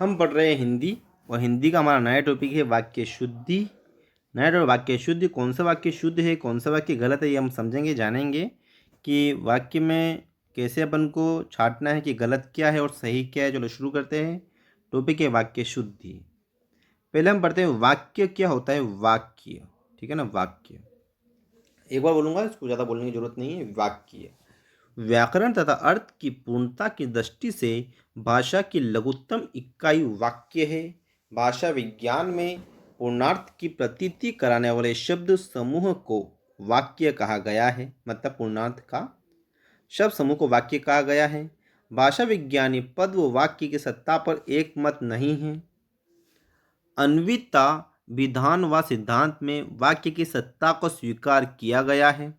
हम पढ़ रहे हैं हिंदी और हिंदी का हमारा नया टॉपिक है वाक्य शुद्धि। नया टॉपिक वाक्य शुद्धि, कौन सा वाक्य शुद्ध है कौन सा वाक्य गलत है ये हम समझेंगे जानेंगे कि वाक्य में कैसे अपन को छांटना है कि गलत क्या है और सही क्या है। चलो शुरू करते हैं। टॉपिक है वाक्य शुद्धि। पहले हम पढ़ते हैं वाक्य क्या होता है। वाक्य, ठीक है ना। वाक्य एक बार बोलूँगा, इसको ज़्यादा बोलने की जरूरत नहीं है। वाक्य व्याकरण तथा अर्थ की पूर्णता की दृष्टि से भाषा की लघुत्तम इकाई वाक्य है। भाषा विज्ञान में पूर्णार्थ की प्रतीति कराने वाले शब्द समूह को वाक्य कहा गया है। मतलब पूर्णार्थ का शब्द समूह को वाक्य कहा गया है। भाषा विज्ञानी पद व वाक्य की सत्ता पर एक मत नहीं है। अन्विता विधान व सिद्धांत में वाक्य की सत्ता को स्वीकार किया गया है,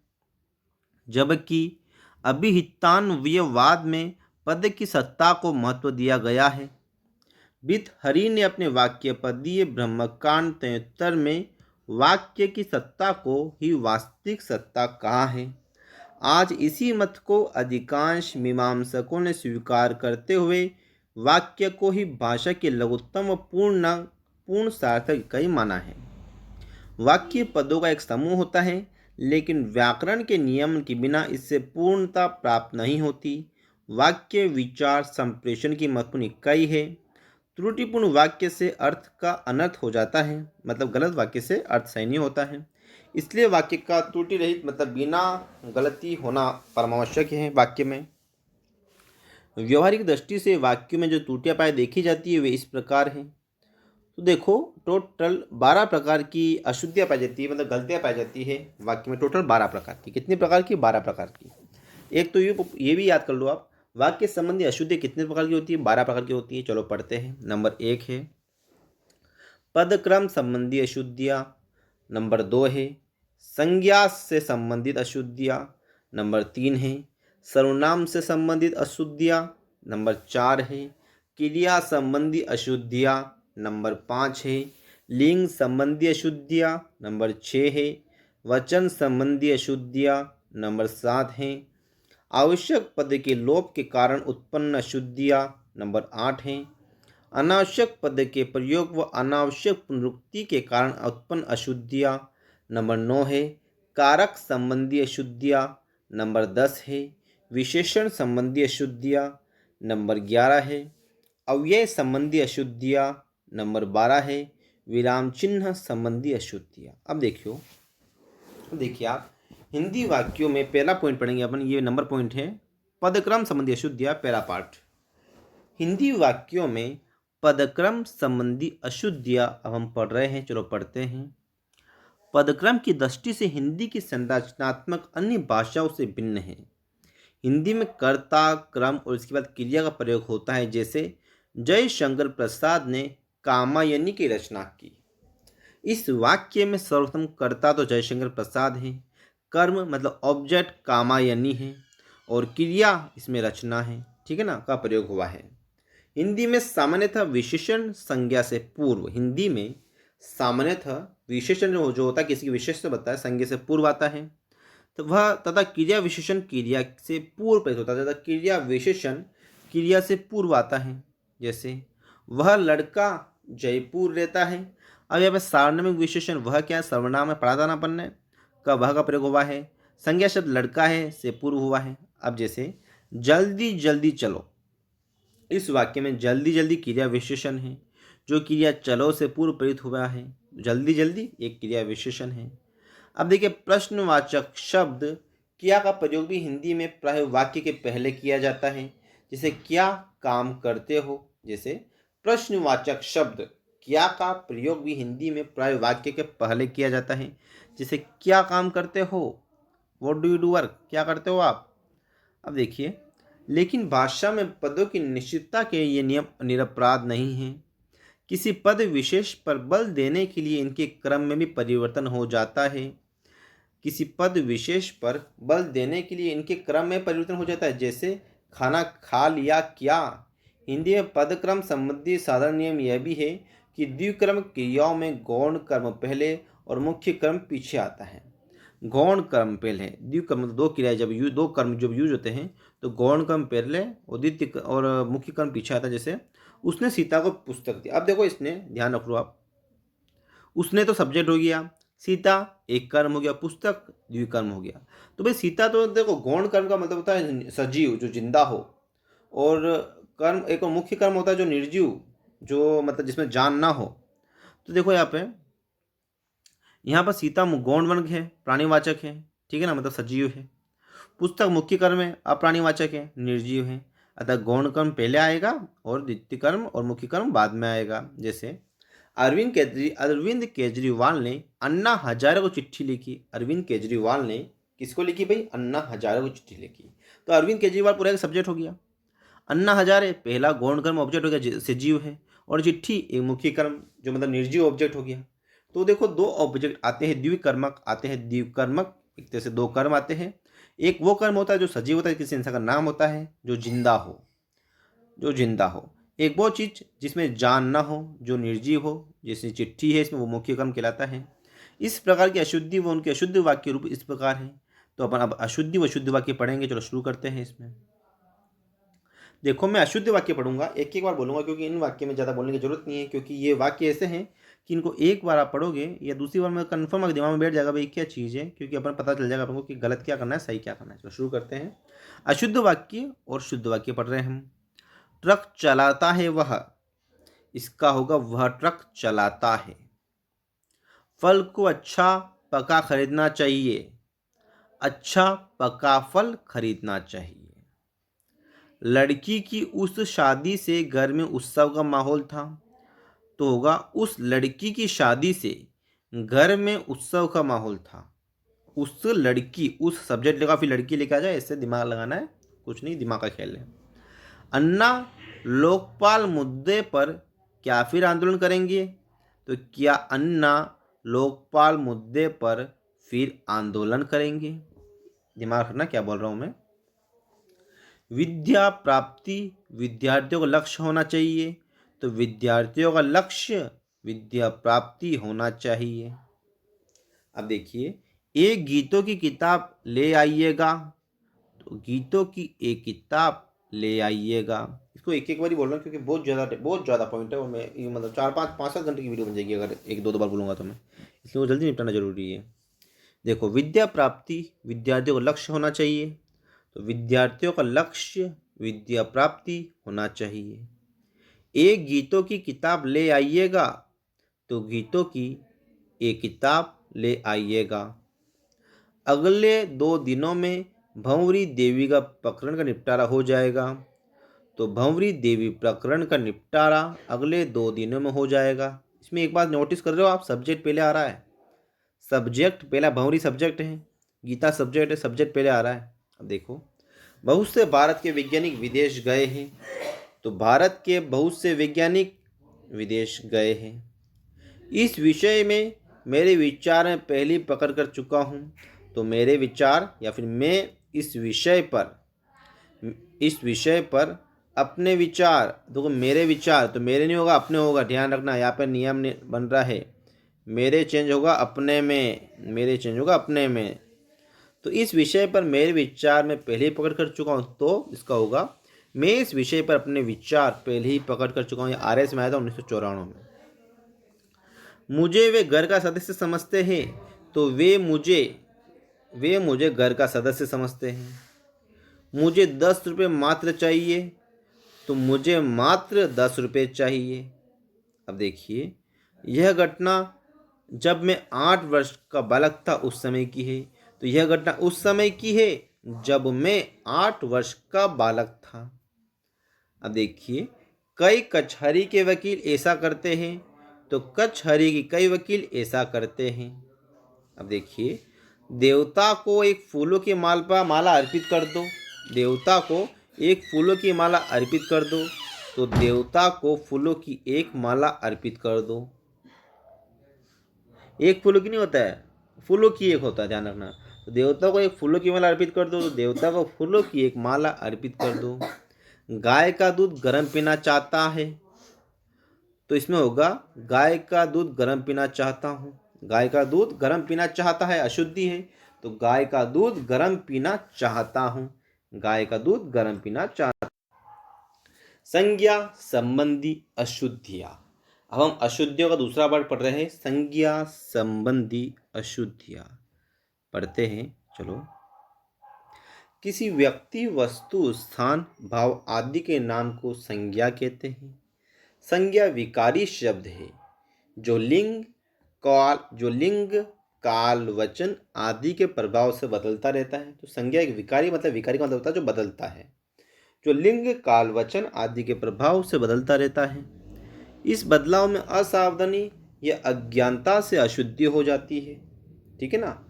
जबकि अभिहितान्वयवाद में पद की सत्ता को महत्व दिया गया है। बिथहरी ने अपने वाक्य पदीय ब्रह्मकांड तयोत्तर में वाक्य की सत्ता को ही वास्तविक सत्ता कहा है। आज इसी मत को अधिकांश मीमांसकों ने स्वीकार करते हुए वाक्य को ही भाषा की लघुत्तम व पूर्ण सार्थक इकाई माना है। वाक्य पदों का एक समूह होता है, लेकिन व्याकरण के नियम के बिना इससे पूर्णता प्राप्त नहीं होती। वाक्य विचार संप्रेषण की महत्वपूर्ण इकाई है। त्रुटिपूर्ण वाक्य से अर्थ का अनर्थ हो जाता है, मतलब गलत वाक्य से अर्थ सही नहीं होता है। इसलिए वाक्य का त्रुटि रहित मतलब बिना गलती होना परमावश्यक है। वाक्य में व्यवहारिक दृष्टि से वाक्यों में जो त्रुटियां पाई देखी जाती है वे इस प्रकार हैं। तो देखो, टोटल 12 प्रकार की अशुद्धियाँ पाई जाती है, मतलब गलतियाँ पाई जाती है वाक्य में। टोटल 12 प्रकार की। कितनी प्रकार की? 12 प्रकार की। एक तो ये भी याद कर लो आप, वाक्य संबंधी अशुद्धि कितने प्रकार की होती है? 12 प्रकार की होती है। चलो पढ़ते हैं। नंबर 1 है पदक्रम संबंधी अशुद्धियाँ। नंबर 2 है संज्ञा से संबंधित अशुद्धियाँ। नंबर 3 है सर्वनाम से संबंधित अशुद्धियाँ। नंबर 4 है क्रिया संबंधी अशुद्धियाँ। नंबर 5 है लिंग संबंधी अशुद्धियाँ। नंबर 6 है वचन संबंधी अशुद्धियाँ। नंबर 7 है आवश्यक पद के लोप के कारण उत्पन्न अशुद्धियाँ। नंबर 8 है अनावश्यक पद के प्रयोग व अनावश्यक पुनरुक्ति के कारण उत्पन्न अशुद्धियाँ। नंबर 9 है कारक संबंधी अशुद्धियाँ। नंबर 10 है विशेषण संबंधी अशुद्धियाँ। नंबर 11 है अव्यय संबंधी अशुद्धियाँ। नंबर 12 है विराम चिन्ह संबंधी अशुद्धियाँ। अब देखिए आप हिंदी वाक्यों में पहला पॉइंट पढ़ेंगे अपन। ये नंबर पॉइंट है पदक्रम संबंधी अशुद्धियाँ, पहला पार्ट। हिंदी वाक्यों में पदक्रम संबंधी अशुद्धियाँ अब हम पढ़ रहे हैं। चलो पढ़ते हैं। पदक्रम की दृष्टि से हिंदी की संरचनात्मक अन्य भाषाओं से भिन्न है। हिंदी में कर्ता, क्रम और इसके बाद क्रिया का प्रयोग होता है। जैसे जयशंकर प्रसाद ने कामायनी की रचना की। इस वाक्य में सर्वप्रथम कर्ता तो जयशंकर प्रसाद है, कर्म मतलब ऑब्जेक्ट कामायनी है और क्रिया इसमें रचना है, ठीक है ना, का प्रयोग हुआ है। हिंदी में सामान्यतः विशेषण संज्ञा से पूर्व, हिंदी में सामान्यतः विशेषण जो होता है किसी की विशेषता बताता है, संज्ञा से पूर्व आता है। तो वह तथा क्रिया विशेषण क्रिया से पूर्व प्रयुक्त होता है तथा क्रिया विशेषण क्रिया से पूर्व आता है। जैसे वह लड़का जयपुर रहता है। अब यहाँ पे सार्वनामिक विशेषण वह क्या है? सर्वनाम है, पढ़ा था ना अपन ने, का वह का प्रयोग हुआ है। संज्ञा शब्द लड़का है से पूर्व हुआ है। अब जैसे जल्दी जल्दी चलो, इस वाक्य में जल्दी जल्दी क्रिया विशेषण है, जो क्रिया चलो से पूर्व प्रयुक्त हुआ है। जल्दी जल्दी एक क्रिया विशेषण है। अब देखिए प्रश्नवाचक शब्द क्या का प्रयोग भी हिंदी में प्राय वाक्य के पहले किया जाता है। जैसे क्या काम करते हो, जैसे प्रश्नवाचक शब्द क्या का प्रयोग भी हिंदी में प्राय वाक्य के पहले किया जाता है। जैसे क्या काम करते हो, what do you do work, क्या करते हो आप। अब देखिए, लेकिन भाषा में पदों की निश्चितता के ये नियम निरपराध नहीं है। किसी पद विशेष पर बल देने के लिए इनके क्रम में भी परिवर्तन हो जाता है। किसी पद विशेष पर बल देने के लिए इनके क्रम में परिवर्तन हो जाता है। जैसे खाना खा लिया क्या। हिंदी में पदक्रम संबंधी साधारण नियम यह भी है कि द्विक्रम क्रियाओं में गौण कर्म पहले और मुख्य कर्म पीछे आता है। गौण कर्म पहले, द्विक्रम दो क्रियाएं जब दो कर्म जब यूज होते हैं तो गौण कर्म पहले और द्वितीय और मुख्य कर्म पीछे आता है। जैसे उसने सीता को पुस्तक दी। अब देखो इसने, ध्यान रख लो आप, उसने तो सब्जेक्ट हो गया, सीता एक कर्म हो गया, पुस्तक द्विकर्म हो गया। तो भाई सीता तो देखो गौण कर्म का मतलब होता है सजीव जो जिंदा हो, और कर्म एक और मुख्य कर्म होता है जो निर्जीव, जो मतलब जिसमें जान ना हो। तो देखो यहाँ पर सीता गौण वर्ग है, प्राणीवाचक है, ठीक है ना, मतलब सजीव है। पुस्तक मुख्य कर्म है, अप्राणीवाचक है, निर्जीव है। अतः गौण कर्म पहले आएगा और द्वितीय कर्म और मुख्य कर्म बाद में आएगा। जैसे अरविंद केजरीवाल ने अन्ना हजारे को चिट्ठी लिखी। अरविंद केजरीवाल ने किसको लिखी भाई? अन्ना हजारे को चिट्ठी लिखी। तो अरविंद केजरीवाल पूरा एक सब्जेक्ट हो गया। अन्ना हजारे पहला गौण कर्म ऑब्जेक्ट हो गया, सजीव है, और चिट्ठी एक मुख्य कर्म जो मतलब निर्जीव ऑब्जेक्ट हो गया। तो देखो दो ऑब्जेक्ट आते हैं द्विकर्मक, आते हैं द्विकर्मक, एक तरह से दो कर्म आते हैं। एक वो कर्म होता है जो सजीव होता है, किसी इंसान का नाम होता है, जो जिंदा हो, जो जिंदा हो। एक वो चीज जिसमें जान ना हो, जो निर्जीव हो, जैसे चिट्ठी है, इसमें वो मुख्य कर्म कहलाता है। इस प्रकार की अशुद्धि व उनके अशुद्ध वाक्य रूप इस प्रकार है। तो अपन अब अशुद्धि व शुद्ध वाक्य पढ़ेंगे। चलो शुरू करते हैं। इसमें देखो मैं अशुद्ध वाक्य पढ़ूंगा, एक एक बार बोलूंगा, क्योंकि इन वाक्य में ज़्यादा बोलने की जरूरत नहीं है, क्योंकि ये वाक्य ऐसे हैं कि इनको एक बार आप पढ़ोगे या दूसरी बार में कन्फर्म अगर दिमाग में बैठ जाएगा भाई क्या चीज़ है, क्योंकि अपन पता चल जाएगा अपन को कि गलत क्या करना है, सही क्या करना है। चलो शुरू करते हैं। अशुद्ध वाक्य और शुद्ध वाक्य पढ़ रहे हैं हम। ट्रक चलाता है वह, इसका होगा वह ट्रक चलाता है। फल को अच्छा पका खरीदना चाहिए, अच्छा पका फल खरीदना चाहिए। लड़की की उस शादी से घर में उत्सव का माहौल था, तो होगा उस लड़की की शादी से घर में उत्सव का माहौल था। उस लड़की, उस सब्जेक्ट लेगा फिर लड़की लेके आ जाए, इससे दिमाग लगाना है, कुछ नहीं, दिमाग का खेल है। अन्ना लोकपाल मुद्दे पर क्या फिर आंदोलन करेंगे? तो क्या अन्ना लोकपाल मुद्दे पर फिर आंदोलन करेंगे? दिमाग रखना क्या बोल रहा हूं मैं। विद्या प्राप्ति विद्यार्थियों का लक्ष्य होना चाहिए, तो विद्यार्थियों का लक्ष्य विद्या प्राप्ति होना चाहिए। अब देखिए, एक गीतों की किताब ले आइएगा, तो गीतों की एक किताब ले आइएगा। इसको एक एक बार ही बोल रहा हूँ क्योंकि बहुत ज़्यादा पॉइंट है, और मैं ये मतलब 4-5 घंटे की वीडियो बन जाएगी अगर एक दो बार बोलूँगा तो मैं, इसलिए वो जल्दी निपटाना जरूरी है। देखो, विद्या प्राप्ति विद्यार्थियों का लक्ष्य होना चाहिए, तो विद्यार्थियों का लक्ष्य विद्या प्राप्ति होना चाहिए। एक गीतों की किताब ले आइएगा, तो गीतों की एक किताब ले आइएगा। अगले 2 दिनों में भंवरी देवी का प्रकरण का निपटारा हो जाएगा, तो भंवरी देवी प्रकरण का निपटारा अगले 2 दिनों में हो जाएगा। इसमें एक बात नोटिस कर रहे हो आप, सब्जेक्ट पहले आ रहा है, सब्जेक्ट पहला, भंवरी सब्जेक्ट है, गीता सब्जेक्ट है, सब्जेक्ट पहले आ रहा है। अब देखो, बहुत से भारत के वैज्ञानिक विदेश गए हैं, तो भारत के बहुत से वैज्ञानिक विदेश गए हैं। इस विषय में मेरे विचार में पहले पकड़ कर चुका हूँ, तो मेरे विचार या फिर मैं इस विषय पर अपने विचार, देखो मेरे विचार तो मेरे नहीं होगा, अपने होगा, ध्यान रखना, यहाँ पर नियम बन रहा है, मेरे चेंज होगा अपने में, मेरे चेंज होगा अपने में। तो इस विषय पर मेरे विचार में पहले ही पकड़ कर चुका हूँ, तो इसका होगा मैं इस विषय पर अपने विचार पहले ही पकड़ कर चुका हूँ। ये RS में आया था 1994 में। मुझे वे घर का सदस्य समझते हैं, तो वे मुझे घर का सदस्य समझते हैं। मुझे 10 रुपये मात्र चाहिए, तो मुझे मात्र 10 रुपये चाहिए। अब देखिए, यह घटना जब मैं 8 वर्ष का बालक था उस समय की है, तो यह घटना उस समय की है जब मैं 8 वर्ष का बालक था। अब देखिए, कई कचहरी के वकील ऐसा करते हैं, तो कचहरी की कई वकील ऐसा करते हैं। अब देखिए, देवता को एक फूलों की माला अर्पित कर दो, देवता को एक फूलों की माला अर्पित कर दो, तो देवता को फूलों की एक माला अर्पित कर दो। एक फूलों की नहीं होता है, फूलों की एक होता है, ध्यान रखना। तो देवता को एक फूलों की माला अर्पित कर दो, तो देवता को फूलों की एक माला अर्पित कर दो। गाय का दूध गर्म पीना चाहता है, तो इसमें होगा गाय का दूध गर्म पीना चाहता हूँ। गाय का दूध गर्म पीना चाहता है अशुद्धि है, तो गाय का दूध गर्म पीना चाहता हूँ। गाय का दूध गर्म पीना चाहता। संज्ञा संबंधी अशुद्धियाँ। अब हम अशुद्धियों का दूसरा पार्ट पढ़ रहे हैं, संज्ञा संबंधी अशुद्धियाँ पढ़ते हैं। चलो, किसी व्यक्ति, वस्तु, स्थान, भाव आदि के नाम को संज्ञा कहते हैं। संज्ञा विकारी शब्द है जो लिंग काल वचन आदि के प्रभाव से बदलता रहता है। तो संज्ञा एक विकारी, मतलब विकारी का मतलब होता है जो बदलता है, जो लिंग काल वचन आदि के प्रभाव से बदलता रहता है। इस बदलाव में असावधानी या अज्ञानता से अशुद्धि हो जाती है। ठीक है ना,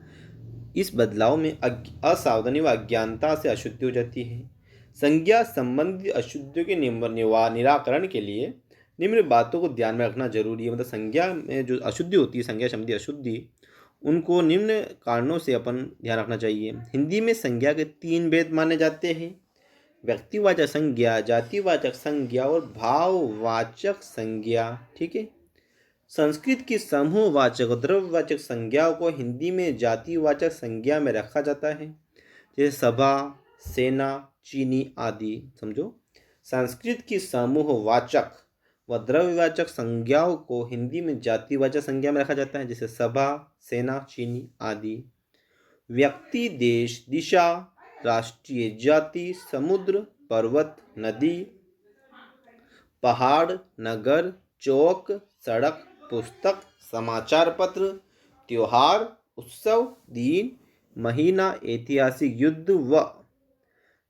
इस बदलाव में असावधानी व अज्ञानता से अशुद्धि हो जाती है। संज्ञा संबंधी अशुद्धियों के निराकरण के लिए निम्न बातों को ध्यान में रखना जरूरी है। मतलब संज्ञा में जो अशुद्धि होती है, संज्ञा संबंधी अशुद्धि, उनको निम्न कारणों से अपन ध्यान रखना चाहिए। हिंदी में संज्ञा के 3 भेद माने जाते हैं, व्यक्तिवाचक संज्ञा, जातिवाचक संज्ञा और भाववाचक संज्ञा। ठीक है, संस्कृत की समूहवाचक और द्रव्यवाचक संज्ञाओं को हिंदी में जातिवाचक संज्ञा में रखा जाता है, जैसे सभा, सेना, चीनी आदि। समझो, संस्कृत की समूहवाचक व द्रव्यवाचक संज्ञाओं को हिंदी में जातिवाचक संज्ञा में रखा जाता है, जैसे सभा, सेना, चीनी आदि। व्यक्ति, देश, दिशा, राष्ट्रीय, जाति, समुद्र, पर्वत, नदी, पहाड़, नगर, चौक, सड़क, पुस्तक, समाचार पत्र, त्योहार, उत्सव, दिन, महीना, ऐतिहासिक युद्ध व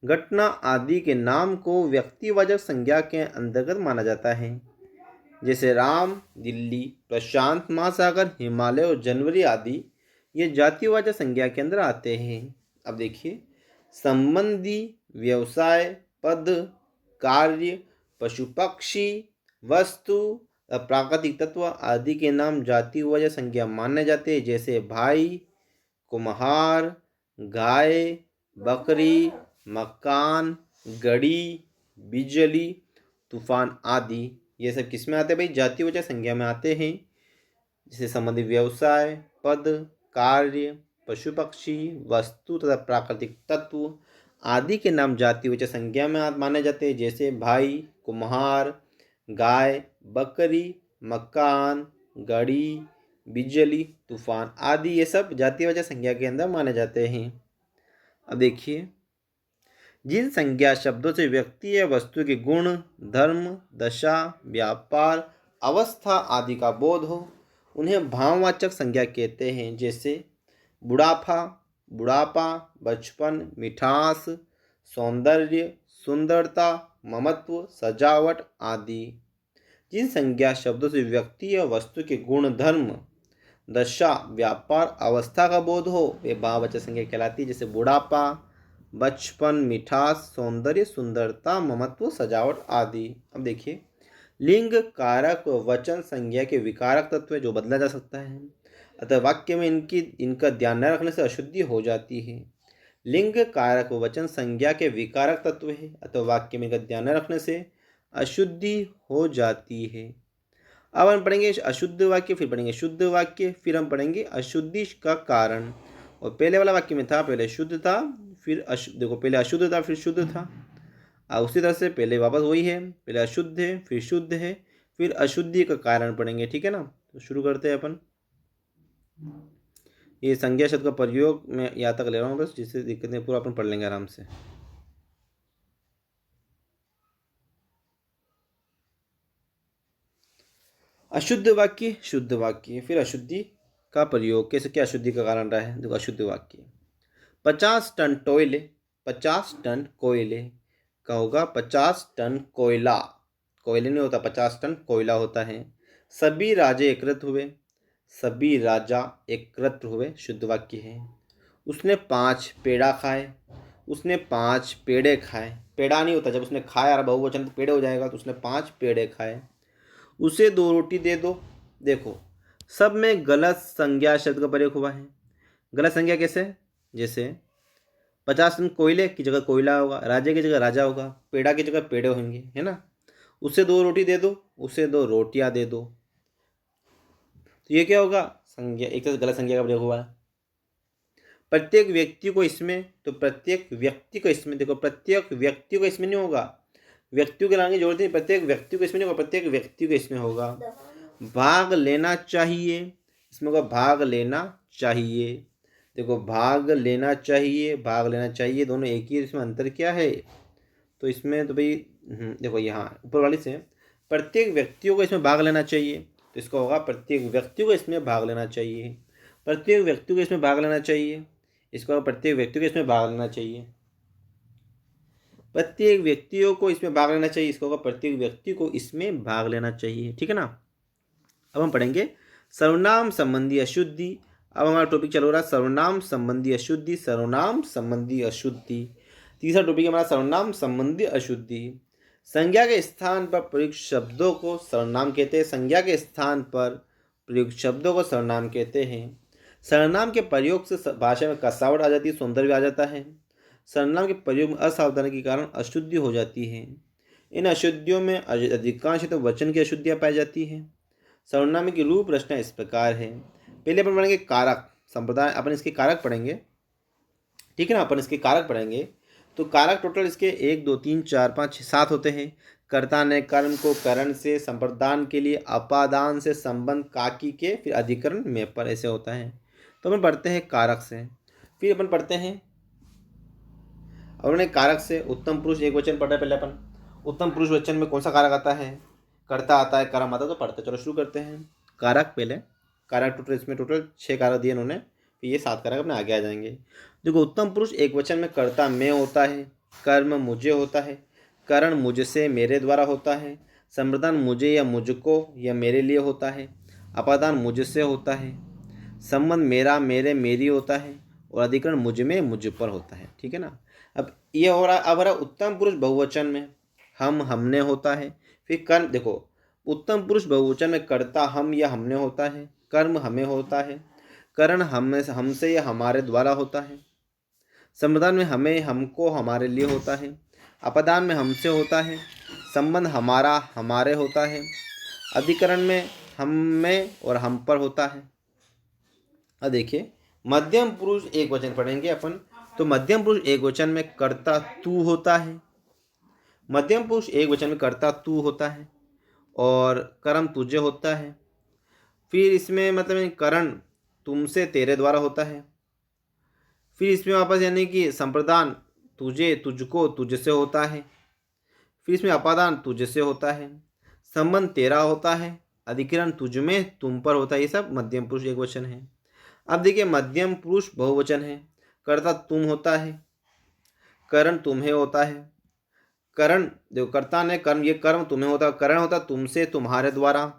घटना आदि के नाम को व्यक्तिवाचक संज्ञा के अंतर्गत माना जाता है, जैसे राम, दिल्ली, प्रशांत महासागर, हिमालय और जनवरी आदि ये जातिवाचक संज्ञा के अंदर आते हैं। अब देखिए, संबंधी, व्यवसाय, पद, कार्य, पशु पक्षी, वस्तु, प्राकृतिक तत्व आदि के नाम जातिवाचक संज्ञा माने जाते हैं, जैसे भाई, कुम्हार, गाय, बकरी, मकान, घड़ी, बिजली, तूफान आदि। ये सब किस में आते हैं भाई? जातिवाचक संज्ञा में आते हैं। जैसे संबंधी, व्यवसाय, पद, कार्य, पशु पक्षी, वस्तु तथा प्राकृतिक तत्व आदि के नाम जातिवाचक संज्ञा में माने जाते हैं, जैसे भाई, कुम्हार, गाय, बकरी, मकान, घड़ी, बिजली, तूफान आदि। ये सब जातिवाचक संज्ञा के अंदर माने जाते हैं। अब देखिए, जिन संज्ञा शब्दों से व्यक्ति या वस्तु के गुण, धर्म, दशा, व्यापार, अवस्था आदि का बोध हो, उन्हें भाववाचक संज्ञा कहते हैं, जैसे बुढ़ापा, बचपन, मिठास, सौंदर्य, सुंदरता, ममत्व, सजावट आदि। जिन संज्ञा शब्दों से व्यक्ति या वस्तु के गुण, धर्म, दशा, व्यापार, अवस्था का बोध हो, वे भाववाचक संज्ञा कहलाती है, जैसे बुढ़ापा, बचपन, मिठास, सौंदर्य, सुंदरता, ममत्व, सजावट आदि। अब देखिए, लिंग कारक वचन संज्ञा के विकारक तत्व जो बदला जा सकता है, अतः वाक्य में इनका ध्यान न रखने से अशुद्धि हो जाती है। लिंग कारक वचन संज्ञा के विकारक तत्व है, अतः वाक्य में इनका ध्यान न रखने से अशुद्धि हो जाती है। अब हम पढ़ेंगे अशुद्ध वाक्य, फिर पढ़ेंगे शुद्ध वाक्य, फिर हम पढ़ेंगे अशुद्धि का कारण। और पहले वाला वाक्य में था, पहले शुद्ध था, फिर देखो, पहले अशुद्ध था, फिर शुद्ध था। उसी तरह से पहले वापस वही है, पहले अशुद्ध है, फिर शुद्ध है, फिर अशुद्धि का कारण पढ़ेंगे। ठीक है ना, तो शुरू करते हैं अपन। ये संज्ञा शब्द का प्रयोग मैं यहाँ तक ले रहा हूँ बस, जिससे दिक्कत नहीं, पूरा अपन पढ़ लेंगे आराम से। अशुद्ध वाक्य, शुद्ध वाक्य, फिर अशुद्धि का प्रयोग, कैसे क्या अशुद्धि का कारण रहा है। देखो, अशुद्ध वाक्य, 50 टन टोयले, 50 टन कोयले का होगा 50 टन कोयला, कोयले नहीं होता, 50 टन कोयला होता है। सभी राजे एकत्र हुए, सभी राजा एकत्र हुए, शुद्ध वाक्य है। उसने 5 पेड़ा खाए, उसने 5 पेड़े खाए, पेड़ा नहीं होता, जब उसने खाया बहुवचन तो पेड़े हो जाएगा, तो उसने 5 पेड़े खाए। उसे 2 रोटी दे दो। देखो, सब में गलत संज्ञा शब्द का प्रयोग हुआ है। गलत संज्ञा कैसे? जैसे 50 टन कोयले की जगह कोयला होगा, राजे की जगह राजा होगा, पेड़ा की जगह पेड़े होंगे, है ना। उसे 2 रोटी दे दो, उसे 2 रोटियां दे दो। तो ये क्या होगा? संज्ञा, एक तरह से गलत संज्ञा का प्रयोग हुआ है। प्रत्येक व्यक्ति को इसमें, तो प्रत्येक व्यक्ति को इसमें, देखो प्रत्येक व्यक्ति को इसमें नहीं होगा, व्यक्तियों के लाने की जरूरत नहीं, प्रत्येक व्यक्ति को इसमें नहीं होगा, प्रत्येक व्यक्ति को इसमें होगा। भाग लेना चाहिए, इसमें होगा भाग लेना चाहिए। देखो भाग लेना चाहिए, भाग लेना चाहिए, दोनों एक ही, इसमें अंतर क्या है? तो इसमें तो भाई देखो यहाँ ऊपर वाली से प्रत्येक व्यक्तियों को इसमें भाग लेना चाहिए, तो इसका होगा प्रत्येक व्यक्ति को इसमें भाग लेना चाहिए, प्रत्येक व्यक्ति को इसमें भाग लेना चाहिए, इसका प्रत्येक व्यक्ति को इसमें भाग लेना चाहिए, प्रत्येक व्यक्तियों को इसमें भाग लेना चाहिए, इसका होगा प्रत्येक व्यक्ति को इसमें भाग लेना चाहिए। ठीक है ना। अब हम पढ़ेंगे सर्वनाम संबंधी अशुद्धि। अब हमारा टॉपिक चल रहा है सर्वनाम संबंधी अशुद्धि, सर्वनाम संबंधी अशुद्धि। तीसरा टॉपिक हमारा सर्वनाम संबंधी अशुद्धि। संज्ञा के स्थान पर प्रयुक्त शब्दों को सर्वनाम कहते हैं, संज्ञा के स्थान पर प्रयुक्त शब्दों को सर्वनाम कहते हैं। सर्वनाम के प्रयोग से भाषा में कसावट आ जाती है, सौंदर्य आ जाता है। सर्वनाम के प्रयोग में असावधानी के कारण अशुद्धि हो जाती है। इन अशुद्धियों में अधिकांश तो वचन की अशुद्धियाँ पाई जाती हैं। सर्वनाम की रूप रचना इस प्रकार है। पहले अपन पढ़ेंगे कारक संप्रदाय, अपन इसके कारक पढ़ेंगे। ठीक है ना, अपन इसके कारक पढ़ेंगे। तो कारक टोटल इसके 1 2 3 4 5 6 7 होते हैं। कर्ता ने कर्म को करण से, संप्रदान के लिए अपादान से, संबंध काकी के, फिर अधिकरण में पर, ऐसे होता है। तो अपन पढ़ते हैं कारक से, फिर अपन पढ़ते हैं अपने कारक से। उत्तम पुरुष एक वचन पढ़ रहे पहले अपन। उत्तम पुरुष वचन में कौन सा कारक आता है? कर्ता आता है, कर्म आता है, तो पढ़ते चलो शुरू करते हैं। कारक पहले, कारक टोटल इसमें टोटल 6 कारक दिए इन्होंने, फिर ये 7 कारक अपने आगे आ जाएंगे। देखो उत्तम पुरुष एक वचन में कर्ता मैं होता है, कर्म मुझे होता है, करण मुझसे मेरे द्वारा होता है, संप्रदान मुझे या मुझको या मेरे लिए होता है, अपादान मुझसे होता है, संबंध मेरा मेरे मेरी होता है, और अधिकरण मुझ में मुझ पर होता है। ठीक है ना। अब ये हो रहा, अब रहा उत्तम पुरुष बहुवचन में हम हमने होता है। फिर कर्म, देखो उत्तम पुरुष बहुवचन में कर्ता हम या हमने होता है, कर्म हमें होता है, करण हमें हमसे या हमारे द्वारा होता है, संप्रदान में हमें हमको हमारे लिए होता है, अपदान में हमसे होता है, संबंध हमारा हमारे होता है, अधिकरण में हम में और हम पर होता है। अब देखिए मध्यम पुरुष एक वचन पढ़ेंगे अपन। तो मध्यम पुरुष एक वचन में कर्ता तू होता है, मध्यम पुरुष एक वचन में कर्ता तू होता है और कर्म तुझे होता है। फिर इसमें मतलब करण तुमसे तेरे द्वारा होता है। फिर इसमें वापस यानी कि संप्रदान तुझे तुझको तुझसे होता है। फिर इसमें अपादान तुझसे होता है, संबंध तेरा होता है, अधिकरण तुझ में तुम पर होता है। ये सब मध्यम पुरुष एक वचन है। अब देखिए मध्यम पुरुष बहुवचन है। कर्ता तुम होता है, करण तुम्हें होता है, करण देखो कर्ता ने कर्म, ये कर्म तुम्हें होता है, करण होता तुमसे तुम्हारे द्वारा,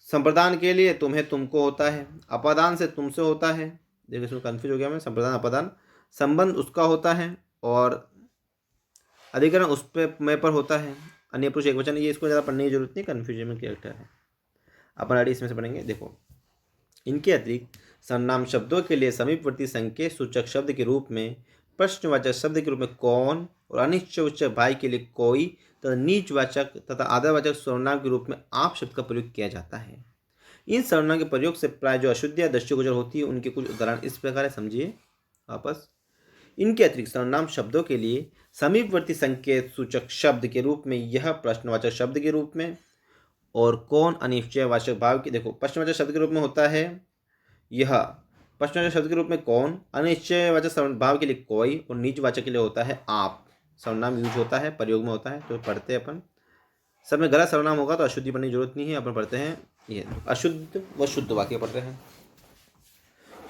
संप्रदान के लिए तुम्हें तुमको होता है, अपादान से तुमसे होता है। देखो इसमें कन्फ्यूज हो गया मैं, संप्रदान अपादान, संबंध उसका होता है और अधिकरण उस पे मैं पर होता है। अन्य पुरुष एक वचन, ये इसको ज़्यादा पढ़ने की जरूरत नहीं, कन्फ्यूजन में कैरेक्टर है, अपन आगे इसमें से पढ़ेंगे। देखो इनके अतिरिक्त सर्वनाम शब्दों के लिए समीपवर्ती संकेत सूचक शब्द के रूप में, प्रश्नवाचक शब्द के रूप में कौन, और अनिश्चयवाचक भाई के लिए कोई, तथा नीचवाचक तथा आदरवाचक सर्वनाम के रूप में आप शब्द का प्रयोग किया जाता है। इन सर्वनाम के प्रयोग से प्राय जो अशुद्धियाँ दृष्टिगोचर होती है, उनके कुछ उदाहरण इस प्रकार है, समझिए वापस। इनके अतिरिक्त सर्वनाम शब्दों के लिए समीपवर्ती संकेत सूचक शब्द के रूप में यह प्रश्नवाचक शब्द के रूप में, और कौन अनिश्चयवाचक भाव की, देखो प्रश्नवाचक शब्द के रूप में होता है यह, प्रश्नवाचक शब्द के रूप में कौन, अनिश्चयवाचक भाव के लिए कोई, और नीचवाचक के लिए होता है आप। सर्वनाम यूज होता है, प्रयोग में होता है, तो पढ़ते हैं अपन। सब में गलत सर्वनाम होगा तो अशुद्धि पढ़ने की जरूरत नहीं है, अपन पढ़ते हैं ये अशुद्ध व शुद्ध वाक्य पढ़ते हैं।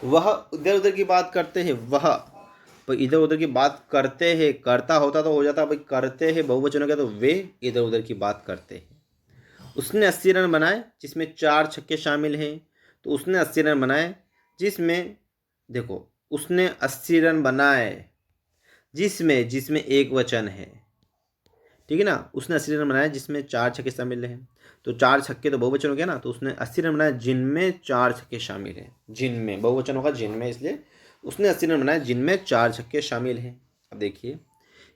वह इधर उधर की बात करते हैं, वह तो इधर उधर की बात करते हैं, करता होता तो हो जाता, भाई करते हैं बहुवचन हो गया, तो वे इधर उधर की बात करते हैं। उसने 80 रन बनाए जिसमें 4 छक्के शामिल हैं, तो उसने 80 रन बनाए जिसमें, देखो उसने 80 रन बनाए जिसमें, जिसमें एक वचन है, ठीक है ना। उसने 80 रन बनाए जिसमें 4 छक्के शामिल हैं, तो 4 छक्के तो बहुवचन हो गया ना, तो उसने 80 रन बनाए जिनमें 4 छक्के शामिल हैं, जिनमें बहुवचन होगा जिनमें, इसलिए उसने 80 रन बनाए जिनमें 4 छक्के शामिल हैं। अब देखिए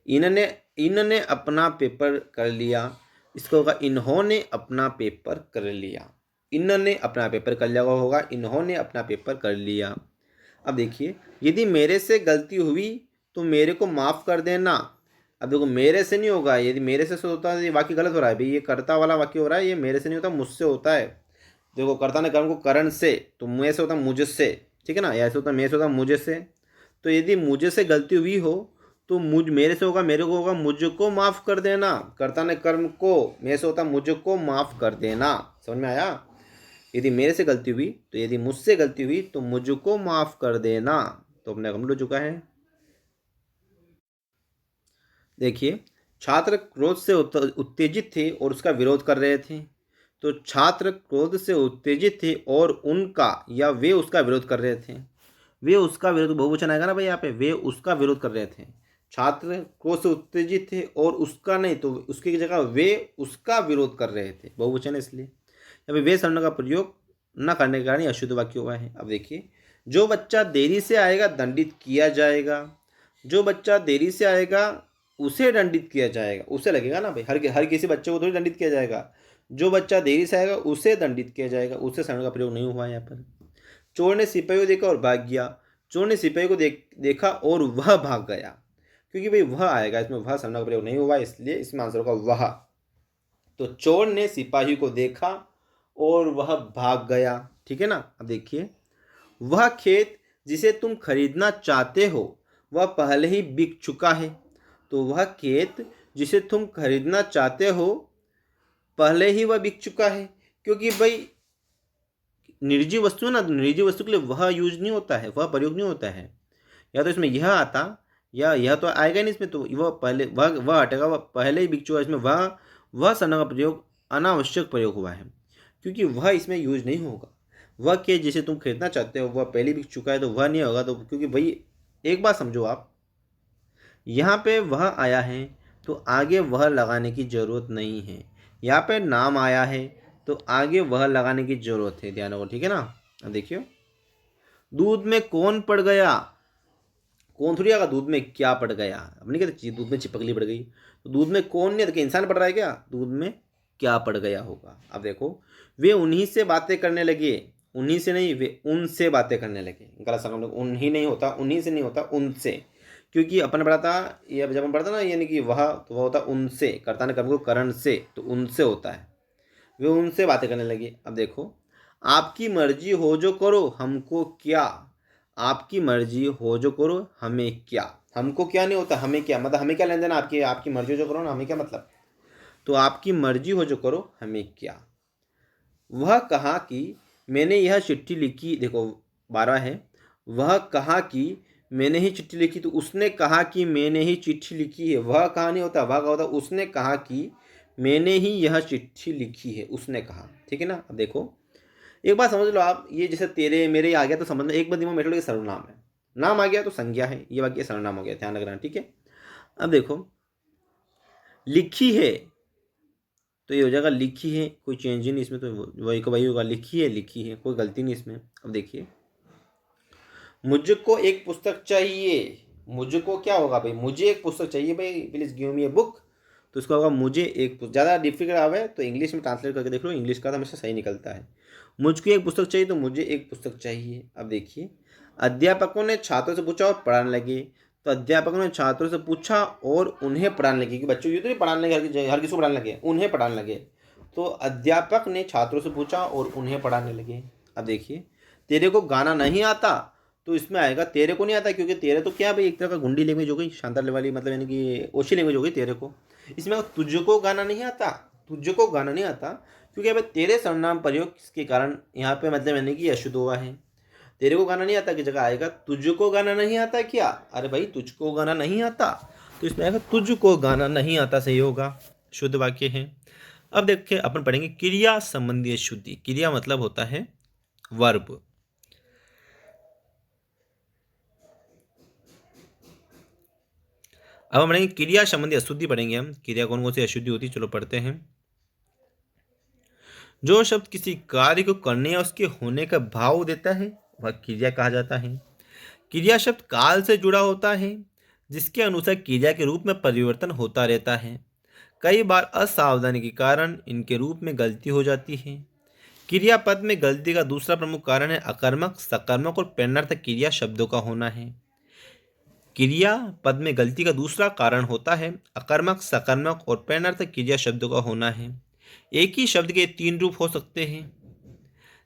इन्होंने अपना पेपर कर लिया, इसको होगा इन्होंने अपना पेपर कर लिया। इन्होंने अपना पेपर कर लिया होगा, इन्होंने अपना पेपर कर लिया। अब देखिए, यदि मेरे से गलती हुई तो मेरे को माफ़ कर देना। अब देखो, मेरे से नहीं होगा, यदि मेरे से होता है तो ये वाक्य गलत हो रहा है भाई, ये कर्ता वाला वाक्य हो रहा है, ये मेरे से नहीं होता, मुझसे होता है। देखो, कर्ता ने कर्म को करण से, तो मुझे से होता मुझसे, ठीक है ना, या ऐसे होता मेरे से होता मुझे से। तो यदि मुझे से गलती हुई हो तो मेरे से होगा, मेरे को होगा मुझको माफ़ कर देना। कर्ता ने कर्म को, मेरे से होता मुझको माफ़ कर देना। समझ में आया? यदि मेरे से गलती हुई, तो यदि मुझसे गलती हुई तो मुझको माफ़ कर देना। तो अपने कंप्लीट हो चुका है। देखिए, छात्र क्रोध से उत्तेजित थे और उसका विरोध कर रहे थे। तो छात्र क्रोध से उत्तेजित थे और उनका या वे उसका विरोध कर रहे थे। वे उसका विरोध बहुवचन आएगा ना भाई, यहाँ पे वे उसका विरोध कर रहे थे। छात्र क्रोध से उत्तेजित थे और उसका नहीं, तो उसकी जगह वे उसका विरोध कर रहे थे, बहुवचन है इसलिए। यहाँ पे वे शब्द का प्रयोग न करने के कारण ये अशुद्ध वाक्य हुआ है। अब देखिए, जो बच्चा देरी से आएगा दंडित किया जाएगा। जो बच्चा देरी से आएगा उसे दंडित किया जाएगा। उसे लगेगा ना भाई, हर किसी बच्चे को थोड़ी दंडित किया जाएगा। जो बच्चा देरी से आएगा उसे दंडित किया जाएगा, उससे शरण का प्रयोग नहीं हुआ यहाँ पर। चोर ने सिपाही को देखा और भाग गया। चोर ने सिपाही को देखा और वह भाग गया, क्योंकि भाई वह आएगा, इसमें वह शरण का प्रयोग नहीं हुआ, इसलिए इसमें आंसर होगा वह। तो चोर ने सिपाही को देखा और वह भाग गया, ठीक है ना। अब देखिए, वह खेत जिसे तुम खरीदना चाहते हो वह पहले ही बिक चुका है। तो वह खेत जिसे तुम खरीदना चाहते हो पहले ही वह बिक चुका है, क्योंकि भाई निर्जीव वस्तु ना, निर्जीव वस्तु के लिए वह यूज नहीं होता है, वह प्रयोग नहीं होता है। या तो इसमें यह आता, या यह तो आएगा नहीं इसमें, तो वह पहले वह हटेगा, वह पहले ही बिक चुका है। इसमें वह संज्ञा का प्रयोग अनावश्यक प्रयोग हुआ है, क्योंकि वह इसमें यूज नहीं होगा। वह के जिसे तुम खरीदना चाहते हो वह पहले बिक चुका है, तो वह नहीं होगा। तो क्योंकि भाई एक बात समझो आप, यहाँ पे वह आया है तो आगे वह लगाने की ज़रूरत नहीं है। यहाँ पे नाम आया है तो आगे वह लगाने की ज़रूरत है, ध्यान रखो, ठीक है ना। अब देखियो, दूध में कौन पड़ गया, कौन थोड़ी आएगा, दूध में क्या पड़ गया। अब नहीं कहते दूध में चिपकली पड़ गई, तो दूध में कौन नहीं, देखिए इंसान पड़ रहा है क्या, दूध में क्या पड़ गया होगा। अब देखो, वे उन्हीं से बातें करने लगे, उन्हीं से नहीं, वे उनसे बातें करने लगे। गलत संगम, उन्हीं नहीं होता, उन्हीं से नहीं होता, उनसे, क्योंकि अपन पढ़ा था, ये जब हम पढ़ता ना यानी कि वह, तो वह होता उनसे, कर्ता ने कर्म को करण से, तो उनसे होता है। वे उनसे बातें करने लगे। अब देखो, आपकी मर्जी हो जो करो, हमको क्या। आपकी मर्जी हो जो करो, हमें क्या। हमको क्या नहीं होता, हमें क्या, मतलब हमें क्या लेन देना, आपकी आपकी मर्जी हो जो करो ना, हमें क्या मतलब। तो आपकी मर्जी हो जो करो, हमें क्या। वह कहा कि मैंने यह चिट्ठी लिखी, देखो 12 है। वह कहा कि मैंने ही चिट्ठी लिखी, तो उसने कहा कि मैंने ही चिट्ठी लिखी है। वह कहा नहीं होता, वह का होता उसने कहा कि मैंने ही यह चिट्ठी लिखी है, उसने कहा, ठीक है ना। अब देखो, एक बात समझ लो आप, ये जैसे तेरे मेरे आ गया तो समझ लो, एक बार दिमाग में बैठ लो, सर्वनाम है, नाम आ गया तो संज्ञा है, ये वाक्य सर्वनाम हो गया, ध्यान रखना, ठीक है। अब देखो, लिखी है तो ये हो जाएगा लिखी है, कोई चेंज ही नहीं इसमें, तो वही को वही होगा, लिखी है, लिखी है, कोई गलती नहीं इसमें। अब देखिए, मुझको एक पुस्तक चाहिए, मुझको क्या होगा भाई, मुझे एक पुस्तक चाहिए भाई, please give me a book. तो इसका होगा मुझे एक पुस्तक। ज़्यादा डिफिकल्ट आवे तो इंग्लिश में ट्रांसलेट करके देख लो, इंग्लिश का तो हमेशा सही निकलता है। मुझको एक पुस्तक चाहिए, तो मुझे एक पुस्तक चाहिए। अब देखिए, अध्यापकों ने छात्रों से पूछा और पढ़ाने लगे। तो अध्यापकों ने छात्रों से पूछा और उन्हें पढ़ाने लगे, कि बच्चों ये तो नहीं पढ़ाने लगे, हर किसी को पढ़ाने लगे, उन्हें पढ़ाने लगे। तो अध्यापक ने छात्रों से पूछा और उन्हें पढ़ाने लगे। अब देखिए, तेरे को गाना नहीं आता, तो इसमें आएगा तेरे को नहीं आता, क्योंकि तेरे तो क्या भाई एक तरह का गुंडी लैंग्वेज हो गई, शानदार वाली, मतलब यानी कि ओछी लैंग्वेज हो गई तेरे को। इसमें तुझको गाना नहीं आता, तुझको गाना नहीं आता, क्योंकि अब तेरे सर्वनाम प्रयोग के कारण यहाँ पे मतलब यानी कि अशुद्ध हुआ है। तेरे को गाना नहीं आता की जगह आएगा तुझको गाना नहीं आता क्या, अरे भाई तुझको गाना नहीं आता, तो इसमें आएगा तुझको गाना नहीं आता, सही होगा, शुद्ध वाक्य है। अब देखिए, अपन पढ़ेंगे क्रिया संबंधी अशुद्धि। क्रिया मतलब होता है वर्ब। अब हम पढ़ेंगे क्रिया संबंधी अशुद्धि, पढ़ेंगे हम क्रिया कौन कौन सी अशुद्धि होती है, चलो पढ़ते हैं। जो शब्द किसी कार्य को करने या उसके होने का भाव देता है वह क्रिया कहा जाता है। क्रिया शब्द काल से जुड़ा होता है, जिसके अनुसार क्रिया के रूप में परिवर्तन होता रहता है। कई बार असावधानी के कारण इनके रूप में गलती हो जाती है। क्रियापद में गलती का दूसरा प्रमुख कारण है अकर्मक, सकर्मक और प्रेरणार्थक क्रिया शब्दों का होना है। क्रिया पद में गलती का दूसरा कारण होता है अकर्मक, सकर्मक और प्रेरणार्थक क्रिया शब्दों का होना है। एक ही शब्द के तीन रूप हो सकते हैं।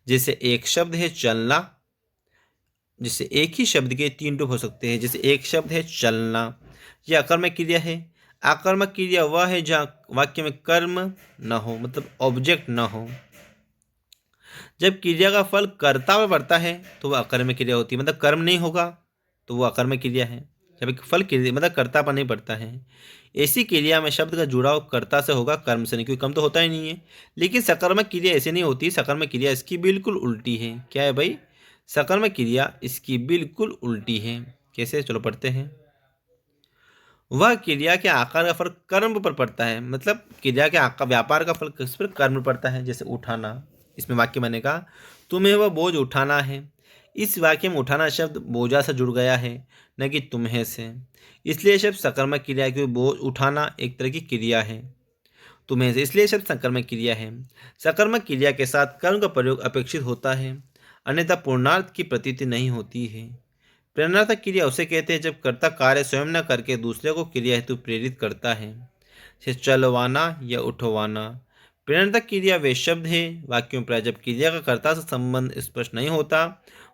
जैसे एक शब्द है चलना, जैसे एक ही शब्द के तीन रूप हो सकते हैं। जैसे एक शब्द है चलना, यह अकर्मक क्रिया है। आकर्मक क्रिया वह है जहाँ वाक्य में कर्म न हो, मतलब ऑब्जेक्ट न हो। जब क्रिया का फल कर्ता पर पड़ता है तो वह अकर्मक क्रिया होती है, मतलब कर्म नहीं होगा तो वह अकर्मक क्रिया है। जब एक फल क्रिया मतलब कर्ता पर नहीं पड़ता है, ऐसी क्रिया में शब्द का जुड़ाव कर्ता से होगा, कर्म से नहीं, क्योंकि कर्म तो होता ही नहीं है। लेकिन सकर्मक क्रिया ऐसे नहीं होती। सकर्मक क्रिया इसकी बिल्कुल उल्टी है। क्या है भाई? सकर्मक क्रिया इसकी बिल्कुल उल्टी है। कैसे? चलो पढ़ते हैं। वह क्रिया के आकार का फर्क कर्म पर पड़ता है, मतलब क्रिया के आकार व्यापार का फल किस पर? कर्म पर पड़ता है। जैसे उठाना, इसमें वाक्य मैंने कहा तुम्हें वह बोझ उठाना है। इस वाक्य में उठाना शब्द बोझा से जुड़ गया है, न कि तुम्हें से। इसलिए शब्द सकर्मक क्रिया है, क्योंकि बोझ उठाना एक तरह की क्रिया है तुम्हें से, इसलिए शब्द सकर्मक क्रिया है। सकर्मक क्रिया के साथ कर्म का प्रयोग अपेक्षित होता है, अन्यथा पूर्णार्थ की प्रतीति नहीं होती है। प्रेरणार्थक क्रिया उसे कहते हैं जब कर्ता कार्य स्वयं न करके दूसरे को क्रिया हेतु प्रेरित करता है, जैसे चलवाना या उठवाना। प्रेरणार्थक क्रिया वे शब्द है वाक्यों पर जब क्रिया का कर्ता से संबंध स्पष्ट नहीं होता,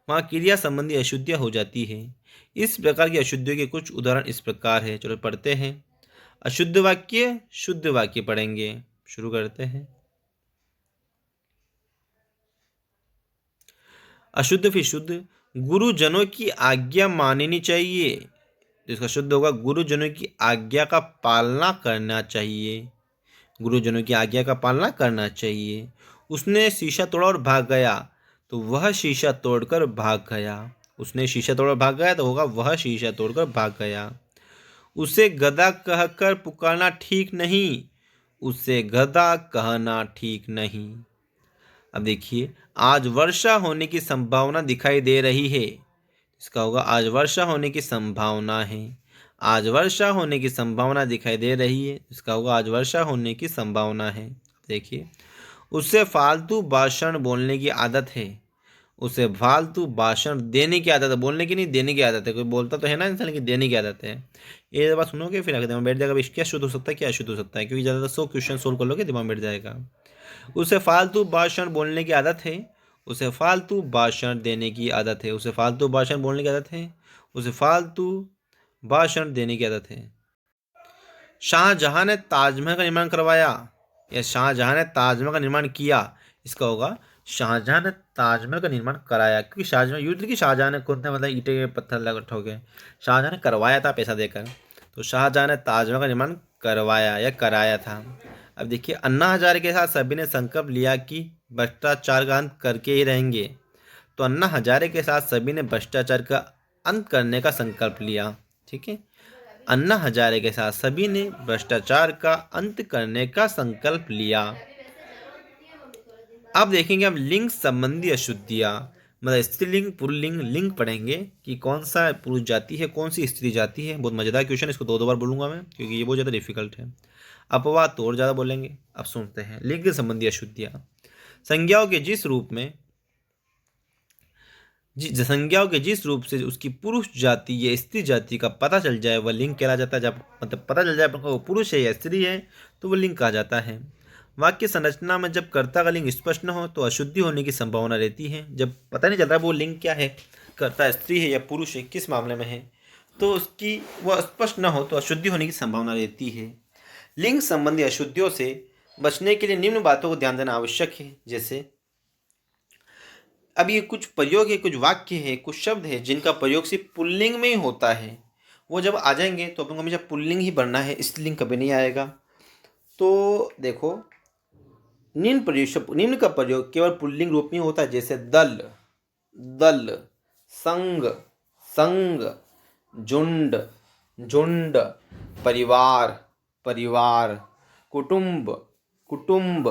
वहाँ क्रिया संबंधी अशुद्धियाँ हो जाती है। इस प्रकार की अशुद्धियों के कुछ उदाहरण इस प्रकार है। चलो पढ़ते हैं। अशुद्ध वाक्य, शुद्ध वाक्य पढ़ेंगे। शुरू करते हैं। अशुद्ध फिर शुद्ध। गुरुजनों की आज्ञा माननी चाहिए, तो इसका शुद्ध होगा गुरुजनों की आज्ञा का पालना करना चाहिए। गुरुजनों की आज्ञा का पालना करना चाहिए। उसने शीशा तोड़ा और भाग गया, तो वह शीशा तोड़कर भाग गया। उसने शीशा तोड़कर भाग गया तो होगा वह शीशा तोड़कर भाग गया। उसे गधा कहकर पुकारना ठीक नहीं, उसे गधा कहना ठीक नहीं। अब देखिए, आज वर्षा होने की संभावना दिखाई दे रही है। इसका होगा आज वर्षा होने की संभावना है। आज वर्षा होने की संभावना दिखाई दे रही है, इसका होगा आज वर्षा होने की संभावना है। देखिए, उससे फालतू भाषण बोलने की आदत है। उसे फालतू भाषण देने की आदत है, बोलने की नहीं, देने की आदत है। कोई बोलता तो है ना इंसान की, देने की आदत है। ये बात सुनोगे फिर आगे दिमाग बैठ जाएगा क्या शुद्ध हो सकता है, क्या अशुद्ध हो सकता है, क्योंकि ज़्यादा 100 क्वेश्चन सोल्व कर लोगे दिमाग बैठ जाएगा। उसे फालतू भाषण बोलने की आदत है, उसे फालतू भाषण देने की आदत है। उसे फालतू भाषण बोलने की आदत है, उसे फालतू भाषण देने की आदत है। शाहजहां ने ताजमहल का निर्माण करवाया या शाहजहां ने ताजमहल का निर्माण किया, इसका होगा शाहजहां ने ताजमहल का निर्माण कराया, क्योंकि शाहजहां युद्ध की शाहजहां ने खुद ने मतलब ईंटें पत्थर लगा ठोके, शाहजहां ने करवाया था पैसा देकर, तो शाहजहां ने ताजमहल का निर्माण करवाया या कराया था। अब देखिए, अन्ना हजारे के साथ सभी ने संकल्प लिया कि भ्रष्टाचार का अंत करके ही रहेंगे, तो अन्ना हजारे के साथ सभी ने भ्रष्टाचार का अंत करने का संकल्प लिया। ठीक है, अन्ना हजारे के साथ सभी ने भ्रष्टाचार का अंत करने का संकल्प लिया। अब देखेंगे हम लिंग संबंधी अशुद्धियाँ, मतलब स्त्रीलिंग पुल्लिंग लिंग पढ़ेंगे कि कौन सा पुरुष जाति है, कौन सी स्त्री जाति है। बहुत मजेदार क्वेश्चन, इसको दो बार बोलूंगा मैं क्योंकि ये बहुत ज़्यादा डिफिकल्ट है। अपवाद तो और ज़्यादा बोलेंगे। अब सुनते हैं लिंग संबंधी अशुद्धियाँ। संज्ञाओं के जिस रूप में संज्ञाओं के जिस रूप से उसकी पुरुष जाति या स्त्री जाति का पता चल जाए वह लिंग कहला जाता है। जब मतलब पता चल जाए वो पुरुष है या स्त्री है तो वह लिंग कहा जाता है। वाक्य संरचना में जब कर्ता का लिंग स्पष्ट न हो तो अशुद्धि होने की संभावना रहती है। जब पता नहीं चल रहा वो लिंग क्या है, कर्ता स्त्री है या पुरुष है, किस मामले में है, तो उसकी वह स्पष्ट न हो तो अशुद्धि होने की संभावना रहती है। लिंग संबंधी अशुद्धियों से बचने के लिए निम्न बातों को ध्यान देना आवश्यक है। जैसे अब ये कुछ प्रयोग है, कुछ वाक्य है, कुछ शब्द है जिनका प्रयोग सिर्फ पुल्लिंग में ही होता है। वो जब आ जाएंगे तो अपन को हमेशा पुल्लिंग ही पढ़ना है, स्त्रीलिंग कभी नहीं आएगा। तो देखो, निम्न का प्रयोग केवल पुल्लिंग रूप में होता है। जैसे दल, दल, संग, संग, झुंड, झुंड, परिवार, परिवार, कुटुंब, कुटुंब,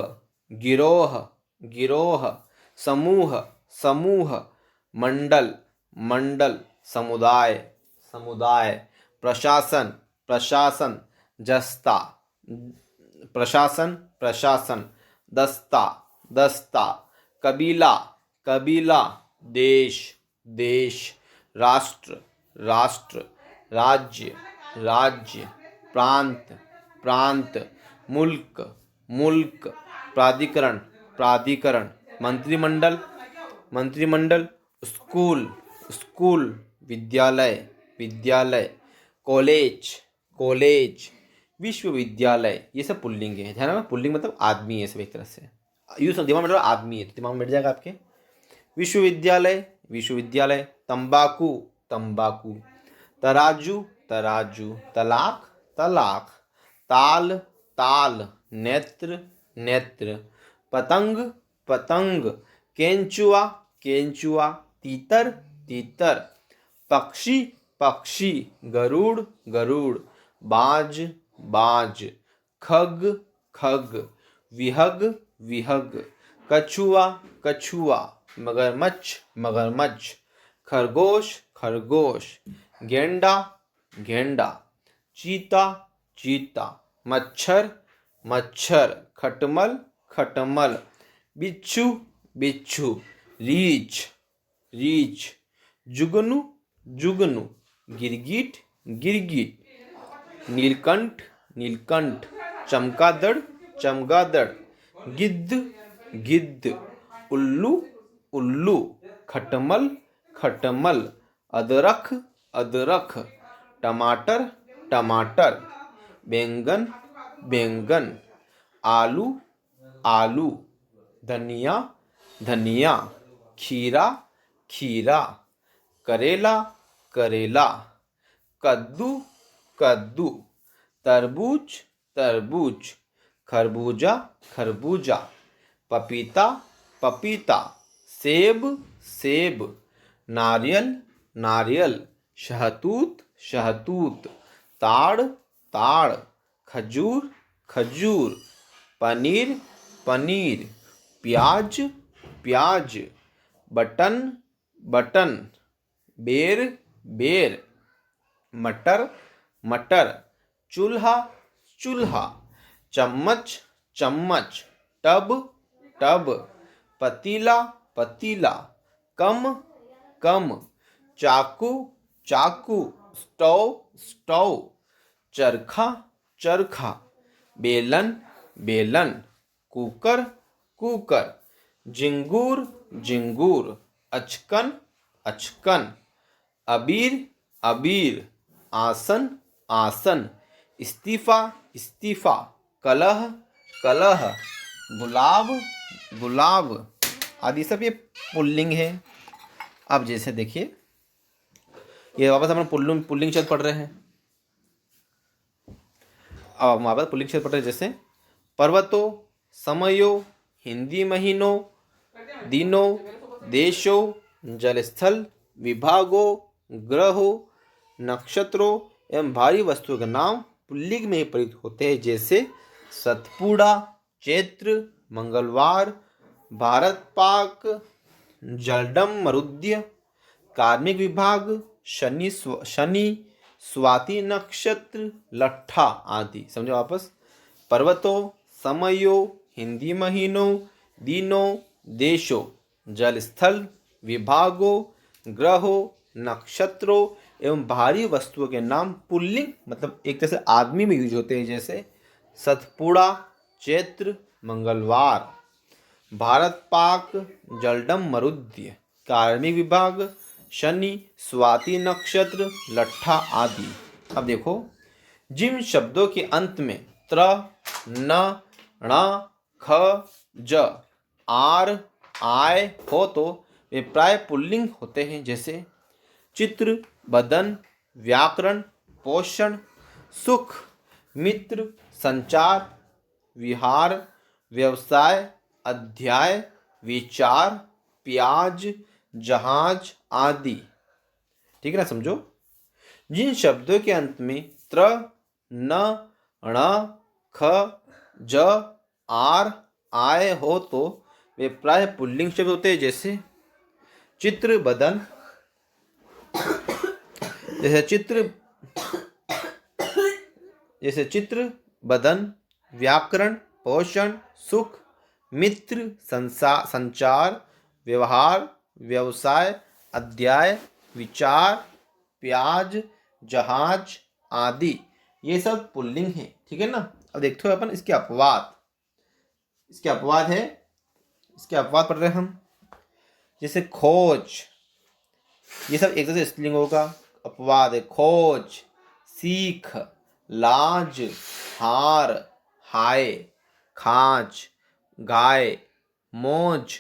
गिरोह, गिरोह, समूह, समूह, मंडल, मंडल, समुदाय, समुदाय, प्रशासन, प्रशासन, जस्ता, प्रशासन, प्रशासन, दस्ता, दस्ता, कबीला, कबीला, देश, देश, राष्ट्र, राष्ट्र, राज्य, राज्य, प्रांत, प्रांत, मुल्क, मुल्क, प्राधिकरण, प्राधिकरण, मंत्रिमंडल, मंत्रिमंडल, स्कूल, स्कूल, विद्यालय, विद्यालय, कॉलेज, कॉलेज, विश्वविद्यालय, ये सब पुल्लिंग है। ध्यान रखना, पुल्लिंग मतलब आदमी है सब एक तरह से। यूँ दिमाग में बैठ आदमी है तो दिमाग में बैठ जाएगा आपके। विश्वविद्यालय, विश्वविद्यालय, तंबाकू, तंबाकू, तराजू, तराजू, तलाक, तलाक, ताल, ताल, नेत्र, नेत्र, पतंग, पतंग, केंचुआ, केंचुआ, तीतर, तीतर, पक्षी, पक्षी, गरुड़, गरुड़, बाज, बाज, खग, खग, विहग, विहग, कछुआ, कछुआ, मगरमच्छ, मगरमच्छ, खरगोश, खरगोश, गेंडा, गेंडा, चीता, चीता, मच्छर, मच्छर, खटमल, खटमल, बिच्छू, बिच्छू, रीछ, रीछ, जुगनू, जुगनू, गिरगिट, गिरगिट, नीलकंठ, नीलकंठ, चमगादड़, चमगादड़, गिद्ध, गिद्ध, उल्लू, उल्लू, खटमल, खटमल, अदरक, अदरक, टमाटर, टमाटर, बैंगन, बैंगन, आलू, आलू, धनिया, धनिया, खीरा, खीरा, करेला, करेला, कद्दू, कद्दू, तरबूज, तरबूज, खरबूजा, खरबूजा, पपीता, पपीता, सेब, सेब, नारियल, नारियल, शहतूत, शहतूत, ताड़, ताड़, खजूर, खजूर, पनीर, पनीर, प्याज, प्याज, बटन, बटन, बेर, बेर, मटर, मटर, चूल्हा, चूल्हा, चम्मच, चम्मच, टब, टब, पतीला, पतीला, कम, कम, चाकू, चाकू, स्टोव, स्टोव, चरखा, चरखा, बेलन, बेलन, कुकर, कुकर, झिंगूर, झिंगूर, अचकन, अचकन, अबीर, अबीर, आसन, आसन, इस्तीफा, इस्तीफा, कलह, कलह, गुलाब, गुलाब आदि सब ये पुल्लिंग है। अब जैसे देखिए ये वापस हम पुल्लिंग पुल्लिंग शब्द पढ़ रहे हैं। अब हम वापस पुल्लिंग शब्द पढ़ रहे हैं, जैसे पर्वतों, समयों, हिंदी महीनों, दिनों, देशों, जलस्थल, विभागों, ग्रहों, नक्षत्रों एवं भारी वस्तुओं के नाम पुल्लिंग में ही प्रयुक्त होते हैं, जैसे सतपुड़ा, चैत्र, मंगलवार, भारत पाक, जलडम मरुद्य, कार्मिक विभाग, शनि, शनि, स्वाति नक्षत्र, लट्ठा आदि। समझो वापस, पर्वतों, समयों, हिंदी महीनों, दिनों, देशों, जलस्थल, विभागों, ग्रहों, नक्षत्रों एवं भारी वस्तुओं के नाम पुल्लिंग मतलब एक तरह से आदमी में यूज होते हैं, जैसे सतपुड़ा, चैत्र, मंगलवार, भारत पाक, जलडम मरुद्य, कार्मिक विभाग, शनि, स्वाति नक्षत्र, लट्ठा आदि। अब देखो, जिन शब्दों के अंत में त्र, न, ण, ख, ज, आर, आय हो तो वे प्राय पुल्लिंग होते हैं, जैसे चित्र, बदन, व्याकरण, पोषण, सुख, मित्र, संचार, विहार, व्यवसाय, अध्याय, विचार, प्याज, जहाज आदि। ठीक है ना, समझो। जिन शब्दों के अंत में त्र, न, ण, ख, ज, आर, आय हो तो वे प्राय पुल्लिंग शब्द होते हैं, जैसे चित्र, बदन, जैसे चित्र, बदन, व्याकरण, पोषण, सुख, मित्र, संचार, व्यवहार, व्यवसाय, अध्याय, विचार, प्याज, जहाज आदि, ये सब पुल्लिंग है। ठीक है ना। अब देखते हो अपन इसके अपवाद। इसके अपवाद है, इसके अपवाद पढ़ रहे हैं हम। जैसे खोज, ये सब एक तरह से स्त्रीलिंग होगा। अपवाद है खोज, सीख, लाज, हार, हाय, खाज, गाय, मौज,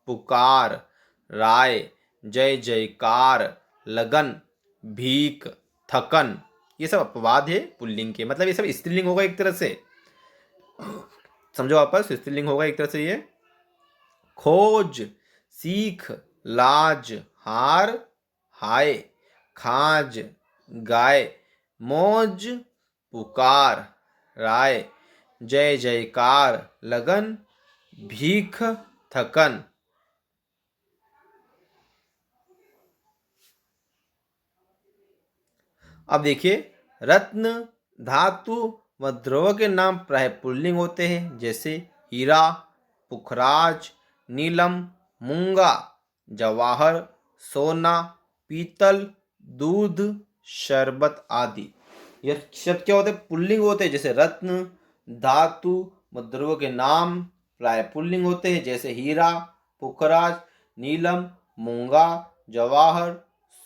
पुकार, राय, जय जयकार, लगन, भीख, थकन, ये सब अपवाद है पुल्लिंग के। मतलब ये सब स्त्रीलिंग होगा एक तरह से, समझो वापस। स्त्रीलिंग होगा एक तरह से ये। खोज, सीख, लाज, हार, हाय, खाज, गाय, मौज, पुकार, राय, जय जयकार, लगन, भीख, थकन। अब देखिए, रत्न, धातु व द्रव्य के नाम प्राय पुल्लिंग होते हैं। जैसे हीरा, पुखराज, नीलम, मूंगा, जवाहर, सोना, पीतल, दूध, शरबत आदि, ये सब क्या होते हैं? पुल्लिंग होते हैं। जैसे रत्न, धातु व द्रव्य के नाम प्राय पुल्लिंग होते हैं। जैसे हीरा, पुखराज, नीलम, मूंगा, जवाहर,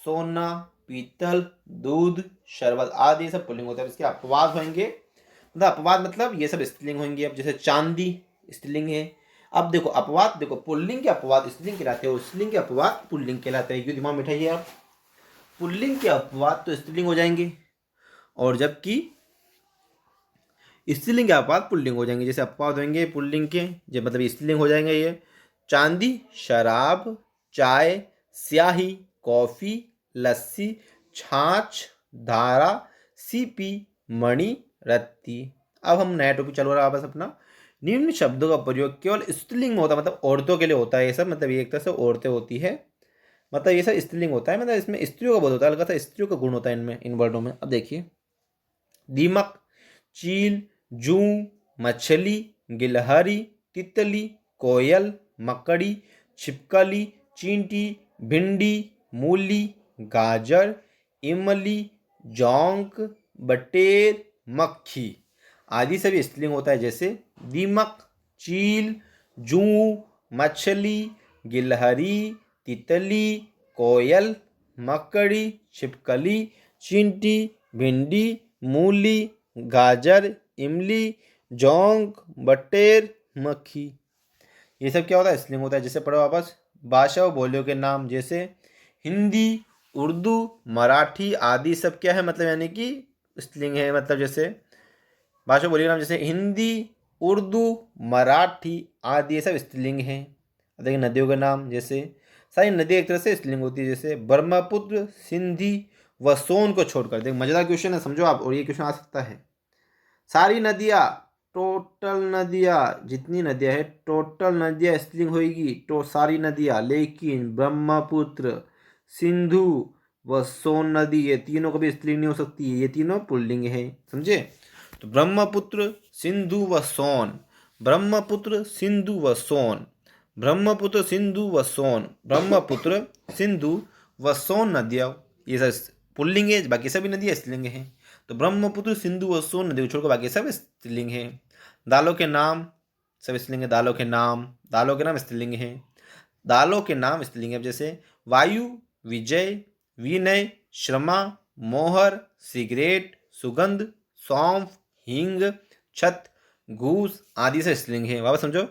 सोना, पीतल, दूध, शरबत आदि, ये सब पुल्लिंग होते हैं। इसके अपवाद होंगे, मतलब अपवाद मतलब ये सब स्त्रीलिंग होंगे। अब जैसे चांदी स्त्रीलिंग है। अब देखो अपवाद, देखो पुल्लिंग के अपवाद स्त्रीलिंग कहलाते हैं और स्त्रीलिंग के अपवाद पुल्लिंग कहलाते हैं। क्यों दिमाग में बैठाइए आप। पुल्लिंग के अपवाद तो स्त्रीलिंग हो जाएंगे और जबकि स्त्रीलिंग के अपवाद पुल्लिंग हो जाएंगे। जैसे अपवाद होंगे पुल्लिंग के, जब मतलब स्त्रीलिंग हो जाएंगे ये। चांदी, शराब, चाय, स्याही, कॉफी, लस्सी, छाछ, धारा, सीपी, मणि, रत्ती। अब हम नया टॉपिक चालू रहा वापस अपना। निम्न शब्दों का प्रयोग केवल स्त्रीलिंग में होता है, मतलब औरतों के लिए होता है ये सब। मतलब ये एक तरह से औरतें होती है, मतलब ये सब स्त्रीलिंग होता है। मतलब इसमें स्त्रियों का बोध होता है, हल्का सा स्त्रियों का गुण होता है इनमें, इन वर्डों में। अब देखिए, दीमक, चील, जूं, मछली, गिलहरी, तितली, कोयल, मकड़ी, छिपकली, चींटी, भिंडी, मूली, गाजर, इमली, जौंक, बटेर, मक्खी आदि सभी स्त्रीलिंग होता है। जैसे दीमक, चील, जूं, मछली, गिलहरी, तितली, कोयल, मकड़ी, छिपकली, चींटी, भिंडी, मूली, गाजर, इमली, जौंक, बटेर, मक्खी, ये सब क्या होता है? स्त्रीलिंग होता है। जैसे पढ़ो वापस। भाषा और बोलियों के नाम, जैसे हिंदी, उर्दू, मराठी आदि सब क्या है? मतलब यानी कि स्त्रीलिंग है। मतलब जैसे भाषा बोलियों के नाम, जैसे हिंदी, उर्दू, मराठी आदि, ये सब स्त्रीलिंग है। देखिए नदियों के नाम, जैसे सारी नदी एक तरह से स्त्रीलिंग होती है। जैसे ब्रह्मपुत्र, सिंधी व सोन को छोड़कर। देख मजेदार क्वेश्चन है, समझो आप, और ये क्वेश्चन आ सकता है। सारी नदियाँ, टोटल नदियाँ, जितनी नदियाँ है टोटल नदियाँ स्त्रीलिंग होगी, तो सारी नदियाँ। लेकिन ब्रह्मपुत्र, सिंधु व सोन नदी, ये तीनों कभी स्त्रीलिंग नहीं हो सकती है, ये तीनों पुल्लिंग है। समझे? तो ब्रह्मपुत्र, सिंधु व सोन, ब्रह्मपुत्र, सिंधु व सोन, ब्रह्मपुत्र, सिंधु व सोन, ब्रह्मपुत्र, सिंधु व सोन नदियाँ, ये सब पुल्लिंग है। बाकी सभी नदियाँ स्त्रीलिंग हैं। तो ब्रह्मपुत्र, सिंधु व सोन नदी को छोड़कर बाकी सब स्त्रीलिंग है। दालों के नाम सब स्त्रीलिंग है। दालों के नाम, दालों के नाम स्त्रीलिंग है। दालों के नाम स्त्रीलिंग है। जैसे वायु, विजय, विनय, श्रमा, मोहर, सिगरेट, सुगंध, सौंफ, हींग, छत, घूस आदि से स्त्रीलिंग है। वापस समझो।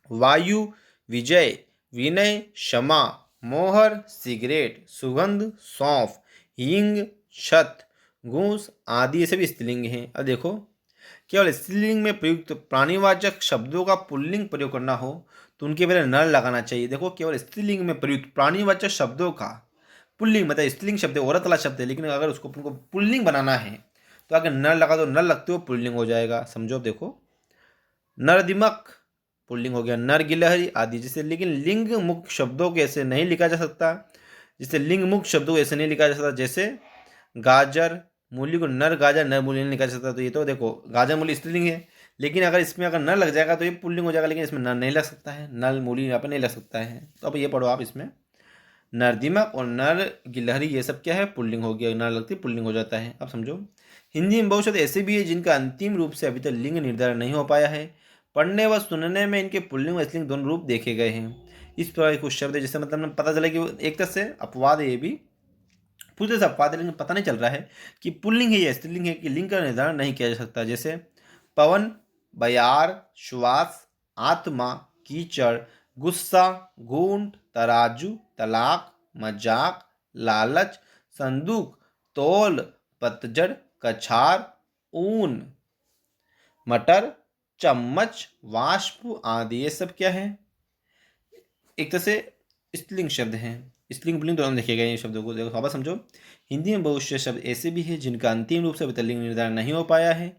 वायु, विजय, विनय, क्षमा, मोहर, सिगरेट, सुगंध, सौंफ, हींग, छत, घूस आदि ये सभी स्त्रीलिंग हैं। अब देखो, केवल स्त्रीलिंग में प्रयुक्त प्राणीवाचक शब्दों का पुल्लिंग प्रयोग करना हो तो उनके पहले नर लगाना चाहिए। देखो, केवल स्त्रीलिंग में प्रयुक्त प्राणीवाचक शब्दों का पुल्लिंग, मतलब स्त्रीलिंग शब्द है, औरत वाला शब्द है, लेकिन अगर उसको तुमको पुल्लिंग बनाना है तो अगर नर लगा दो, नर लगते हो पुल्लिंग हो जाएगा। समझो, देखो, नर दिमक पुल्लिंग हो गया, नर गिलहरी आदि। जैसे लेकिन लिंग मुक्त शब्दों को ऐसे नहीं लिखा जा सकता। जैसे लिंग मुक्त शब्दों को ऐसे नहीं लिखा जा सकता। जैसे गाजर, मूली को नर गाजर, नर मूली नहीं लिखा जा सकता। तो ये तो देखो, गाजर मूली स्त्रीलिंग है, लेकिन अगर इसमें अगर न लग जाएगा तो ये पुल्लिंग हो जाएगा, लेकिन इसमें न नहीं लग सकता है, नल मूली यहाँ पर नहीं लग सकता है। तो अब ये पढ़ो आप इसमें, नर दिमक और नर गिलहरी ये सब क्या है, पुल्लिंग हो गया, नर लगती पुल्लिंग हो जाता है। अब समझो, हिंदी में बहुत शब्द ऐसे भी है जिनका अंतिम रूप से अभी तक लिंग निर्धारण नहीं हो पाया है। पढ़ने व सुनने में इनके पुल्लिंग व स्त्रीलिंग दोनों रूप देखे गए हैं। इस प्रकार कुछ शब्द है जैसे मतलब पता चला कि एक तरह से अपवाद है, ये भी पूरी तरह से अपवाद है, लेकिन पता नहीं चल रहा है कि पुल्लिंग है या स्त्रीलिंग है, कि लिंग का निर्धारण नहीं किया जा सकता। जैसे पवन, बयार, श्वास, आत्मा, कीचड़, गुस्सा, घूंट, तराजू, तलाक, मजाक, लालच, संदूक, तौल, पतझड़, कछार, ऊन, मटर, चम्मच, वाष्प आदि ये सब क्या है, एक तरह से स्त्रीलिंग शब्द हैं। स्त्रीलिंग पुल्लिंग दोनों देखे गए ये शब्दों को, देखो वापस समझो। हिंदी में बहुत से शब्द ऐसे भी हैं जिनका अंतिम रूप से अभी तक लिंग निर्धारण नहीं हो पाया है।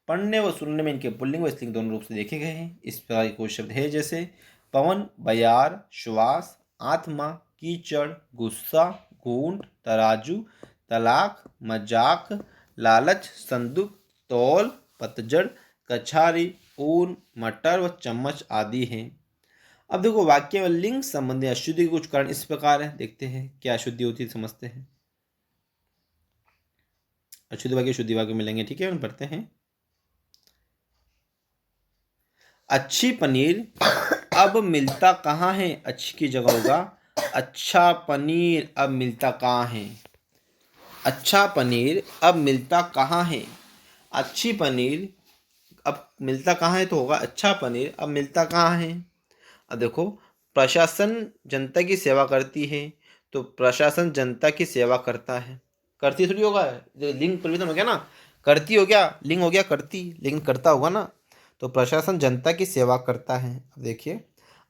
पढ़ने व सुनने में इनके पुल्लिंग व स्त्रीलिंग दोनों रूप से देखे गए हैं। इस प्रकार के कुछ शब्द है जैसे पवन, बयार, श्वास, आत्मा, कीचड़, गुस्सा, घूंट, तराजू, तलाक, मजाक, लालच, संदूक, तौल, पतझड़, कछारी, ऊन, मटर व चम्मच आदि हैं। अब देखो, वाक्य में लिंग संबंधी अशुद्धि के कुछ कारण इस प्रकार है, देखते हैं क्या अशुद्धि होती है, समझते हैं। अशुद्ध वाक्य शुद्धि वाक्य मिलेंगे, ठीक है, हम पढ़ते हैं। अच्छी पनीर अब मिलता कहाँ है, अच्छी की जगह होगा अच्छा पनीर अब मिलता कहाँ है। अच्छा पनीर अब मिलता कहाँ है, अच्छी पनीर अब मिलता कहाँ है, तो होगा अच्छा पनीर अब मिलता कहाँ है। अब देखो, प्रशासन जनता की सेवा करती है, तो प्रशासन जनता की सेवा करता है, करती थोड़ी होगा, लिंग परिवर्तन हो गया ना, करती हो गया, लिंग हो गया करती, लेकिन करता होगा ना। तो प्रशासन जनता की सेवा करता है। अब देखिए,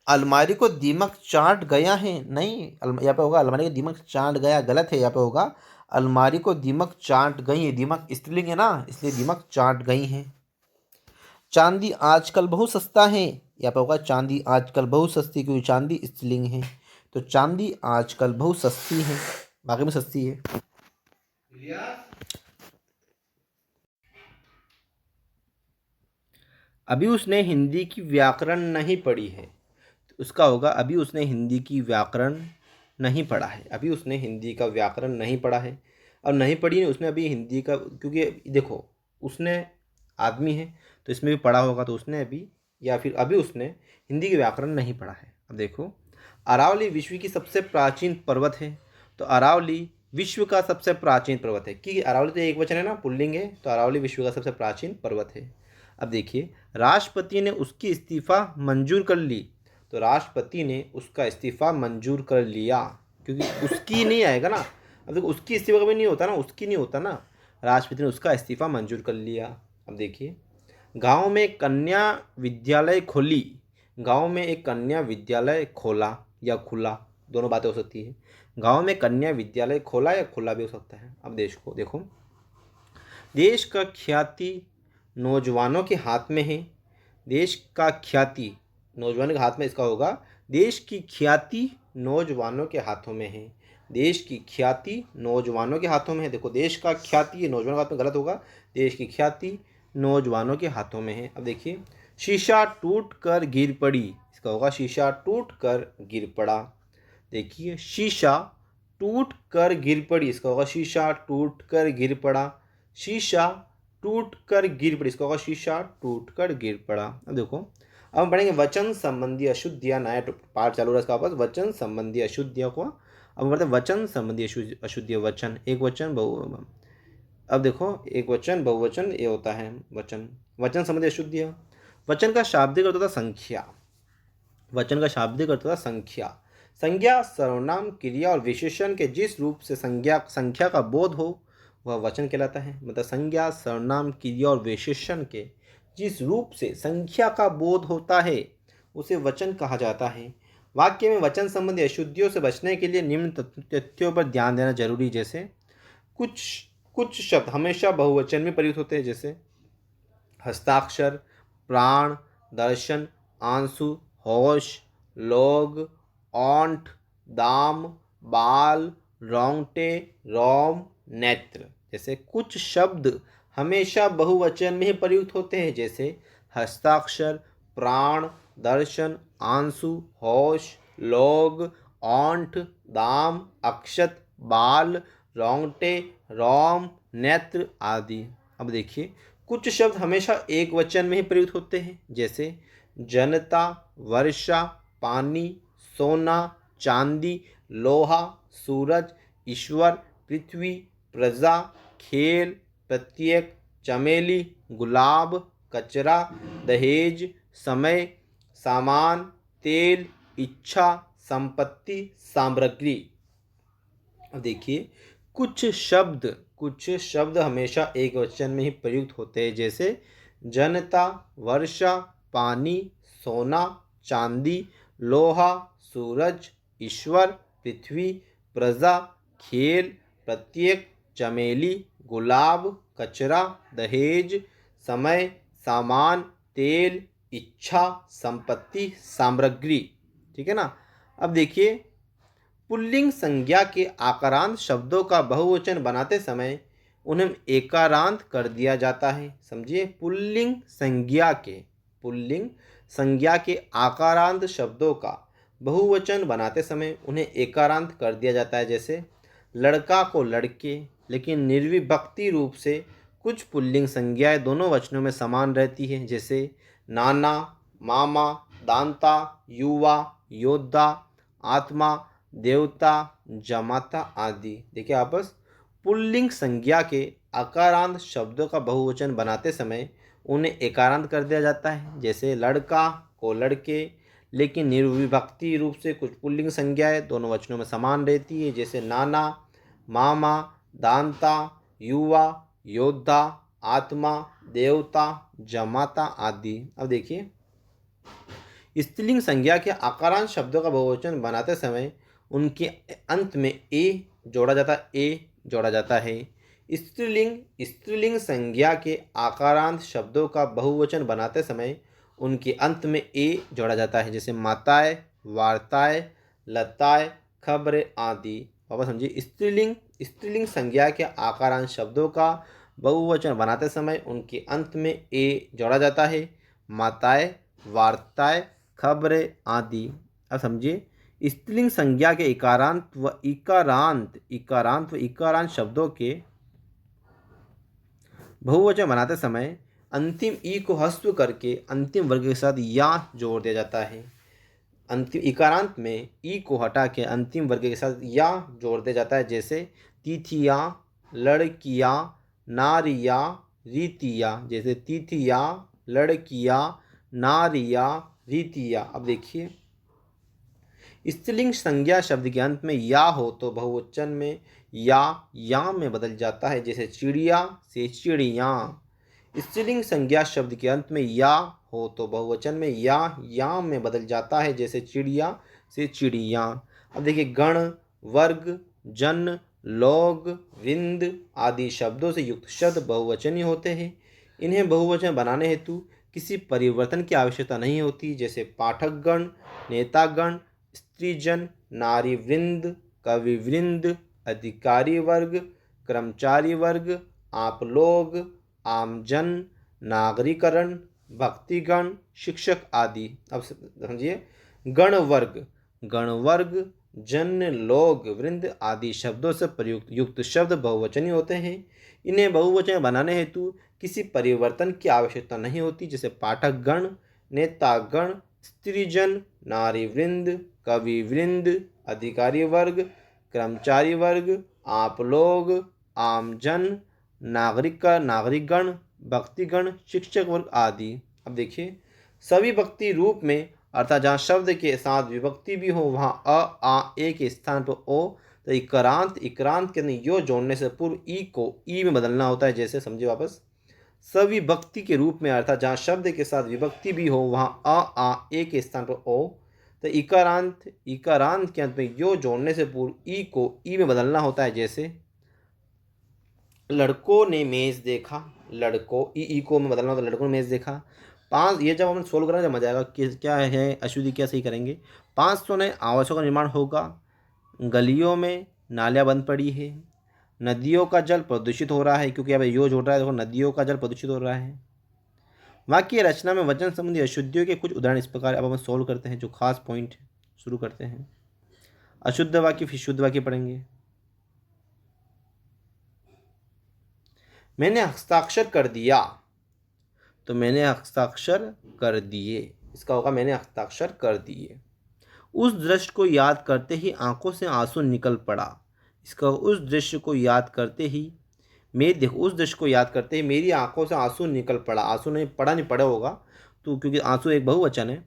अलमारी को दीमक चाट गया है, नहीं, यहाँ पे होगा अलमारी को दीमक चाट गया, गलत है, यहाँ पे होगा अलमारी को दीमक चाट गई है, दीमक स्त्रीलिंग है ना, इसलिए दीमक चाट गई है। चांदी आजकल बहुत सस्ता है, यहाँ पे होगा चांदी आजकल बहुत सस्ती, क्योंकि चांदी स्त्रीलिंग है, तो चांदी आजकल बहुत सस्ती है, वाकई में सस्ती है। अभी उसने हिंदी की व्याकरण नहीं पढ़ी है, तो उसका होगा अभी उसने हिंदी की व्याकरण नहीं पढ़ा है, अभी उसने हिंदी का व्याकरण नहीं पढ़ा है। और नहीं पढ़ी है उसने अभी हिंदी का, क्योंकि देखो उसने आदमी है तो इसमें भी पढ़ा होगा, तो उसने अभी या फिर अभी उसने हिंदी की व्याकरण नहीं पढ़ा है। अब देखो, अरावली विश्व की सबसे प्राचीन पर्वत है, तो अरावली विश्व का सबसे प्राचीन पर्वत है, क्योंकि अरावली तो एक वचन है ना, पुल्लिंग है, तो अरावली विश्व का सबसे प्राचीन पर्वत है। अब देखिए, राष्ट्रपति ने उसकी इस्तीफ़ा मंजूर कर ली, तो राष्ट्रपति ने उसका इस्तीफ़ा मंजूर कर लिया, क्योंकि उसकी नहीं आएगा ना। अब देखो, उसकी इस्तीफ़ा कभी नहीं होता ना, उसकी नहीं होता ना, राष्ट्रपति ने उसका इस्तीफ़ा मंजूर कर लिया। अब देखिए, गांव में कन्या विद्यालय खोली, गांव में एक कन्या विद्यालय खोला या खुला, दोनों बातें हो सकती है। गांव में कन्या विद्यालय खोला या खुला भी हो सकता है। अब देश को देखो, देश का ख्याति नौजवानों के हाथ में है, देश का ख्याति नौजवानों के हाथ में, इसका होगा देश की ख्याति नौजवानों के हाथों में है, देश की ख्याति नौजवानों के हाथों में है। देखो, देश का ख्याति ये नौजवानों के हाथ में गलत होगा, देश की ख्याति नौजवानों के हाथों में है। अब देखिए, शीशा टूट कर गिर पड़ी, इसका होगा शीशा टूट कर गिर पड़ा। देखिए, शीशा टूट कर गिर पड़ी, इसका होगा शीशा टूट कर गिर पड़ा। शीशा टूट कर गिर पड़ी, इसका होगा शीशा टूट कर गिर पड़ा। अब देखो, अब हम पढ़ेंगे वचन संबंधी अशुद्धियाँ, नया पाठ चालू रहा इसका वापस, वचन संबंधी अशुद्धियों को। अब हम पढ़ते हैं वचन संबंधी अशुद्धियाँ, वचन, एक वचन बहु, अब देखो एक वचन बहुवचन ये होता है वचन, वचन संबंधी अशुद्धियाँ। वचन का शाब्दिक अर्थ होता संख्या, वचन का शाब्दिक अर्थ होता संख्या। संज्ञा सर्वनाम क्रिया और विशेषण के जिस रूप से संख्या का बोध हो वह वचन कहलाता है। मतलब संज्ञा सर्वनाम क्रिया और विशेषण के जिस रूप से संख्या का बोध होता है उसे वचन कहा जाता है। वाक्य में वचन संबंधी अशुद्धियों से बचने के लिए निम्न तथ्यों पर ध्यान देना जरूरी, जैसे कुछ शब्द हमेशा बहुवचन में प्रयुक्त होते हैं, जैसे हस्ताक्षर, प्राण, दर्शन, आंसू, होश, लोग, ओंठ, दाम, बाल, रोंगटे, रोम, नेत्र। जैसे कुछ शब्द हमेशा बहुवचन में ही प्रयुक्त होते हैं, जैसे हस्ताक्षर, प्राण, दर्शन, आंसू, होश, लोग, ओंठ, दाम, अक्षत, बाल, रोंगटे, रोम, नेत्र आदि। अब देखिए, कुछ शब्द हमेशा एक वचन में ही प्रयुक्त होते हैं, जैसे जनता, वर्षा, पानी, सोना, चांदी, लोहा, सूरज, ईश्वर, पृथ्वी, प्रजा, खेल, प्रत्येक, चमेली, गुलाब, कचरा, दहेज, समय, सामान, तेल, इच्छा, संपत्ति, सामग्री। देखिए, कुछ शब्द हमेशा एक वचन में ही प्रयुक्त होते हैं, जैसे जनता, वर्षा, पानी, सोना, चांदी, लोहा, सूरज, ईश्वर, पृथ्वी, प्रजा, खेल, प्रत्येक, चमेली, गुलाब, कचरा, दहेज, समय, सामान, तेल, इच्छा, संपत्ति, सामग्री। ठीक है ना। अब देखिए, पुल्लिंग संज्ञा के आकारांत शब्दों का बहुवचन बनाते समय उन्हें एकारांत कर दिया जाता है। समझिए, पुल्लिंग संज्ञा के आकारांत शब्दों का बहुवचन बनाते समय उन्हें एकारांत कर दिया जाता है, जैसे लड़का को लड़के। लेकिन निर्विभक्ति रूप से कुछ पुल्लिंग संज्ञाएं दोनों वचनों में समान रहती है, जैसे नाना, मामा, दांता, युवा, योद्धा, आत्मा, देवता, जमाता आदि। देखिए आपस, पुल्लिंग संज्ञा के आकारांत शब्दों का बहुवचन बनाते समय उन्हें एकारांत कर दिया जाता है, जैसे लड़का को लड़के। लेकिन निर्विभक्ति रूप से कुछ पुल्लिंग संज्ञाएं दोनों वचनों में समान रहती है, जैसे नाना, मामा, दांता, युवा, योद्धा, आत्मा, देवता, जमाता आदि। अब देखिए, स्त्रीलिंग संज्ञा के आकारांत शब्दों का बहुवचन बनाते समय उनके अंत में ए जोड़ा जाता है। स्त्रीलिंग संज्ञा के आकारांत शब्दों का बहुवचन बनाते समय उनके अंत में ए जोड़ा जाता है, जैसे माताएं, वार्ताएं, लताएं, खबरें आदि। वापस समझिए, स्त्रीलिंग संज्ञा के आकारांत शब्दों का बहुवचन बनाते समय उनके अंत में ए जोड़ा जाता है, माताएं, वार्ताएं, खबरें आदि। अब समझिए, स्त्रीलिंग संज्ञा के इकारांत व इकारांत शब्दों के बहुवचन बनाते समय अंतिम ई को हस्व करके अंतिम वर्ग के साथ या जोड़ दिया जाता है। अंतिम इकारांत में ई को हटा के अंतिम वर्ग के साथ या जोड़ दिया जाता है, जैसे तिथियाँ, लड़कियाँ, नारियाँ, रीतियाँ। जैसे तिथियाँ, लड़कियाँ, नारियाँ, रीतियाँ। अब देखिए, स्त्रीलिंग संज्ञा शब्द के अंत में या हो तो बहुवचन में या में बदल जाता है, जैसे चिड़िया से चिड़ियाँ। स्त्रीलिंग संज्ञा शब्द के अंत में या हो तो बहुवचन में या में बदल जाता है, जैसे चिड़िया से चिड़ियाँ। अब देखिए, गण, वर्ग, जन, लोग, वृंद आदि शब्दों से युक्त शब्द बहुवचन ही होते हैं। इन्हें बहुवचन बनाने हेतु किसी परिवर्तन की आवश्यकता नहीं होती, जैसे पाठकगण, नेतागण, स्त्रीजन, नारी वृंद, कवि वृंद, अधिकारी वर्ग, कर्मचारी वर्ग, आप लोग, आमजन, नागरिकरण, भक्तिगण, शिक्षक आदि। अब समझिए, गणवर्ग, जन, लोग, वृंद आदि शब्दों से प्रयुक्त युक्त शब्द बहुवचनी होते हैं। इन्हें बहुवचन बनाने हेतु किसी परिवर्तन की आवश्यकता नहीं होती, जैसे पाठकगण, नेतागण, स्त्रीजन, नारी वृंद, कवि वृंद, अधिकारी वर्ग, कर्मचारी वर्ग, आप लोग, आमजन, नागरिकगण, भक्तिगण, शिक्षक वर्ग आदि। अब देखिए, सभी भक्ति रूप में अर्थात जहाँ शब्द के साथ विभक्ति भी हो वहाँ अ, आ, ए के स्थान पर ओ, तो इक्रांत के अंदर यो जोड़ने से पूर्व ई को ई में बदलना होता है। जैसे समझिए वापस, सविभक्ति के रूप में अर्थात जहाँ शब्द के साथ विभक्ति भी हो वहाँ अ, आ, ए के स्थान पर ओ, तो इकारांत के अंत में यो जोड़ने से पूर्व ई को ई में बदलना होता है। जैसे लड़कों ने मेज़ देखा, लड़कों ई को में बदलना होता है, लड़कों ने मेज़ देखा। 5 ये जब हम सोल्व करेंगे मजा आएगा कि क्या है अश्वति क्या सही करेंगे। 500 नए आवासों का निर्माण होगा, गलियों में नालियाँ बंद पड़ी है, नदियों का जल प्रदूषित हो रहा है, क्योंकि अब यो जोड़ रहा है, देखो नदियों का जल प्रदूषित हो रहा है। वाक्य रचना में वचन संबंधी अशुद्धियों के कुछ उदाहरण इस प्रकार। अब हम सोल्व करते हैं जो खास पॉइंट शुरू करते हैं। अशुद्ध वाक्य फिर शुद्ध वाक्य पढ़ेंगे। मैंने हस्ताक्षर कर दिया, तो मैंने हस्ताक्षर कर दिए, इसका होगा मैंने हस्ताक्षर कर दिए। उस दृश्य को याद करते ही आंखों से आंसू निकल पड़ा, इसका उस दृश्य को याद करते ही उस दृश्य को याद करते ही मेरी आंखों से आंसू निकल पड़ा। आंसू नहीं पड़ा, नहीं पड़ा होगा तो, क्योंकि आंसू एक बहुवचन है।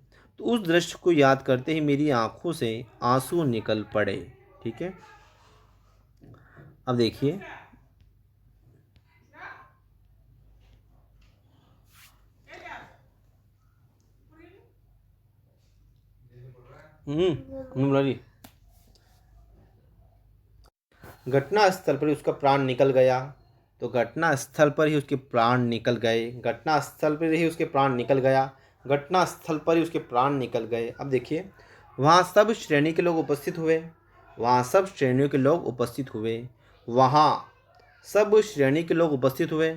तो उस दृश्य को याद करते ही मेरी आंखों से आंसू निकल पड़े। ठीक है, अब देखिए घटना स्थल पर उसका प्राण निकल गया, तो घटना स्थल पर ही उसके प्राण निकल गए। घटना स्थल पर ही उसके प्राण निकल गया, घटना स्थल पर ही उसके प्राण निकल गए। अब देखिए, वहाँ सब श्रेणी के लोग उपस्थित हुए, वहाँ सब श्रेणियों के लोग उपस्थित हुए, वहाँ सब श्रेणी के लोग उपस्थित हुए,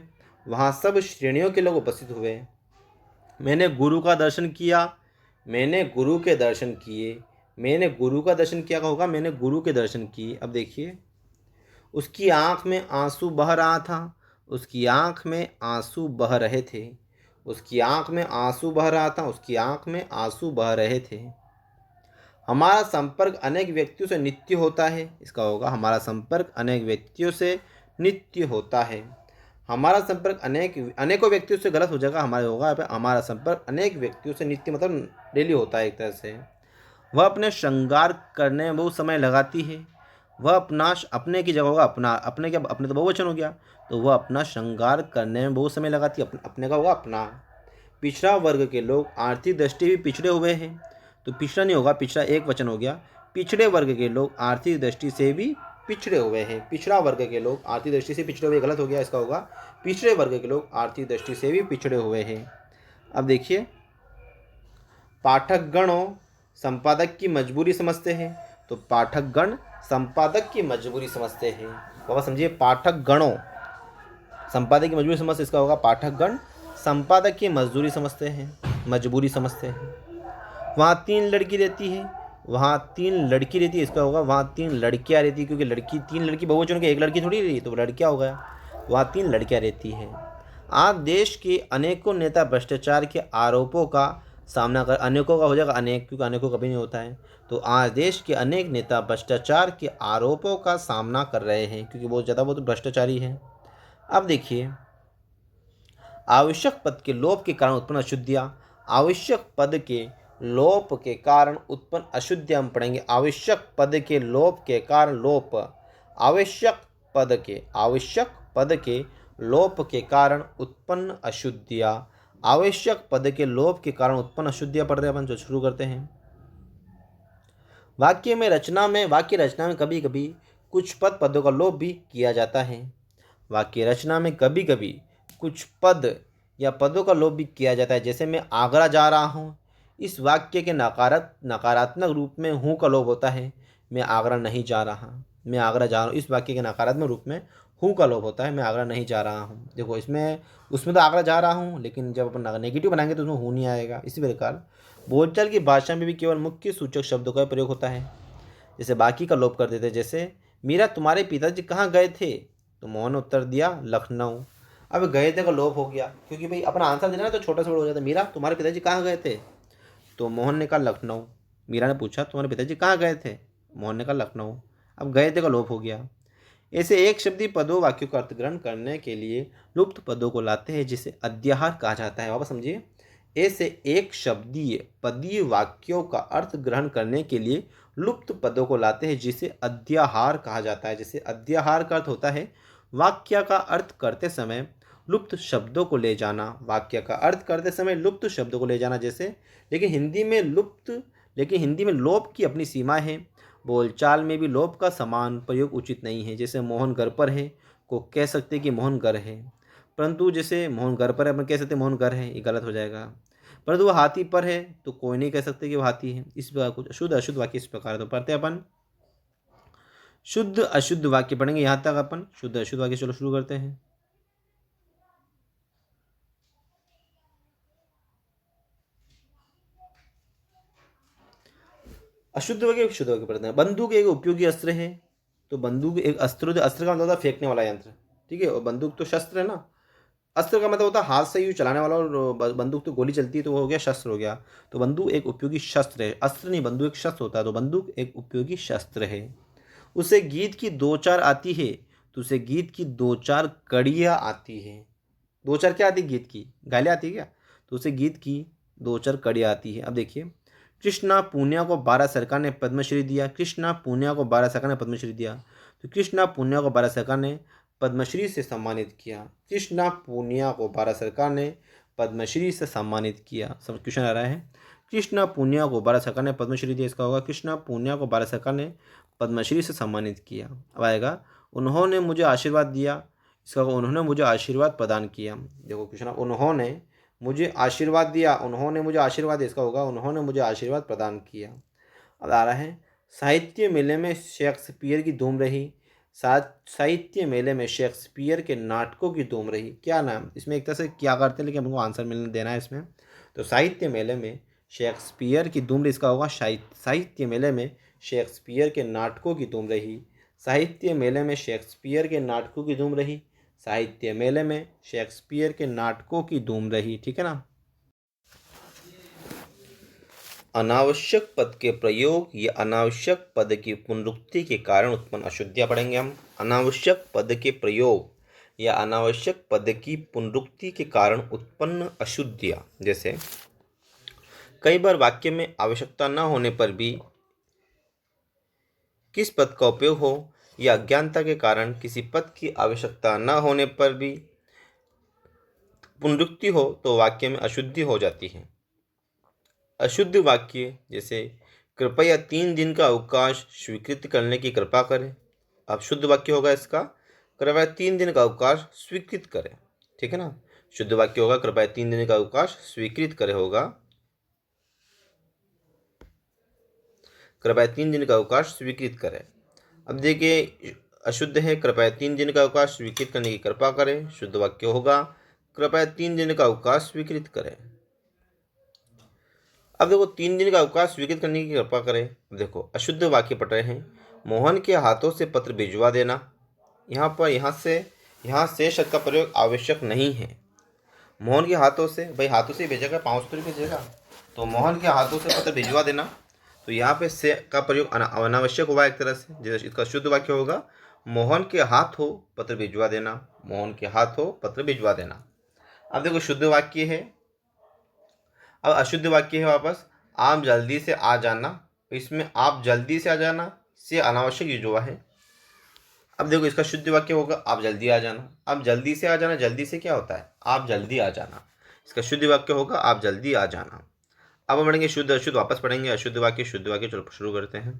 वहाँ सब श्रेणियों के लोग उपस्थित हुए। मैंने गुरु का दर्शन किया, मैंने गुरु के दर्शन किए, मैंने गुरु का दर्शन किया का होगा मैंने गुरु के दर्शन किए। अब देखिए, उसकी आंख में आंसू बह रहा था, उसकी आंख में आंसू बह रहे थे, उसकी आंख में आंसू बह रहा था, उसकी आंख में आंसू बह रहे थे। हमारा संपर्क अनेक व्यक्तियों से नित्य होता है, इसका होगा हमारा संपर्क अनेक व्यक्तियों से नित्य होता है। हमारा संपर्क अनेकों व्यक्तियों से गलत हो जाएगा, हमारे होगा हमारा संपर्क अनेक व्यक्तियों से नित्य मतलब डेली होता है एक तरह से। वह अपने श्रृंगार करने में बहुत समय लगाती है, वह अपने की जगह होगा अपना, अपने तो बहुवचन हो गया, तो वह अपना श्रृंगार करने में बहुत समय लगाती है, अपने का होगा अपना। पिछड़ा वर्ग के लोग आर्थिक दृष्टि भी पिछड़े हुए हैं, तो पिछड़ा नहीं होगा, पिछड़ा एक वचन हो गया। पिछड़े वर्ग के लोग आर्थिक दृष्टि से भी पिछड़े हुए हैं, पिछड़ा वर्ग के लोग आर्थिक दृष्टि से पिछड़े हुए गलत हो गया, इसका होगा पिछड़े वर्ग के लोग आर्थिक दृष्टि से भी पिछड़े हुए हैं। अब देखिए, पाठकगणों संपादक की मजबूरी समझते हैं, तो पाठकगण संपादक की मजबूरी समझते हैं। बाबा समझिए, पाठकगणों संपादक की मजबूरी समझते, इसका होगा पाठकगण संपादक की मजदूरी समझते हैं, मजबूरी समझते हैं। वहाँ 3 लड़की रहती है, वहाँ 3 लड़की रहती है, इसका होगा वहाँ 3 लड़कियाँ रहती है, क्योंकि लड़की 3 लड़की बहुवचन के, एक लड़की थोड़ी रही, तो लड़कियाँ हो गया, वहाँ 3 लड़कियाँ रहती है। आज देश के अनेकों नेता भ्रष्टाचार के आरोपों का सामना कर, अनेकों का हो जाएगा अनेक, क्योंकि अनेकों कभी नहीं होता है। तो आज देश के अनेक नेता भ्रष्टाचार के आरोपों का सामना कर रहे हैं, क्योंकि बहुत ज़्यादा वो तो भ्रष्टाचारी हैं। अब देखिए, आवश्यक पद के लोप के कारण उत्पन्न अशुद्धियाँ, आवश्यक पद के लोप के कारण उत्पन्न अशुद्धियाँ हम पढ़ेंगे। आवश्यक पद के लोप के कारण लोप, आवश्यक पद के लोप के कारण उत्पन्न अशुद्धियाँ, आवश्यक पद के लोप के कारण उत्पन्न अशुद्धियाँ पढ़ रहे हैं अपन, जो शुरू करते हैं। वाक्य रचना में कभी कभी कुछ पदों का लोप भी किया जाता है। वाक्य रचना में कभी कभी कुछ पद या पदों का लोप भी किया जाता है। जैसे मैं आगरा जा रहा हूँ, इस वाक्य के नकारात्मक रूप में हूँ का लोप होता है। मैं आगरा नहीं जा रहा, मैं आगरा जा रहा हूँ, इस वाक्य के नकारात्मक रूप में हूँ का लोप होता है, मैं आगरा नहीं जा रहा हूँ। देखो उसमें तो आगरा जा रहा हूँ, लेकिन जब अपन नेगेटिव बनाएंगे तो उसमें हूँ नहीं आएगा। इसी प्रकार बोलचाल की भाषा में भी केवल मुख्य सूचक शब्दों का प्रयोग होता है, जैसे बाकी का लोप कर देते। जैसे मीरा तुम्हारे पिताजी कहाँ गए थे, तो मोहन ने उत्तर दिया लखनऊ। अब गए थे का लोप हो गया, क्योंकि भाई अपना आंसर देना है तो छोटा सा वर्ड हो जाता है। मीरा तुम्हारे पिताजी कहाँ गए थे, तो मोहन ने कहा लखनऊ। मीरा ने पूछा तुम्हारे पिताजी कहाँ गए थे, मोहन ने कहा लखनऊ। अब गए थे का लोप हो गया। ऐसे एक शब्दी पदों वाक्यों का अर्थ ग्रहण करने के लिए लुप्त पदों को लाते हैं, जिसे अध्याहार कहा जाता है। वापस समझिए, ऐसे एक शब्दीय पदीय वाक्यों का अर्थ ग्रहण करने के लिए लुप्त पदों को लाते हैं, जिसे अध्याहार कहा जाता है। जैसे अध्याहार का अर्थ होता है वाक्य का अर्थ करते समय लुप्त शब्दों को ले जाना, वाक्य का अर्थ करते समय लुप्त शब्दों को ले जाना। जैसे लेकिन हिंदी में लोप की अपनी सीमा है, बोलचाल में भी लोप का समान प्रयोग उचित नहीं है। जैसे मोहन घर पर है को कह सकते कि मोहन घर है, परंतु जैसे मोहन घर पर है अपन कह सकते मोहन घर है, ये गलत हो जाएगा। परंतु वो हाथी पर है तो कोई नहीं कह सकते कि वो हाथी है। इस प्रकार कुछ शुद्ध अशुद्ध वाक्य इस प्रकार तो पढ़ते हैं अपन। शुद्ध अशुद्ध वाक्य पढ़ेंगे यहाँ तक अपन। शुद्ध अशुद्ध वाक्य चलो शुरू करते हैं। अशुद्ध वाक्य शुद्ध वाक्य पढ़ते हैं। बंदूक एक उपयोगी अस्त्र है, तो बंदूक एक अस्त्र, अस्त्र का मतलब होता है फेंकने वाला यंत्र, ठीक है। और बंदूक तो शस्त्र है ना। अस्त्र का मतलब होता है हाथ से यूँ चलाने वाला, और बंदूक तो गोली चलती है, तो वो हो गया शस्त्र हो गया। तो बंदूक एक उपयोगी शस्त्र है, अस्त्र नहीं, बंदूक एक शस्त्र होता है, तो बंदूक एक उपयोगी शस्त्र है। उसे गीत की दो चार आती है, तो उसे गीत की दो चार कड़ियाँ आती है। दो चार क्या आती है गीत की, गालियाँ आती है क्या, तो उसे गीत की दो चार कड़ियाँ आती है। अब देखिए, कृष्णा पूनिया को भारत सरकार ने पद्मश्री दिया। कृष्णा पूनिया को भारत सरकार ने पद्मश्री दिया, तो कृष्णा पूनिया को भारत सरकार ने पद्मश्री से सम्मानित किया। कृष्णा पूनिया को भारत सरकार ने पद्मश्री से सम्मानित किया। सब क्वेश्चन आ रहा है। कृष्णा पूनिया को भारत सरकार ने पद्मश्री दिया, इसका होगा कृष्णा पूनिया को भारत सरकार ने पद्मश्री से सम्मानित किया। अब आएगा, उन्होंने मुझे आशीर्वाद दिया, इसका होगा उन्होंने मुझे आशीर्वाद प्रदान किया। देखो क्वेश्चन, उन्होंने मुझे आशीर्वाद दिया, उन्होंने मुझे आशीर्वाद दिया, इसका होगा उन्होंने मुझे आशीर्वाद प्रदान किया। अब आ रहा है, साहित्य मेले में शेक्सपियर की धूम रही। साहित्य मेले में शेक्सपियर के नाटकों की धूम रही। क्या नाम, इसमें एक तरह से क्या करते हैं, लेकिन हमको आंसर मिलने देना है इसमें। तो साहित्य मेले में शेक्सपियर की धूम रही, इसका होगा साहित्य मेले में शेक्सपियर के नाटकों की धूम रही। साहित्य मेले में शेक्सपियर के नाटकों की धूम रही। साहित्य मेले में शेक्सपियर के नाटकों की धूम रही, ठीक है ना। अनावश्यक पद के प्रयोग या अनावश्यक पद की पुनरुक्ति के कारण उत्पन्न अशुद्धियाँ पढ़ेंगे हम। अनावश्यक पद के प्रयोग या अनावश्यक पद की पुनरुक्ति के कारण उत्पन्न अशुद्धियाँ, जैसे कई बार वाक्य में आवश्यकता न होने पर भी किस पद का उपयोग हो, या अज्ञानता के कारण किसी पद की आवश्यकता न होने पर भी पुनरुक्ति हो, तो वाक्य में अशुद्धि हो जाती है। अशुद्ध वाक्य जैसे कृपया 3 दिन का अवकाश स्वीकृत करने की कृपा करें। अब शुद्ध वाक्य होगा इसका, कृपया 3 दिन का अवकाश स्वीकृत करें, ठीक है ना। शुद्ध वाक्य होगा कृपया 3 दिन का अवकाश स्वीकृत करें, होगा कृपया 3 दिन का अवकाश स्वीकृत करें। अब देखिए, अशुद्ध है कृपया 3 दिन का अवकाश स्वीकृत करने की कृपा करें। शुद्ध वाक्य होगा कृपया 3 दिन का अवकाश स्वीकृत करें। अब देखो, 3 दिन का अवकाश स्वीकृत करने की कृपा करें। अब देखो, अशुद्ध वाक्य पढ़ रहे हैं, मोहन के हाथों से पत्र भिजवा देना। यहाँ पर यहाँ से शब्द का प्रयोग आवश्यक नहीं है। मोहन के हाथों से, भाई हाथों से भेजेगा, पाँव से भेजेगा, तो मोहन के हाथों से पत्र भिजवा देना, तो यहाँ पे से का प्रयोग अनावश्यक हुआ एक तरह से। जैसे इसका शुद्ध वाक्य होगा मोहन के हाथों पत्र भिजवा देना। मोहन के हाथों पत्र भिजवा देना। अब देखो, शुद्ध वाक्य है। अब अशुद्ध वाक्य है वापस, आप जल्दी से आ जाना। इसमें आप जल्दी से आ जाना से अनावश्यक यूज हुआ है। अब देखो, इसका शुद्ध वाक्य होगा आप जल्दी आ जाना। अब जल्दी से आ जाना, जल्दी से क्या होता है, आप जल्दी आ जाना। इसका शुद्ध वाक्य होगा आप जल्दी आ जाना। अब हम पढ़ेंगे शुद्ध अशुद्ध, वापस पढ़ेंगे अशुद्ध वाक्य शुद्ध वाक्य। चलो शुरू करते हैं।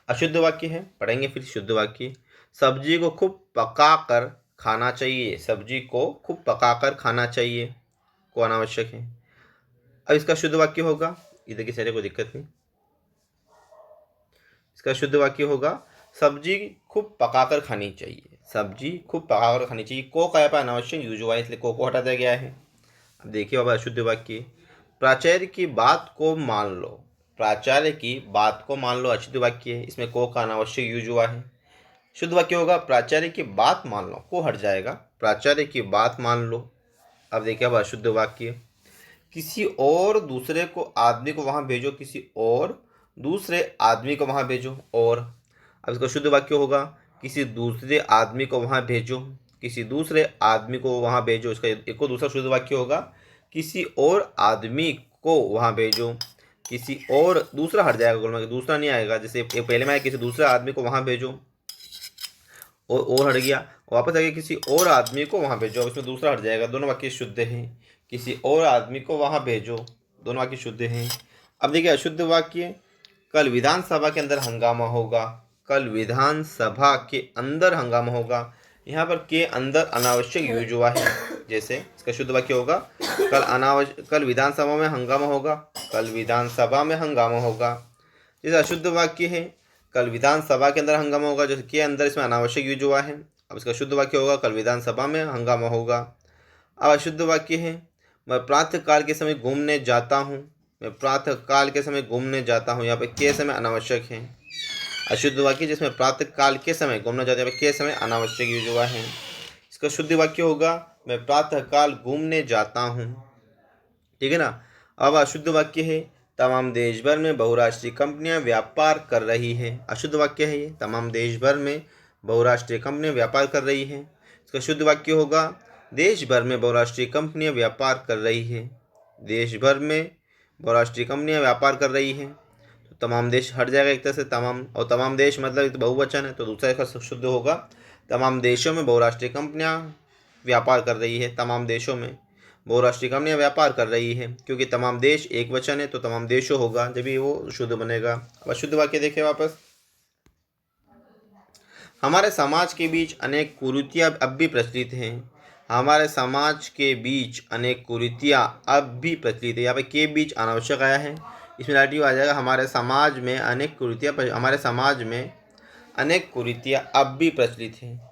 अशुद्ध वाक्य है, पढ़ेंगे फिर शुद्ध वाक्य। सब्जी को खूब पका कर खाना चाहिए। सब्जी को खूब पका कर खाना चाहिए को अनावश्यक है। अब इसका शुद्ध वाक्य होगा, इधर की सारे कोई दिक्कत नहीं। इसका शुद्ध वाक्य होगा सब्जी खूब पकाकर खानी चाहिए। सब्जी खूब पकाकर खानी चाहिए। को का यहाँ पर अनावश्यक यूज हुआ है, इसलिए को हटा दिया गया है। अब देखिए बाबा, अशुद्ध वाक्य, प्राचार्य की बात को मान लो। प्राचार्य की बात को मान लो अशुद्ध वाक्य है, इसमें को का अनावश्यक यूज हुआ है। शुद्ध वाक्य होगा प्राचार्य की बात मान लो, को हट जाएगा, प्राचार्य की बात मान लो। अब देखिए अब अशुद्ध वाक्य, किसी और दूसरे को आदमी को वहां भेजो। किसी और दूसरे आदमी को वहां भेजो। और अब इसका शुद्ध वाक्य होगा किसी दूसरे आदमी को वहां भेजो। किसी दूसरे आदमी को वहां भेजो। इसका एक और दूसरा शुद्ध वाक्य होगा किसी और आदमी को वहां भेजो। किसी और, दूसरा हट जाएगा, गोल में दूसरा नहीं आएगा। जैसे पहले में आया किसी दूसरे आदमी को वहां भेजो, और हट गया, वापस आ गया किसी और आदमी को वहां भेजो। अब इसमें दूसरा हट जाएगा, दोनों वाक्य शुद्ध हैं। किसी और आदमी को वहां भेजो, दोनों वाक्य शुद्ध हैं। अब देखिए अशुद्ध वाक्य, कल विधानसभा के अंदर हंगामा होगा। कल विधानसभा के अंदर हंगामा होगा, यहाँ पर के अंदर अनावश्यक यूज हुआ है। जैसे इसका शुद्ध वाक्य होगा कल विधानसभा में हंगामा होगा। कल विधानसभा में हंगामा होगा। जैसे अशुद्ध वाक्य है, कल विधानसभा के अंदर हंगामा होगा, जैसे के अंदर इसमें अनावश्यक यूज हुआ है। अब इसका शुद्ध वाक्य होगा कल विधानसभा में हंगामा होगा। अब अशुद्ध वाक्य है, मैं प्रातः काल के समय घूमने जाता हूँ। मैं प्रातः काल के समय घूमने जाता हूँ, यहाँ पे के समय अनावश्यक है। अशुद्ध वाक्य जिसमें प्रातः काल के समय घूमना जाते हैं, के समय अनावश्यक यूज हुआ है। इसका शुद्ध वाक्य होगा मैं प्रातः काल घूमने जाता हूँ। ठीक है ना। अब अशुद्ध वाक्य है तमाम देश भर में बहुराष्ट्रीय कंपनियां व्यापार कर रही है। अशुद्ध वाक्य है ये, तमाम देश भर में बहुराष्ट्रीय कंपनियां व्यापार कर रही है। इसका शुद्ध वाक्य होगा देश भर में बहुराष्ट्रीय कंपनियां व्यापार कर रही है। देश भर में बहुराष्ट्रीय कंपनियां व्यापार कर रही है, तो तमाम देश हट जाएगा एक तरह से, तमाम, और तमाम देश मतलब एक बहुवचन है, तो दूसरा इसका शुद्ध होगा तमाम देशों में बहुराष्ट्रीय कंपनियां व्यापार कर रही है। तमाम देशों में बहुराष्ट्रीय कंपनियां व्यापार कर रही है, क्योंकि तमाम देश एक वचन है तो तमाम देशों होगा, जब भी वो शुद्ध बनेगा। अब अशुद्ध वाक्य देखें वापस। हमारे समाज के बीच अनेक कुरीतियां अब भी प्रचलित हैं। हमारे समाज के बीच अनेक कुरीतियां अब भी प्रचलित है। यहाँ पे के बीच अनावश्यक आया है, इसमें रिलेटिव आ जाएगा हमारे समाज में अनेक कुरीतियां, हमारे समाज में अनेक कुरीतियां अब भी प्रचलित हैं।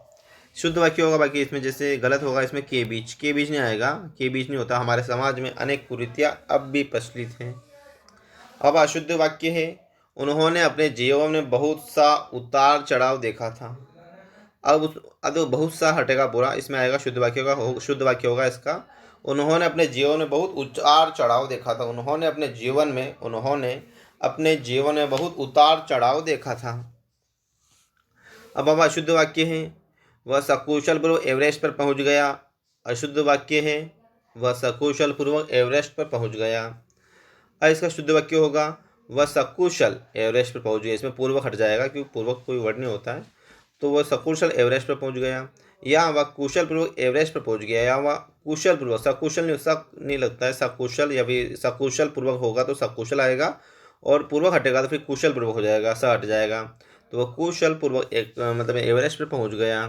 शुद्ध वाक्य होगा, बाकी इसमें जैसे गलत होगा, इसमें के बीच नहीं आएगा, के बीच नहीं होता। हमारे समाज में अनेक कुरीतियां अब भी प्रचलित हैं। अब अशुद्ध वाक्य है उन्होंने अपने जीवन में बहुत सा उतार चढ़ाव देखा था। अब बहुत सा हटेगा पूरा, इसमें आएगा शुद्ध वाक्य का, शुद्ध वाक्य होगा इसका उन्होंने अपने जीवन में बहुत उतार चढ़ाव देखा था। उन्होंने अपने जीवन में बहुत उतार चढ़ाव देखा था। अब अशुद्ध वाक्य है वह सकुशल पूर्वक एवरेस्ट पर पहुंच गया। अशुद्ध वाक्य है वह सकुशल पूर्वक एवरेस्ट पर पहुंच गया। अब इसका शुद्ध वाक्य होगा वह सकुशल एवरेस्ट पर पहुंच गया। इसमें पूर्वक हट जाएगा क्योंकि पूर्वक कोई वर्ड नहीं होता है, तो वह सकुशल एवरेस्ट पर पहुंच गया, या वह कुशल पूर्वक एवरेस्ट पर पहुंच गया, या वह कुशल पूर्वक, सकुशल नहीं लगता है, सकुशल या फिर सकुशल पूर्वक होगा तो सकुशल आएगा, और पूर्वक हटेगा तो फिर कुशल पूर्वक हो जाएगा, स हट जाएगा, तो वह कुशल पूर्वक मतलब एवरेस्ट पर पहुंच गया।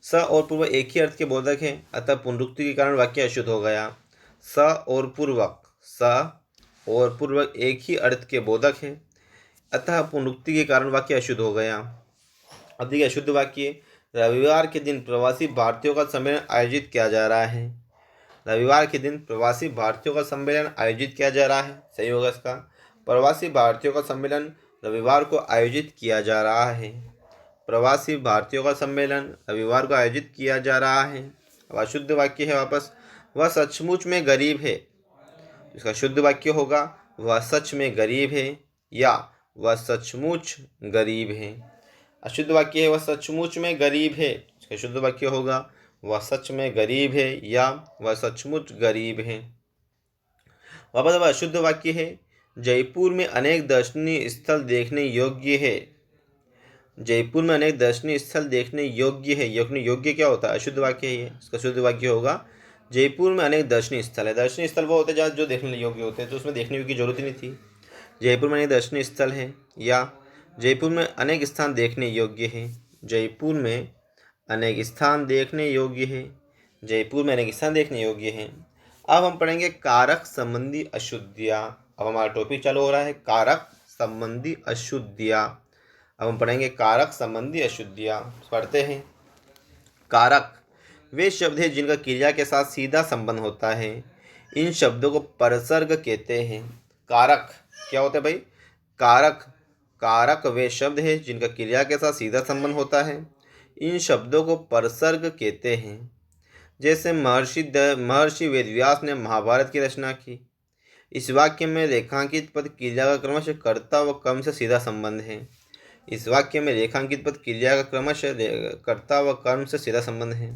स और पूर्वक एक ही अर्थ के बोधक है, अतः पुनरुक्ति के कारण वाक्य अशुद्ध हो गया। स और पूर्वक एक ही अर्थ के बोधक है, अतः पुनरुक्ति के कारण वाक्य अशुद्ध हो गया। अब देखिए अशुद्ध वाक्य, रविवार के दिन प्रवासी भारतीयों का सम्मेलन आयोजित किया जा रहा है। रविवार के दिन प्रवासी भारतीयों का सम्मेलन आयोजित किया जा रहा है, सही होगा इसका। प्रवासी भारतीयों का सम्मेलन रविवार को आयोजित किया जा रहा है। प्रवासी भारतीयों का सम्मेलन रविवार को आयोजित किया जा रहा है। अब अशुद्ध वाक्य है वापस, वह सचमुच में गरीब है। इसका शुद्ध वाक्य होगा वह सच में गरीब है, या वह सचमुच गरीब है। अशुद्ध वाक्य है वह सचमुच में गरीब है। इसका शुद्ध वाक्य होगा वह सच में गरीब है, या वह सचमुच गरीब है। वापस अब अशुद्ध वाक्य है जयपुर में अनेक दर्शनीय स्थल देखने योग्य है। जयपुर में अनेक दर्शनीय स्थल देखने योग्य है। योग्य क्या होता है? अशुद्ध वाक्य है ये। इसका शुद्ध वाक्य होगा जयपुर में अनेक दर्शनीय स्थल है। दर्शनीय स्थल वो होते हैं जहाँ जो देखने योग्य होते हैं, तो उसमें देखने की जरूरत ही नहीं थी। जयपुर में अनेक दर्शनीय स्थल है, या जयपुर में अनेक स्थान देखने योग्य है। जयपुर में अनेक स्थान देखने योग्य है। जयपुर में अनेक स्थान देखने योग्य है। अब हम पढ़ेंगे कारक संबंधी अशुद्धियाँ। अब हमारा टॉपिक चालू हो रहा है कारक संबंधी अशुद्धियाँ। अब हम पढ़ेंगे कारक संबंधी अशुद्धियाँ। पढ़ते हैं। कारक वे शब्द हैं जिनका क्रिया के साथ सीधा संबंध होता है। इन शब्दों को परसर्ग कहते हैं। कारक क्या होते हैं भाई? कारक वे शब्द हैं जिनका क्रिया के साथ सीधा संबंध होता है। इन शब्दों को परसर्ग कहते हैं। जैसे महर्षि वेदव्यास ने महाभारत की रचना की। इस वाक्य में रेखांकित पद क्रिया का क्रमशः कर्ता व कर्म से सीधा संबंध है। इस वाक्य में रेखांकित पद क्रिया का क्रमशः कर्ता व कर्म से सीधा संबंध है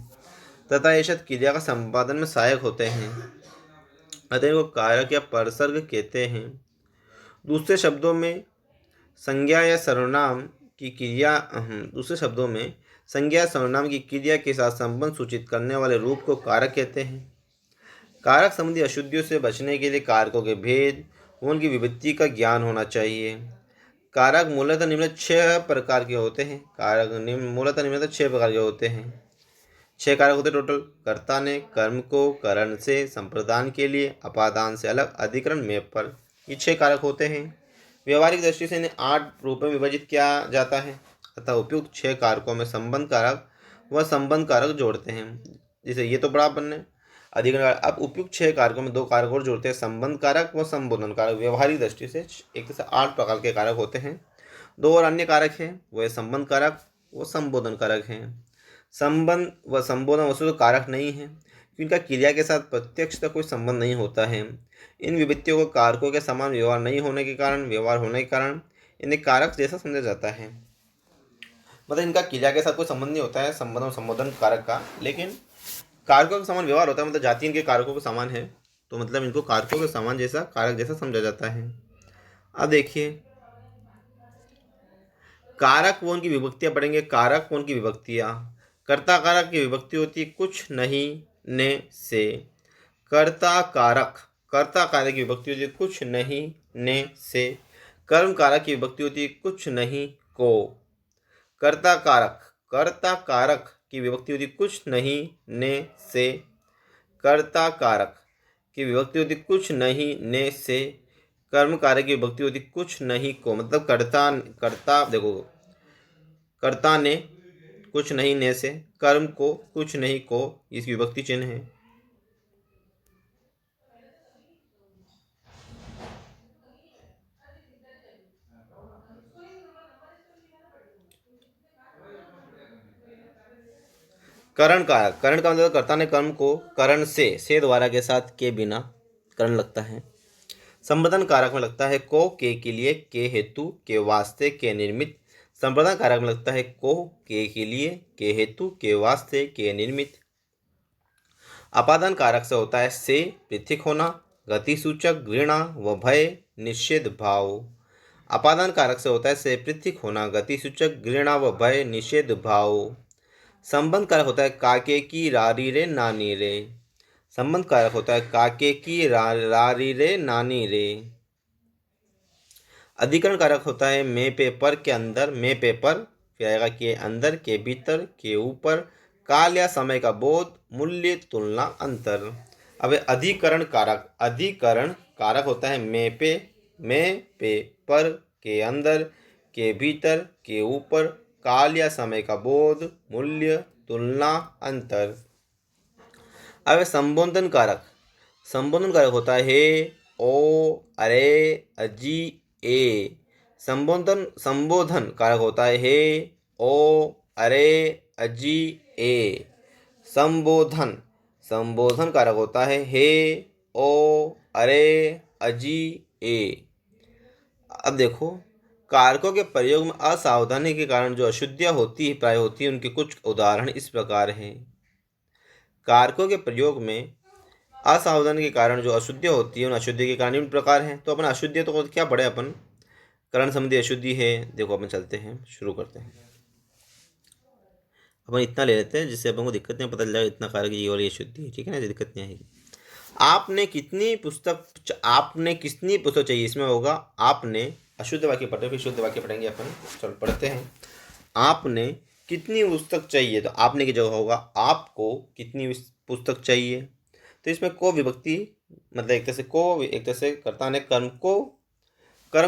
तथा ये शब्द क्रिया का संपादन में सहायक होते हैं, अतः वो कारक या परसर्ग कहते हैं। दूसरे शब्दों में संज्ञा या सर्वनाम की क्रिया के साथ संबंध सूचित करने वाले रूप को कारक कहते हैं। कारक संबंधी अशुद्धियों से बचने के लिए कारकों के भेद उनकी विभक्ति का ज्ञान होना चाहिए। कारक मूलतः निम्नलिखित 6 प्रकार के होते हैं। छह कारक होते टोटल। कर्ता ने कर्म को करण से, संप्रदान के लिए, अपादान से अलग, अधिकरण में पर, ये 6 कारक होते हैं। व्यवहारिक दृष्टि से इन्हें 8 रूपों में विभाजित किया जाता है, अतः उपयुक्त 6 कारकों में संबंध कारक व संबंध कारक जोड़ते हैं। जैसे ये तो बड़ा अपन ने। अधिकरण कारक। अब उपयुक्त 6 कारकों में 2 कारक और जोड़ते हैं, संबंध कारक व संबोधन कारक। व्यवहारिक दृष्टि से एक से 8 प्रकार के कारक होते हैं। 2 और अन्य कारक हैं, वह संबंध कारक व संबोधन कारक हैं। संबंध व संबोधन वस्तु तो कारक नहीं है, इनका क्रिया के साथ प्रत्यक्षतः कोई संबंध नहीं होता है। इन विभक्तियों को कारकों के समान व्यवहार नहीं होने के कारण इन्हें कारक जैसा समझा जाता है। मतलब इनका क्रिया के साथ कोई संबंध नहीं होता है संबंध और संबोधन कारक का, लेकिन कारकों के समान व्यवहार होता है। मतलब जाति इनके कारकों के समान है, तो मतलब इनको कारकों के समान जैसा कारक जैसा समझा जाता है। अब देखिए कारक व उनकी विभक्तियां पढ़ेंगे। कारक व उनकी विभक्तियां। कर्ता कारक की विभक्ति होती है कुछ नहीं ने से। कर्ता कारक की विभक्ति होती है कुछ नहीं ने से। कर्म कारक की विभक्ति होती है कुछ नहीं को। कर्ता कारक की विभक्ति होती है कुछ नहीं ने से। कर्ता कारक की विभक्ति होती है कुछ नहीं ने से। कर्म कारक की विभक्ति होती है कुछ नहीं को। मतलब कर्ता देखो, कर्ता ने कुछ नहीं ने से, कर्म को कुछ नहीं को, इसकी विभक्ति चिन्ह है। करण कारक। करण का मतलब कर्ता ने कर्म को करण से द्वारा के साथ के बिना करण लगता है। संबोधन कारक में लगता है को, के लिए, के हेतु, के वास्ते, के निर्मित। संप्रदान कारक में लगता है को, के लिए, के हेतु, के वास्ते, के निर्मित। अपादान कारक से होता है से पृथक होना, गति सूचक, घृणा व भय, निषेध भाव। अपादान कारक से होता है से पृथक होना, गति सूचक, घृणा व भय, निषेध भाव। संबंध कारक होता है काके की रारी रे नानी रे। संबंध कारक होता है काके की रारी रे नानी रे। अधिकरण कारक होता है मैं पेपर के अंदर, मैं पेपर, फिर आएगा के अंदर, के भीतर, के ऊपर, काल या समय का बोध, मूल्य, तुलना, अंतर। अब अधिकरण कारक होता है मैं पेपर, के अंदर, के भीतर, के ऊपर, काल या समय का बोध, मूल्य, तुलना, अंतर। अब संबोधन कारक होता है हे, ओ, अरे, अजी, ए। संबोधन कारक होता है हे, ओ, अरे, अजी, ए। संबोधन कारक होता है हे, ओ, अरे, अजी, ए। अब देखो कारकों के प्रयोग में असावधानी के कारण जो अशुद्धियाँ प्राय होती है, उनके कुछ उदाहरण इस प्रकार हैं। कारकों के प्रयोग में असावधानी के कारण जो अशुद्धियाँ होती है, उन अशुद्धि के कारण इन प्रकार हैं। तो अपन अशुद्धि तो क्या पढ़े अपन, करण संबंधी अशुद्धि है। देखो अपन चलते हैं, शुरू करते हैं। अपन इतना ले लेते हैं जिससे अपन को दिक्कत नहीं पता चल जाएगा, इतना कारक ये वाली अशुद्धि है, ठीक है ना, दिक्कत नहीं आएगी। आपने कितनी पुस्तक चाहिए, इसमें होगा आपने अशुद्ध वाक्य पढ़े, फिर शुद्ध वाक्य पढ़ेंगे अपन। चलो पढ़ते हैं। आपने कितनी पुस्तक चाहिए, तो आपने की जगह होगा आपको कितनी पुस्तक चाहिए। तो इसमें को विभक्ति, मतलब एक तरह से को, एक तरह से कर्ता ने कर्म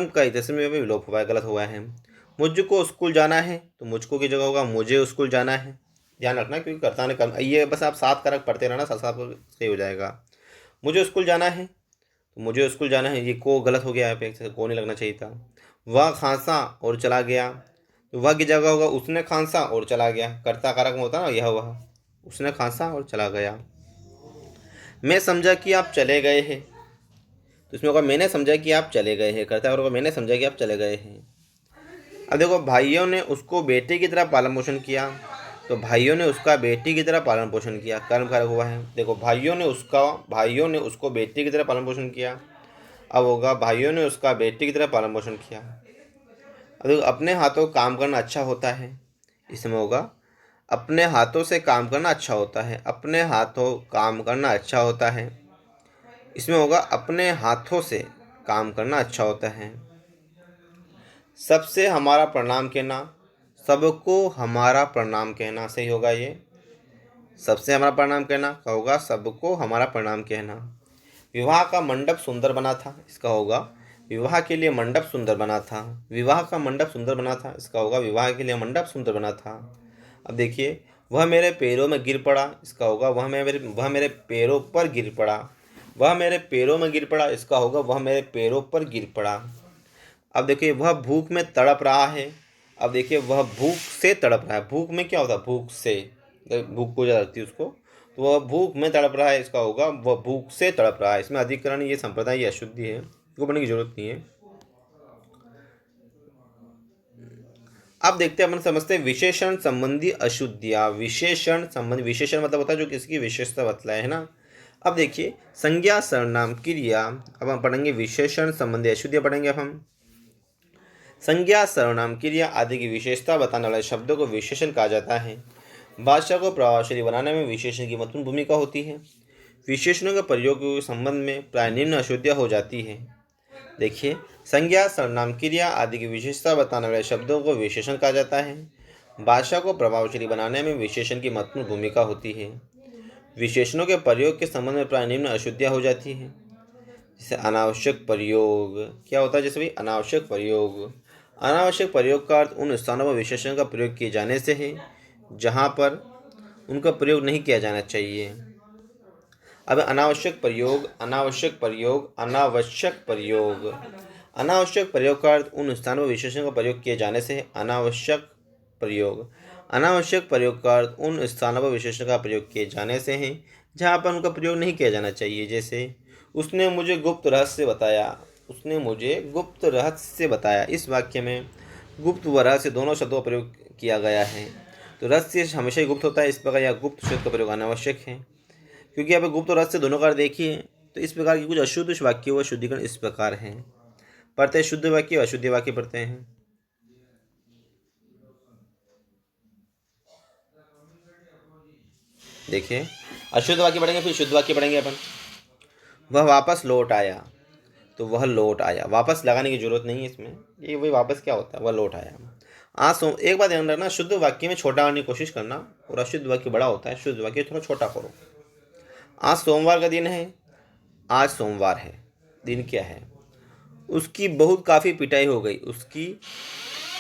का एक तरह से में विलोप हुआ है, गलत हुआ है। मुझको स्कूल जाना है, तो मुझको की जगह होगा मुझे स्कूल जाना है। ध्यान रखना क्योंकि कर्ता ने कर्म, ये बस आप 7 कारक पढ़ते रहना, साथ साथ सही हो जाएगा। मुझे स्कूल जाना है, तो मुझे स्कूल जाना है, ये को गलत हो गया, यहाँ पे को नहीं लगना चाहिए था। वह खांसा और चला गया, तो वह की जगह होगा उसने खांसा और चला गया। कर्ता कारक में होता ना यह वह, उसने खांसा और चला गया। मैं समझा कि आप चले गए हैं, तो इसमें होगा मैंने समझा कि आप चले गए हैं। कर्ता कारक मैंने समझा कि आप चले गए हैं। अब देखो भाइयों ने उसको बेटे की तरह पालन पोषण किया, तो भाइयों ने उसका बेटी की तरह पालन पोषण किया, कर्म कारक हुआ है। देखो भाइयों ने उसको बेटी की तरह पालन पोषण किया, अब होगा भाइयों ने उसका बेटी की तरह पालन पोषण किया। अब देखो अपने हाथों काम करना अच्छा होता है, इसमें होगा अपने हाथों से काम करना अच्छा होता है, अपने हाथों काम करना अच्छा होता है। इसमें होगा अपने हाथों से काम करना अच्छा होता है। सबसे हमारा प्रणाम कहना, सबको हमारा प्रणाम कहना सही होगा। ये सबसे हमारा प्रणाम कहना का होगा सबको हमारा प्रणाम कहना। विवाह का मंडप सुंदर बना था, इसका होगा विवाह के लिए मंडप सुंदर बना था। विवाह का मंडप सुंदर बना था, इसका होगा विवाह के लिए मंडप सुंदर बना था। अब देखिए वह मेरे पैरों में गिर पड़ा, इसका होगा वह मेरे पैरों पर गिर पड़ा। वह मेरे पैरों में गिर पड़ा, इसका होगा वह मेरे पैरों पर गिर पड़ा। अब देखिए वह भूख में तड़प रहा है। अब देखिए वह भूख से तड़प रहा है। भूख में क्या होता है? भूख से, भूख को ज़्यादा लगती है उसको, तो वह भूख में तड़प रहा है, इसका होगा वह भूख से तड़प रहा है। इसमें अधिकरण, ये संप्रदाय, ये अशुद्धि है, इसको पढ़ने की जरूरत नहीं है। अब देखते हैं, अपन समझते हैं विशेषण संबंधी अशुद्धियाँ। विशेषण संबंधी, विशेषण मतलब होता है जो किसी की विशेषता बतलाए, है ना। अब देखिए संज्ञा, सर्वनाम, क्रिया। अब हम पढ़ेंगे विशेषण संबंधी अशुद्धियाँ पढ़ेंगे। अब हम संज्ञा, सर्वनाम, क्रिया आदि की विशेषता बताने वाले शब्दों को विशेषण कहा जाता है। भाषा को प्रभावशाली बनाने में विशेषण की महत्वपूर्ण भूमिका होती है। विशेषणों के प्रयोग के संबंध में प्राय निम्न अशुद्धियाँ हो जाती है। देखिए संज्ञा, सर्वनाम, क्रिया आदि की विशेषता बताने वाले शब्दों को विशेषण कहा जाता है। भाषा को प्रभावशाली बनाने में विशेषण की महत्वपूर्ण भूमिका होती है। विशेषणों के प्रयोग के संबंध में प्राय निम्न अशुद्धियाँ हो जाती है। जैसे अनावश्यक प्रयोग, क्या होता है? जैसे भाई अनावश्यक प्रयोग, अनावश्यक प्रयोग का अर्थ उन स्थानों पर विशेषण का प्रयोग किए जाने से है जहाँ पर उनका प्रयोग नहीं किया जाना चाहिए। अब अनावश्यक प्रयोग, अनावश्यक प्रयोग, अनावश्यक प्रयोग, अनावश्यक प्रयोग का अर्थ उन स्थानों पर विशेषण का प्रयोग किए जाने से है। अनावश्यक प्रयोग, अनावश्यक प्रयोग का अर्थ उन स्थानों पर विशेषण का प्रयोग किए जाने से है जहाँ पर उनका प्रयोग नहीं किया जाना चाहिए। जैसे उसने मुझे गुप्त रहस्य बताया, उसने मुझे गुप्त रहस्य बताया। इस वाक्य में गुप्त व रहस्य दोनों शब्दों का प्रयोग किया गया है, तो रहस्य हमेशा ही गुप्त होता है, इस प्रकार यह गुप्त शब्द का प्रयोग अनावश्यक है। क्योंकि यहाँ पे गुप्त और रहस्य दोनों का अर्थ देखिए, तो इस प्रकार की कुछ अशुद्ध वाक्य व शुद्धिकरण इस प्रकार हैं। पढ़ते हैं शुद्ध वाक्य, अशुद्ध वाक्य पढ़ते हैं। देखिए अशुद्ध वाक्य पढ़ेंगे, फिर शुद्ध वाक्य पढ़ेंगे अपन। वह वापस लौट आया, तो वह लौट आया, वापस लगाने की जरूरत नहीं है इसमें, ये वही वापस क्या होता है, वह लौट आया। आज एक बात ध्यान रखना, शुद्ध वाक्य में छोटा करने की कोशिश करना और अशुद्ध वाक्य बड़ा होता है, शुद्ध वाक्य थोड़ा छोटा करो। आज सोमवार का दिन है, आज सोमवार है, दिन क्या है? उसकी बहुत काफ़ी पिटाई हो गई, उसकी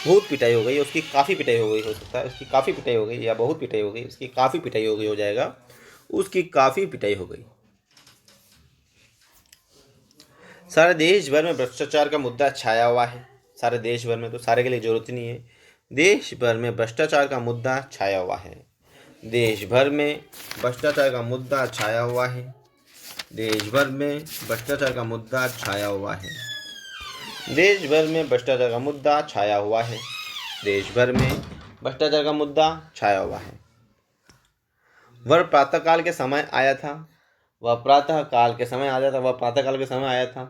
बहुत पिटाई हो गई, उसकी काफ़ी पिटाई हो गई, हो सकता है उसकी काफ़ी पिटाई हो गई, या बहुत पिटाई हो गई, उसकी काफ़ी पिटाई हो गई हो जाएगा, उसकी काफ़ी पिटाई हो गई। सारे देश भर में भ्रष्टाचार का मुद्दा छाया हुआ है। सारे देश भर में, तो सारे के लिए जरूरत नहीं है, देश भर में भ्रष्टाचार का मुद्दा छाया हुआ है। देश भर में भ्रष्टाचार का मुद्दा छाया हुआ है। देश भर में भ्रष्टाचार का मुद्दा छाया हुआ है। देश भर में भ्रष्टाचार का मुद्दा छाया हुआ है। देश भर में भ्रष्टाचार का मुद्दा छाया हुआ है। वह प्रातःकाल के समय आया था, वह प्रातःकाल के समय आया था, वह प्रातःकाल के समय आया था,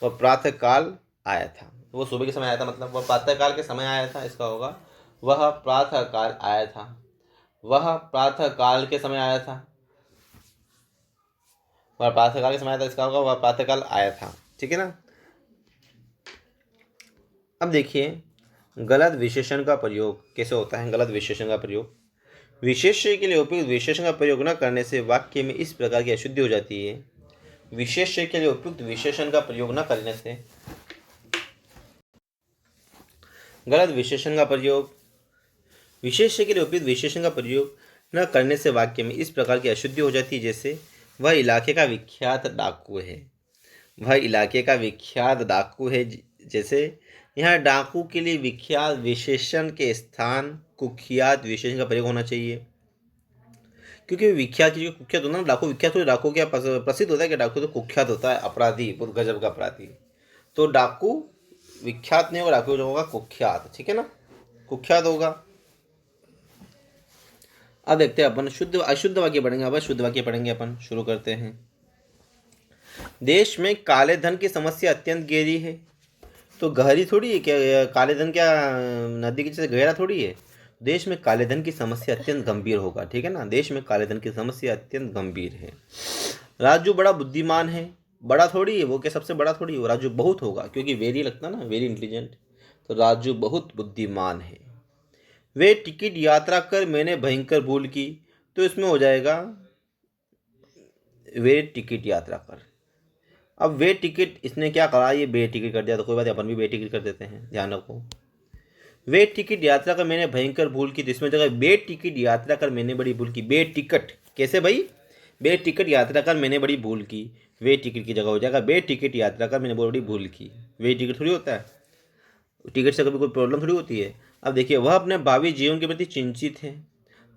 वह प्रातःकाल आया था, वो सुबह के समय आया था, मतलब वह प्रातःकाल के समय आया था, इसका होगा वह प्रातःकाल आया था, वह प्रातःकाल के समय आया था, वह प्रातःकाल के समय आया था, इसका होगा वह प्रातःकाल आया था। ठीक है ना। अब देखिए गलत विशेषण का प्रयोग कैसे होता है। गलत विशेषण का प्रयोग, विशेष्य के लिए उपयुक्त विशेषण का प्रयोग न करने से वाक्य में इस प्रकार की अशुद्धि हो जाती है। विशेष्य के लिए उपयुक्त विशेषण का प्रयोग न करने से, गलत विशेषण का प्रयोग, विशेष्य के लिए उपयुक्त विशेषण का प्रयोग न करने से वाक्य में इस प्रकार की अशुद्धि हो जाती है। जैसे वह इलाके का विख्यात डाकू है, वह इलाके का विख्यात डाकू है। जैसे यहाँ डाकू के लिए विख्यात विशेषण के स्थान कुख्यात विशेषण का प्रयोग होना चाहिए, क्योंकि विख्यात चीज कुख्यात होता है ना। डाकू विख्यात हो, डाकू क्या प्रसिद्ध होता है कि डाकू तो कुख्यात होता है, अपराधी, बहुत गजब का अपराधी। तो डाकू विख्यात नहीं होगा, डाकू जो होगा कुख्यात। ठीक है ना, कुख्यात होगा। अब देखते हैं अपन शुद्ध अशुद्ध वाक्य पढ़ेंगे, अब शुद्ध वाक्य पढ़ेंगे अपन। शुरू करते हैं। देश में काले धन की समस्या अत्यंत गहरी है, तो गहरी थोड़ी है क्या, काले धन क्या नदी के जैसे गहरा थोड़ी है। देश में काले धन की समस्या अत्यंत गंभीर होगा। ठीक है ना, देश में काले धन की समस्या अत्यंत गंभीर है। राजू बड़ा बुद्धिमान है, बड़ा थोड़ी है वो, क्या सबसे बड़ा थोड़ी है वो, राजू बहुत होगा, क्योंकि वेरी लगता ना, वेरी इंटेलिजेंट, तो राजू बहुत बुद्धिमान है। वे टिकट यात्रा कर मैंने भयंकर भूल की, तो इसमें हो जाएगा वे टिकट यात्रा कर। अब वे टिकट इसने क्या करा, ये बे टिकट कर दिया, तो कोई बात, अपन भी बे टिकट कर देते हैं, ध्यान रखो। वे टिकट यात्रा कर मैंने भयंकर भूल की, तो इसमें जगह बे टिकट यात्रा कर मैंने बड़ी भूल की। बे टिकट कैसे भाई, बे टिकट यात्रा कर मैंने बड़ी भूल की, वे टिकट की जगह हो जाएगा बे टिकट यात्रा कर मैंने बड़ी भूल की। वे टिकट थोड़ी होता है, टिकट से कभी कोई प्रॉब्लम थोड़ी होती है। अब देखिए वह अपने भावी जीवन के प्रति चिंतित है,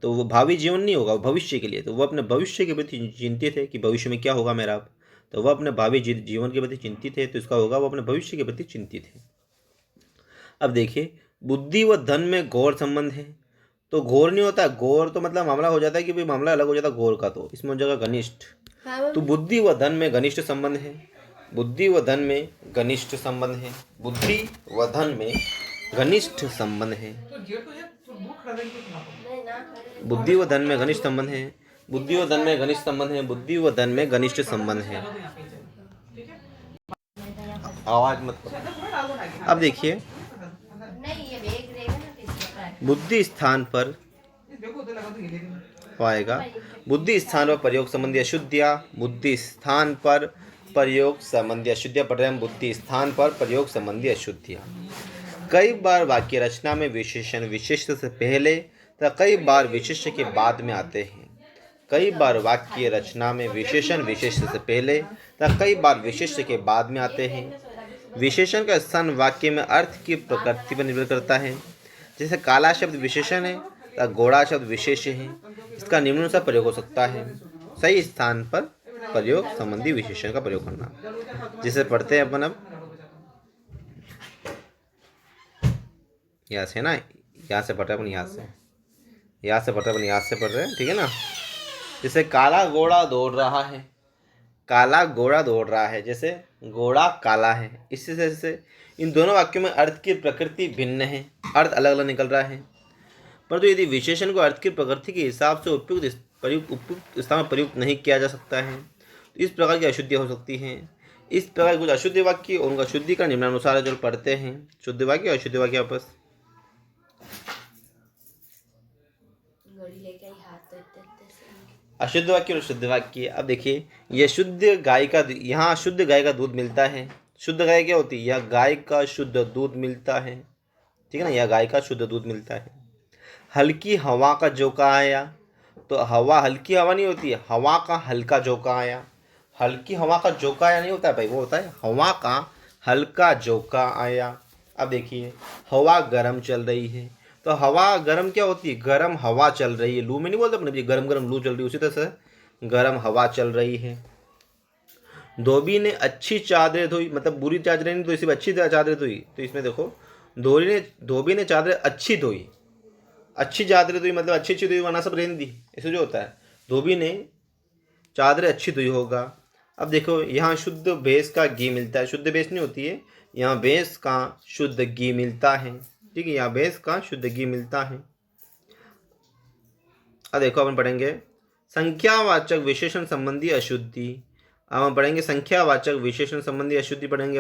तो वो भावी जीवन नहीं होगा, भविष्य के लिए, तो वह अपने भविष्य के प्रति चिंतित है कि भविष्य में क्या होगा मेरा। तो वह अपने भावी जीवन के प्रति चिंतित है, तो इसका होगा वो अपने भविष्य के प्रति चिंतित है। अब देखिए बुद्धि व धन में घोर संबंध है, तो घोर नहीं होता, घोर तो मतलब मामला हो जाता है कि भाई मामला अलग हो जाता है घोर का, तो इसमें हो जाएगा घनिष्ठ। तो बुद्धि व धन में घनिष्ठ संबंध है, बुद्धि व धन में घनिष्ठ संबंध है, बुद्धि व धन में घनिष्ठ संबंध है, बुद्धि व धन में घनिष्ठ संबंध है, बुद्धि व धन में घनिष्ठ संबंध है, बुद्धि व धन में घनिष्ठ संबंध है। आवाज मत। अब देखिए बुद्धि स्थान पर आएगा, बुद्धि स्थान पर प्रयोग संबंधी अशुद्धियाँ, बुद्धि स्थान पर प्रयोग संबंधी अशुद्धियाँ पढ़ रहे हैं, बुद्धि स्थान पर प्रयोग संबंधी अशुद्धियाँ। कई बार वाक्य रचना में विशेषण विशेष्य से पहले तथा कई बार विशेष्य के बाद में आते हैं। कई बार वाक्य रचना में विशेषण विशेष्य से पहले तथा कई बार विशेष्य के बाद में आते हैं। विशेषण का स्थान वाक्य में अर्थ की प्रकृति पर निर्भर करता है। जैसे काला शब्द विशेषण है तथा घोड़ा शब्द विशेष्य है, इसका निम्नानुसार प्रयोग हो सकता है। सही स्थान पर प्रयोग संबंधी विशेषण का प्रयोग करना। जिसे पढ़ते हैं अपन अब यहाँ से ना, यहाँ से पढ़ रहे अपन, यहाँ से पढ़ रहे अपन, यहाँ से पढ़ रहे हैं, ठीक है ना। जैसे काला घोड़ा दौड़ रहा है, काला घोड़ा दौड़ रहा है, जैसे घोड़ा काला है, इससे जैसे इन दोनों वाक्यों में अर्थ की प्रकृति भिन्न है, अर्थ अलग अलग निकल रहा है। परंतु यदि विशेषण को अर्थ की प्रकृति के हिसाब से उपयुक्त स्थान में प्रयुक्त नहीं किया जा सकता है, तो इस प्रकार की अशुद्धि हो सकती है। इस प्रकार कुछ अशुद्ध वाक्य और उनका शुद्धिकरण निम्नानुसार जो पढ़ते हैं, शुद्ध वाक्य और अशुद्ध वाक्य आपस। अशुद्ध वाक्य और शुद्ध वाक्य। अब देखिए यह शुद्ध गाय का, यहाँ शुद्ध गाय का दूध मिलता है। शुद्ध गाय क्या होती है, यह गाय का शुद्ध दूध मिलता है, ठीक है ना, यह गाय का शुद्ध दूध मिलता है। हल्की हवा का झोंका आया, तो हवा हल्की हवा नहीं होती है, हवा का हल्का झोंका आया। हल्की हवा का झोंका आया नहीं होता है भाई, वो होता है हवा का हल्का झोंका आया। अब देखिए हवा गर्म चल रही है, तो हवा गर्म क्या होती है, गर्म हवा चल रही है। लू में नहीं बोलते अपने, गर्म गर्म लू चल रही है, उसी तरह से गर्म हवा चल रही है। धोबी ने अच्छी चादरें धोई, मतलब बुरी चादरें नहीं धोई, सिर्फ अच्छी चादरें धोई। तो इसमें देखो धोबी ने चादरें अच्छी धोई, अच्छी चादरें धोई मतलब अच्छी धोई वरना सब रहने दी, ऐसे जो होता है। धोबी ने चादरें अच्छी धोई होगा। अब देखो यहाँ शुद्ध भैंस का घी मिलता है, शुद्ध भैंस नहीं होती है, यहाँ भैंस का शुद्ध घी मिलता है, ठीक है, यहाँ भैंस का शुद्ध घी मिलता है। अब देखो अपन पढ़ेंगे संख्यावाचक विशेषण संबंधी अशुद्धि। अब हम पढ़ेंगे संख्यावाचक विशेषण संबंधी अशुद्धि पढ़ेंगे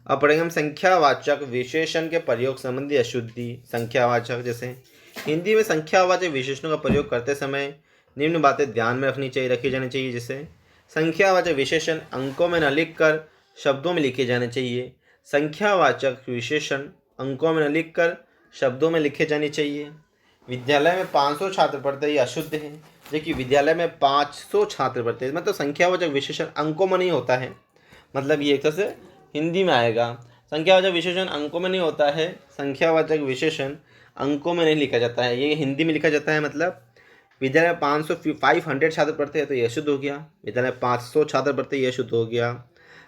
अब पढ़ेंगे हम संख्यावाचक विशेषण के प्रयोग संबंधी अशुद्धि। संख्यावाचक, जैसे हिंदी में संख्यावाचक विशेषणों का प्रयोग करते समय निम्न बातें ध्यान में रखी जानी चाहिए। जैसे संख्यावाचक विशेषण अंकों में न लिखकर शब्दों में लिखे जाने चाहिए। संख्यावाचक विशेषण अंकों में न लिखकर शब्दों में लिखे जाने चाहिए। विद्यालय में 500 छात्र पढ़ते हैं, ये अशुद्ध है। देखिए विद्यालय में 500 छात्र पढ़ते हैं, मतलब संख्यावाचक विशेषण अंकों में नहीं होता है, मतलब ये एक तरह से हिंदी में आएगा। संख्यावाचक विशेषण अंकों में नहीं होता है, संख्यावाचक विशेषण अंकों में नहीं लिखा जाता है, ये हिंदी में लिखा जाता है। मतलब विद्यालय में 500 छात्र पढ़ते हैं तो यह शुद्ध हो गया, विद्यालय में 500 छात्र पढ़ते हैं यह शुद्ध हो गया।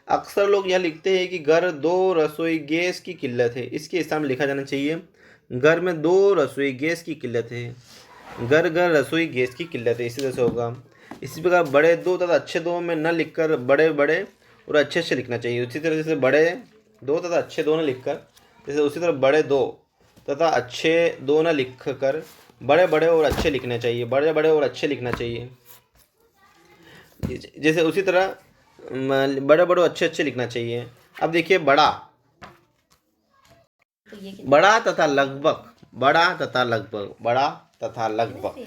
अक्सर लोग यह लिखते हैं कि घर 2 रसोई गैस की किल्लत है, इसके स्थान में लिखा जाना चाहिए घर में 2 रसोई गैस की किल्लत है, घर घर रसोई गैस की किल्लत है, इसी तरह से होगा। इसी प्रकार बड़े 2 तथा अच्छे 2 में न लिखकर बड़े बड़े और अच्छे से लिखना चाहिए। उसी तरह जैसे बड़े 2 तथा अच्छे 2 न लिखकर, जैसे उसी तरह बड़े 2 तथा अच्छे 2 न लिख कर बड़े बड़े और अच्छे लिखना चाहिए, बड़े बड़े और अच्छे लिखना चाहिए। जैसे उसी तरह बड़े बड़े अच्छे अच्छे लिखना चाहिए। अब देखिए बड़ा तथा लगभग, बड़ा तथा लगभग, बड़ा तथा लगभग।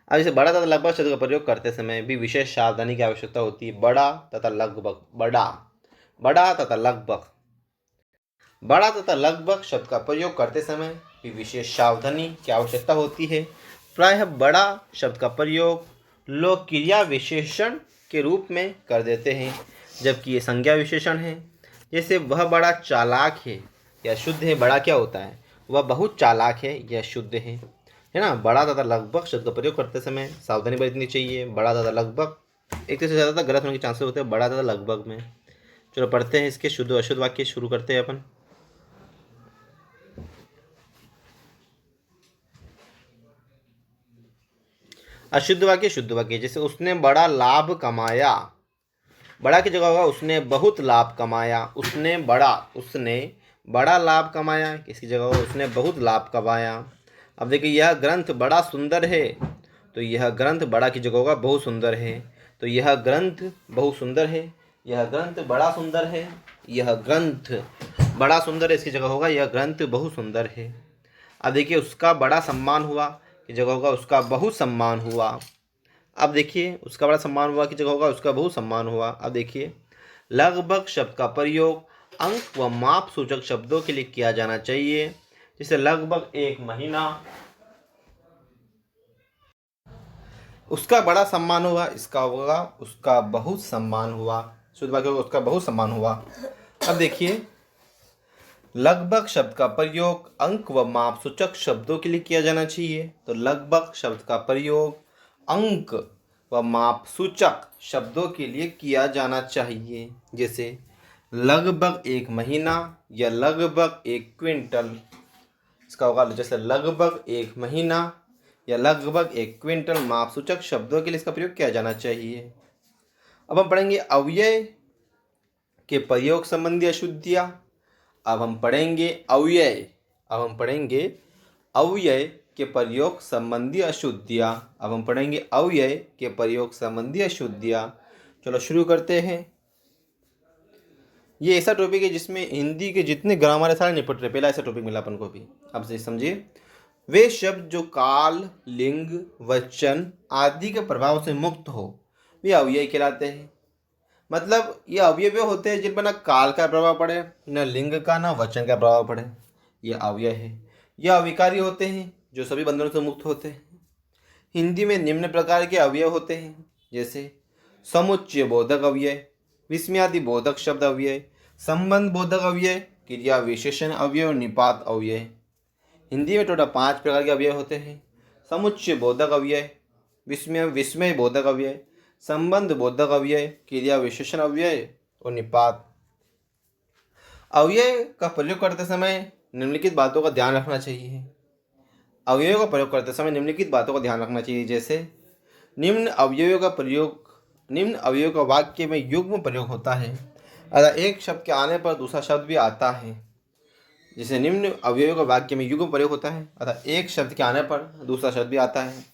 अब जैसे बड़ा तथा लगभग शब्द का प्रयोग करते समय भी विशेष सावधानी की आवश्यकता होती है। बड़ा तथा लगभग, बड़ा तथा लगभग, बड़ा तथा लगभग शब्द का प्रयोग करते समय भी विशेष सावधानी की आवश्यकता होती है। प्रायः बड़ा शब्द का प्रयोग लोग क्रिया विशेषण के रूप में कर देते हैं, जबकि ये संज्ञा विशेषण है। जैसे वह बड़ा चालाक है या शुद्ध है। बड़ा क्या होता है? वह बहुत चालाक है या शुद्ध है ना। बड़ा तथा लगभग शब्द का प्रयोग करते समय सावधानी बरतनी चाहिए। बड़ा तथा लगभग एक से ज़्यादा गलत होने के चांसेस होते हैं बड़ा तथा लगभग में। चलो पढ़ते हैं इसके शुद्ध अशुद्ध वाक्य शुरू करते हैं अपन। अशुद्ध वाक्य शुद्ध वाक्य। जैसे उसने बड़ा लाभ कमाया, बड़ा की जगह होगा उसने बहुत लाभ कमाया। उसने बड़ा लाभ कमाया, किसकी जगह होगा उसने बहुत लाभ कमाया। अब देखिए यह ग्रंथ बड़ा सुंदर है, तो यह ग्रंथ बड़ा की जगह होगा बहुत सुंदर है। तो यह ग्रंथ बहुत सुंदर है, यह ग्रंथ बड़ा सुंदर है, यह ग्रंथ बड़ा सुंदर है, इसकी जगह होगा यह ग्रंथ बहुत सुंदर है। अब देखिए उसका बड़ा सम्मान हुआ की जगह होगा उसका बहुत सम्मान हुआ। अब देखिए उसका बड़ा सम्मान हुआ की जगह होगा उसका बहुत सम्मान हुआ। अब देखिए लगभग शब्द का प्रयोग अंक व माप सूचक शब्दों के लिए किया जाना चाहिए। जैसे लगभग एक महीना, उसका बड़ा सम्मान हुआ, इसका होगा उसका बहुत सम्मान हुआ। शुद्ध वाक्य होगा उसका बहुत सम्मान हुआ। अब देखिए लगभग शब्द का प्रयोग अंक व माप सूचक शब्दों के लिए किया जाना चाहिए। तो लगभग शब्द का प्रयोग अंक व माप सूचक शब्दों के लिए किया जाना चाहिए। जैसे लगभग एक महीना या लगभग एक क्विंटल, इसका होगा जैसे लगभग एक महीना या लगभग एक क्विंटल माप सूचक शब्दों के लिए इसका प्रयोग किया जाना चाहिए। अब हम पढ़ेंगे अव्यय के प्रयोग संबंधी अशुद्धियाँ। अब हम पढ़ेंगे अव्यय के प्रयोग संबंधी अशुद्धियाँ। चलो शुरू करते हैं। ये ऐसा टॉपिक है जिसमें हिंदी के जितने ग्रामर है सारे निपट रहे। पहला ऐसा टॉपिक मिला अपन को भी। अब से समझिए, वे शब्द जो काल, लिंग, वचन आदि के प्रभाव से मुक्त हो वे अव्यय कहलाते हैं। मतलब ये अवयव होते हैं जिन पर न काल का प्रभाव पड़े, न लिंग का, न वचन का प्रभाव पड़े, ये अव्यय है। यह अविकारी होते हैं जो सभी बंधनों से मुक्त होते हैं। हिंदी में निम्न प्रकार के अव्यय होते हैं, जैसे समुच्चय बोधक अव्यय, विस्मयादि बोधक शब्द अव्यय, संबंध बोधक अव्यय, क्रिया विशेषण अव्यय और निपात अव्यय। हिंदी में टोटल 5 प्रकार के अव्यय होते हैं। समुच्चय बोधक अव्यय, विस्मय बोधक अव्यय, संबंध बोधक अव्यय, क्रिया विशेषण अव्यय और निपात। अव्यय का प्रयोग करते समय निम्नलिखित बातों का ध्यान रखना चाहिए। अव्ययों का प्रयोग करते समय निम्नलिखित बातों का ध्यान रखना चाहिए। जैसे निम्न अव्ययों का वाक्य में युग्म प्रयोग होता है, अतः एक शब्द के आने पर दूसरा शब्द भी आता है। जैसे निम्न अव्ययों का वाक्य में युग्म प्रयोग होता है, अतः एक शब्द के आने पर दूसरा शब्द भी आता है।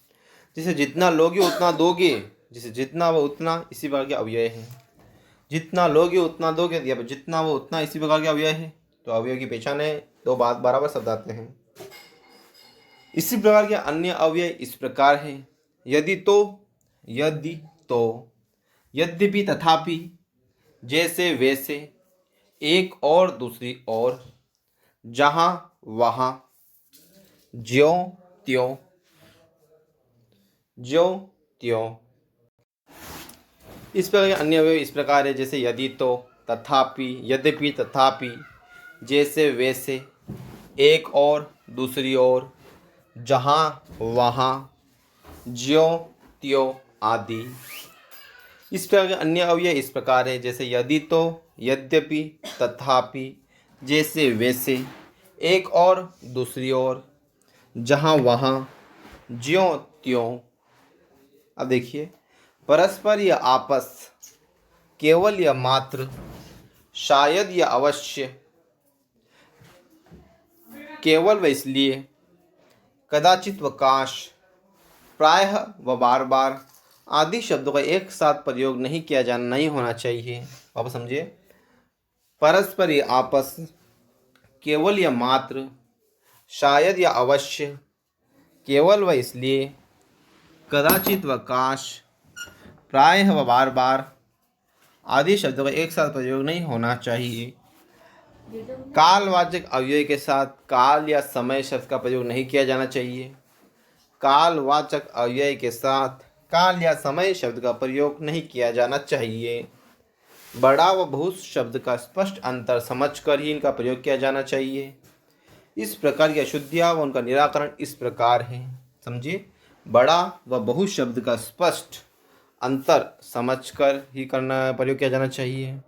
जैसे जितना लोगे उतना दोगे, जैसे जितना व उतना, इसी प्रकार के अव्यय है। जितना लोगे उतना दोगे, या जितना व उतना, इसी प्रकार के अव्यय है। तो अव्यय की पहचान है, दो बात बराबर शब्द आते हैं। इसी प्रकार के अन्य अव्यय इस प्रकार है, यदि तो, यद्यपि, तथापि, जैसे वैसे, एक और दूसरी ओर, जहाँ वहाँ, ज्यों त्यों, इस प्रकार के अन्य अव्यय इस प्रकार है, जैसे यदि तो, तथापि, यद्यपि, तथापि, जैसे वैसे, एक और दूसरी ओर, जहाँ वहाँ, ज्यों त्यों आदि। इस प्रकार के अन्य अव्यय इस प्रकार है, जैसे यदि तो, यद्यपि, तथापि, जैसे वैसे, एक और दूसरी ओर, जहाँ वहाँ, ज्यों त्यों। अब देखिए, परस्पर या आपस, केवल या मात्र, शायद या अवश्य, केवल व इसलिए, कदाचित व काश, प्रायः व बार बार आदि शब्दों का एक साथ प्रयोग नहीं होना चाहिए। आप समझिए, परस्पर या आपस, केवल या मात्र, शायद या अवश्य, केवल व इसलिए, कदाचित व काश, प्रायः व बार बार आदि शब्दों का एक साथ प्रयोग नहीं होना चाहिए। कालवाचक अव्यय के साथ काल या समय शब्द का प्रयोग नहीं किया जाना चाहिए। कालवाचक अव्यय के साथ काल या समय शब्द का प्रयोग नहीं किया जाना चाहिए। बड़ा व बहुत शब्द का स्पष्ट अंतर समझकर ही इनका प्रयोग किया जाना चाहिए। इस प्रकार की अशुद्धियाँ व उनका निराकरण इस प्रकार है। समझिए, बड़ा व बहुत शब्द का स्पष्ट अंतर समझकर ही करना प्रयोग किया जाना चाहिए।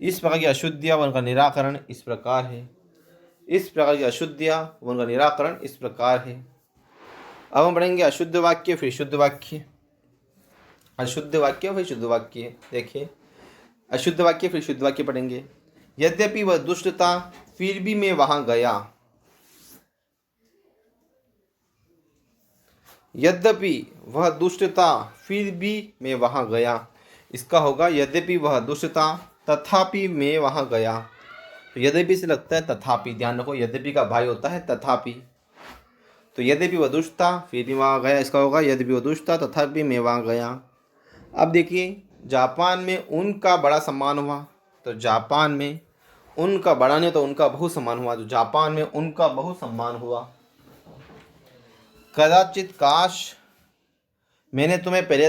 इस प्रकार की अशुद्धियाँ व उनका निराकरण इस प्रकार है। इस प्रकार की अशुद्धियाँ व उनका निराकरण इस प्रकार है। अब हम पढ़ेंगे अशुद्ध वाक्य फिर शुद्ध वाक्य। अशुद्ध वाक्य फिर शुद्ध वाक्य। देखिए, अशुद्ध वाक्य फिर शुद्ध वाक्य पढ़ेंगे। यद्यपि वह दुष्ट था फिर भी मैं वहां गया। यद्यपि वह दुष्ट था फिर भी मैं वहां गया। इसका होगा यद्यपि वह दुष्ट था तथापि मैं वहां गया। तो यद्यपि से लगता है तथापि, ध्यान रखो यद्यपि का भाई होता है तथापि। तो यद्यपि वह दुष्ट था फिर भी वहां गया, इसका होगा यद्यपि वह दुष्ट था तथापि मैं वहां गया। अब देखिए, जापान में उनका बड़ा सम्मान हुआ। तो जापान में उनका बड़ा नहीं तो उनका बहुत सम्मान हुआ। तो जापान में उनका बहुत सम्मान हुआ। कदाचित काश मैंने तुम्हें पहले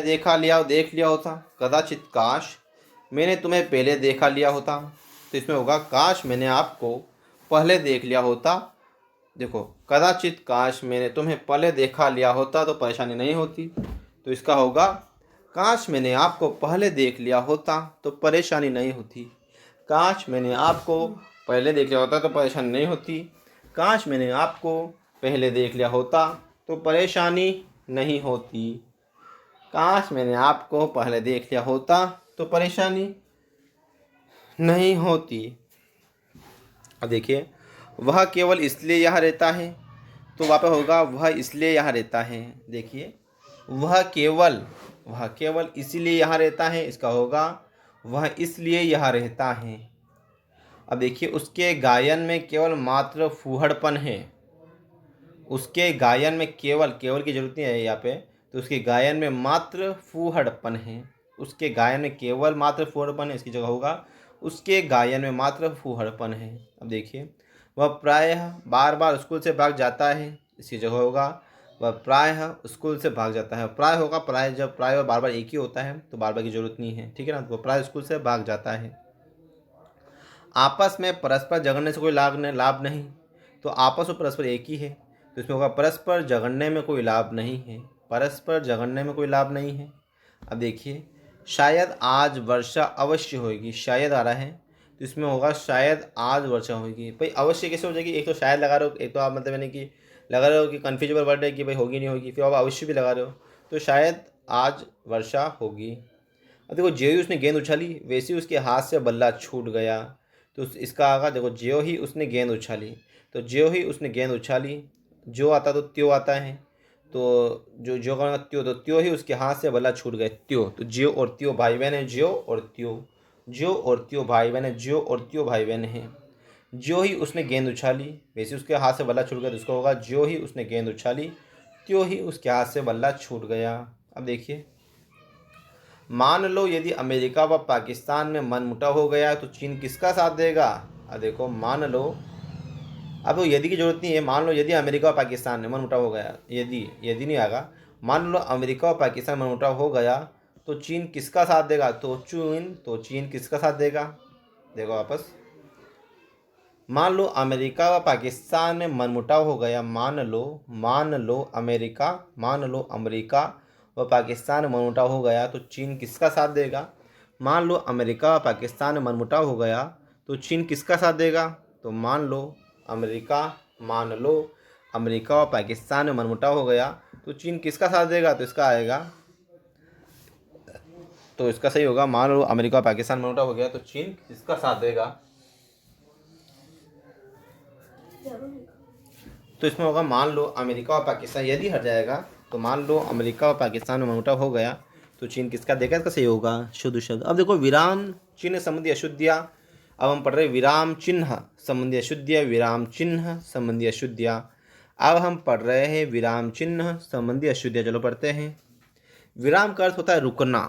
देख लिया होता। कदाचित काश मैंने तुम्हें पहले देखा लिया होता। तो इसमें होगा काश मैंने आपको पहले देख लिया होता। देखो, कदाचित काश मैंने तुम्हें पहले देखा लिया होता तो परेशानी नहीं होती। तो इसका होगा काश मैंने आपको पहले देख लिया होता तो परेशानी नहीं होती। काश मैंने आपको पहले देख लिया होता तो परेशानी नहीं होती। काश मैंने आपको पहले देख लिया होता तो परेशानी नहीं होती। काश मैंने आपको पहले देख लिया होता तो परेशानी नहीं होती। अब देखिए, वह केवल इसलिए यहाँ रहता है। तो वहाँ पे होगा वह इसलिए यहाँ रहता है। देखिए, वह केवल इसीलिए यहाँ रहता है। इसका होगा वह इसलिए यहाँ रहता है। अब देखिए, उसके गायन में केवल मात्र फूहड़पन है। उसके गायन में केवल की जरूरत नहीं है यहाँ पे। तो उसके गायन में मात्र फूहड़पन है। उसके गायन में केवल मात्र फूहड़पन है, इसकी जगह होगा उसके गायन में मात्र फूहड़पन है। अब देखिए, वह प्रायः बार बार स्कूल से भाग जाता है। इसकी जगह होगा वह प्रायः स्कूल से भाग जाता है। प्राय होगा प्राय, जब प्राय बार बार एक ही होता है तो बार बार की जरूरत नहीं है, ठीक है ना। तो वह प्राय स्कूल से भाग जाता है। आपस में परस्पर झगड़ने से कोई लाभ नहीं। तो आपस में परस्पर एक ही है। तो इसमें होगा परस्पर झगड़ने में कोई लाभ नहीं है। परस्पर झगड़ने में कोई लाभ नहीं है। अब देखिए, शायद आज वर्षा अवश्य होगी। शायद आ रहा है तो इसमें होगा शायद आज वर्षा होगी। भाई अवश्य कैसे हो जाएगी? एक तो शायद लगा रहे हो, एक तो आप मतलब यानी कि लगा रहे हो कि कन्फ्यूजेबल वर्ड है कि भाई होगी नहीं होगी, फिर आप अवश्य भी लगा रहे हो। तो शायद आज वर्षा होगी। अब देखो, ज्यों ही उसने गेंद उछाली वैसे ही उसके हाथ से बल्ला छूट गया। तो इसका आगा देखो, ज्यों ही उसने गेंद उछाली। तो ज्यों ही उसने गेंद उछाली, जो आता तो त्यो आता है। तो जो का त्यो, तो त्यो ही उसके हाथ से बल्ला छूट गए। त्यो, तो ज्यो और त्यो भाई बहन है। ज्यो और त्यो, ज्यो और त्यो भाई बहन है। ज्यो और त्यो भाई बहन है। ज्यों ही उसने गेंद उछाली वैसे उसके हाथ से बल्ला छूट गया। तो इसका होगा ज्यों ही उसने गेंद उछाली त्यों ही उसके हाथ से बल्ला छूट गया। अब देखिए, मान लो यदि अमेरिका व पाकिस्तान में मनमुटाव हो गया तो चीन किसका साथ देगा? अब देखो, मान लो, अब यदि की जरूरत नहीं है। मान लो यदि अमेरिका और पाकिस्तान में मनमुटाव हो गया, यदि नहीं आएगा। मान लो अमेरिका और पाकिस्तान में मनमुटाव हो गया तो चीन किसका साथ देगा? तो चीन किसका साथ देगा? देखो वापस, मान लो अमेरिका व पाकिस्तान में मनमुटाव हो गया। मान लो अमेरिका व पाकिस्तान में मनमुटाव हो गया तो चीन किसका साथ देगा? मान लो अमेरिका व पाकिस्तान में मनमुटाव हो गया तो चीन किसका साथ देगा? तो मान लो अमेरिका व पाकिस्तान में मनमुटाव हो गया तो चीन किसका साथ देगा? तो इसका आएगा, तो इसका सही होगा मान लो अमेरिका व पाकिस्तान में मनमुटाव हो गया तो चीन किसका साथ देगा। तो इसमें होगा मान लो अमेरिका और पाकिस्तान, यदि हट जाएगा तो मान लो अमेरिका और पाकिस्तान में मनमुटाव हो गया तो चीन किसका देगा? इसका सही होगा शुद्ध शब्द। अब देखो, विराम चिन्ह संबंधी अशुद्धियाँ। अब हम पढ़ रहे विराम चिन्ह संबंधी अशुद्धियाँ। विराम चिन्ह संबंधी अशुद्धियाँ। अब हम पढ़ रहे हैं विराम चिन्ह संबंधी अशुद्धियाँ। चलो पढ़ते हैं। विराम का अर्थ होता है रुकना।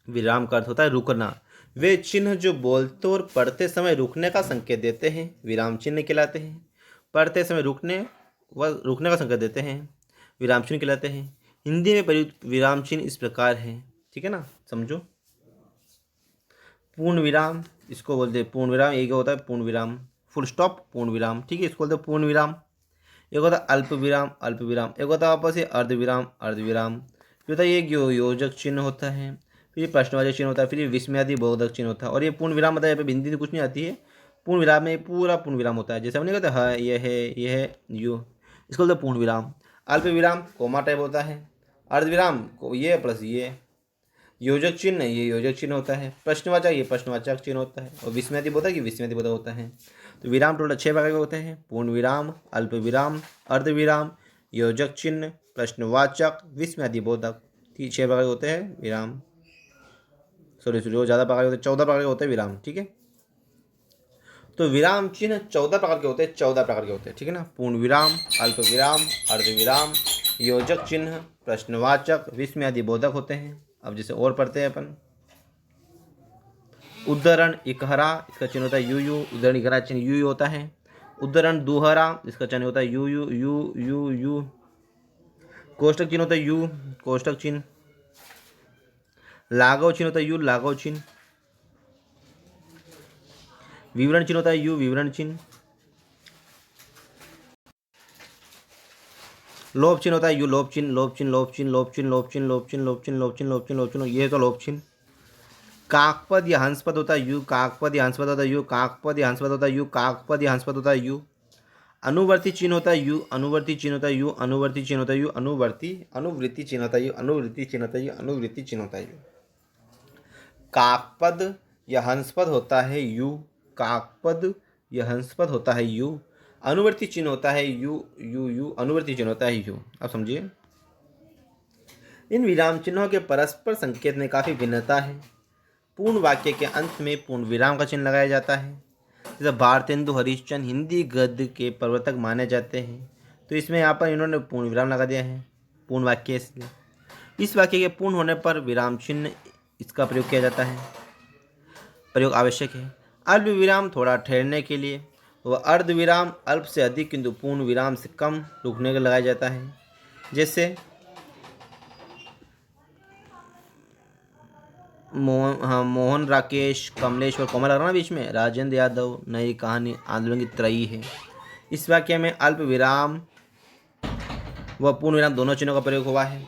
विराम का अर्थ होता है रुकना। वे चिन्ह जो बोलते और पढ़ते समय रुकने का संकेत देते हैं विराम चिन्ह कहलाते हैं। पढ़ते समय रुकने का संकेत देते हैं विराम चिन्ह कहलाते हैं। हिंदी में प्रयुक्त विराम चिन्ह इस प्रकार है, ठीक है ना, समझो। पूर्ण विराम, इसको बोलते हैं पूर्ण विराम, एक होता है पूर्ण विराम, फुल स्टॉप पूर्ण विराम, ठीक है, इसको बोलते हैं पूर्ण विराम। एक होता है अल्प विराम, अल्प विराम। एक होता है वापस ये अर्ध विराम, अर्ध विराम। फिर होता है ये योजक चिन्ह होता है, फिर ये प्रश्नवाचक चिन्ह होता है, फिर ये विस्मयादि बोधक चिन्ह होता है, और ये पूर्ण विराम होता है। यहाँ पे हिंदी में कुछ नहीं आती है, पूर्ण विराम में पूरा पूर्ण विराम होता है। जैसे हमने कहते हैं ये है यू, इसको बोलते हैं पूर्ण विराम। अल्प विराम कोमा टाइप होता है। अर्ध विराम को ये प्लस ये योजक चिन्ह, ये योजक चिन्ह होता है। प्रश्नवाचक ये प्रश्नवाचक चिन्ह होता है, और विस्मयादि बोधक ये विस्मयादि बोधक होता है। तो विराम टोटल 6 प्रकार के होते हैं, पूर्ण विराम, अल्प विराम, अर्ध विराम, योजक चिन्ह, प्रश्नवाचक, विस्मयादि बोधक। 6 प्रकार के होते हैं विराम। सॉरी जो ज़्यादा प्रकार के होते हैं 14 प्रकार के होते हैं विराम, ठीक है। तो विराम चिन्ह 14 प्रकार के होते हैं, 14 प्रकार के होते हैं, ठीक है ना। पूर्ण विराम, अल्प विराम, अर्ध विराम, योजक चिन्ह, प्रश्नवाचक, विस्मयादि बोधक होते हैं। अब जैसे और पढ़ते हैं अपन। उद्धरण इकहरा, इसका चिन्ह होता है यू यू, उद्धरण इकहरा चिन्ह यू यू होता है। उद्धरण दुहरा, इसका चिन्ह होता है U U U U U. कोष्टक चिन्ह होता है यू, कोष्टक चिन्ह। लाघव चिन्ह होता है यू, लाघव चिन्ह। विवरण चिन्ह होता है यू, विवरण चिन्ह। लोभ चिन्ह होता है यू, लोभ चिन्ह, लोभ चिन्ह, लोभ चिन्ह, लोभ चिन्ह, लोभ चिन्ह, लोभ चिन्ह, लोभ चिन्ह, लोभ चिन्ह, लोभ चिन्ह, लोभ चिन्ह, ये तो लोभ चिन्ह। काकपद या हंसपद होता है यू, काकपद या हंसपद होता है यू, काकपद या हंसपद होता है यू, काकपद या हंसपद होता है यू। अनुवर्ती चिन्ह होता है यू, अनुवर्ती चिन्ह होता है यू, अनुवर्ती चिन्ह होता है यू, अनुवृत्ति चिन्ह होता है यू, अनुवृत्ति चिन्ह होता है यू, अनुवृत्ति चिन्ह होता है यू। काकपद या हंसपद होता है यू, काकपद या हंसपद होता है यू। अनुवर्ती चिन्ह होता है यू यू यू, अनुवर्ती चिन्ह होता है यू। अब समझिए, इन विराम चिन्हों के परस्पर संकेत में काफ़ी भिन्नता है। पूर्ण वाक्य के अंत में पूर्ण विराम का चिन्ह लगाया जाता है। जैसे भारतेंदु हरिश्चंद्र हिंदी गद्य के प्रवर्तक माने जाते हैं, तो इसमें यहाँ पर इन्होंने पूर्ण विराम लगा दिया है, पूर्ण वाक्य इसलिए। इस वाक्य के पूर्ण होने पर विराम चिन्ह इसका प्रयोग किया जाता है, प्रयोग आवश्यक है। अल्प विराम थोड़ा ठहरने के लिए, वह अर्ध विराम अल्प से अधिक किंतु पूर्ण विराम से कम रुकने का लगाया जाता है। जैसे मोहन राकेश कमलेश और कोमल लग रहा ना बीच में, राजेंद्र यादव नई कहानी आंदोलन की त्रयी है। इस वाक्य में अल्प विराम व पूर्ण विराम दोनों चिन्हों का प्रयोग हुआ है।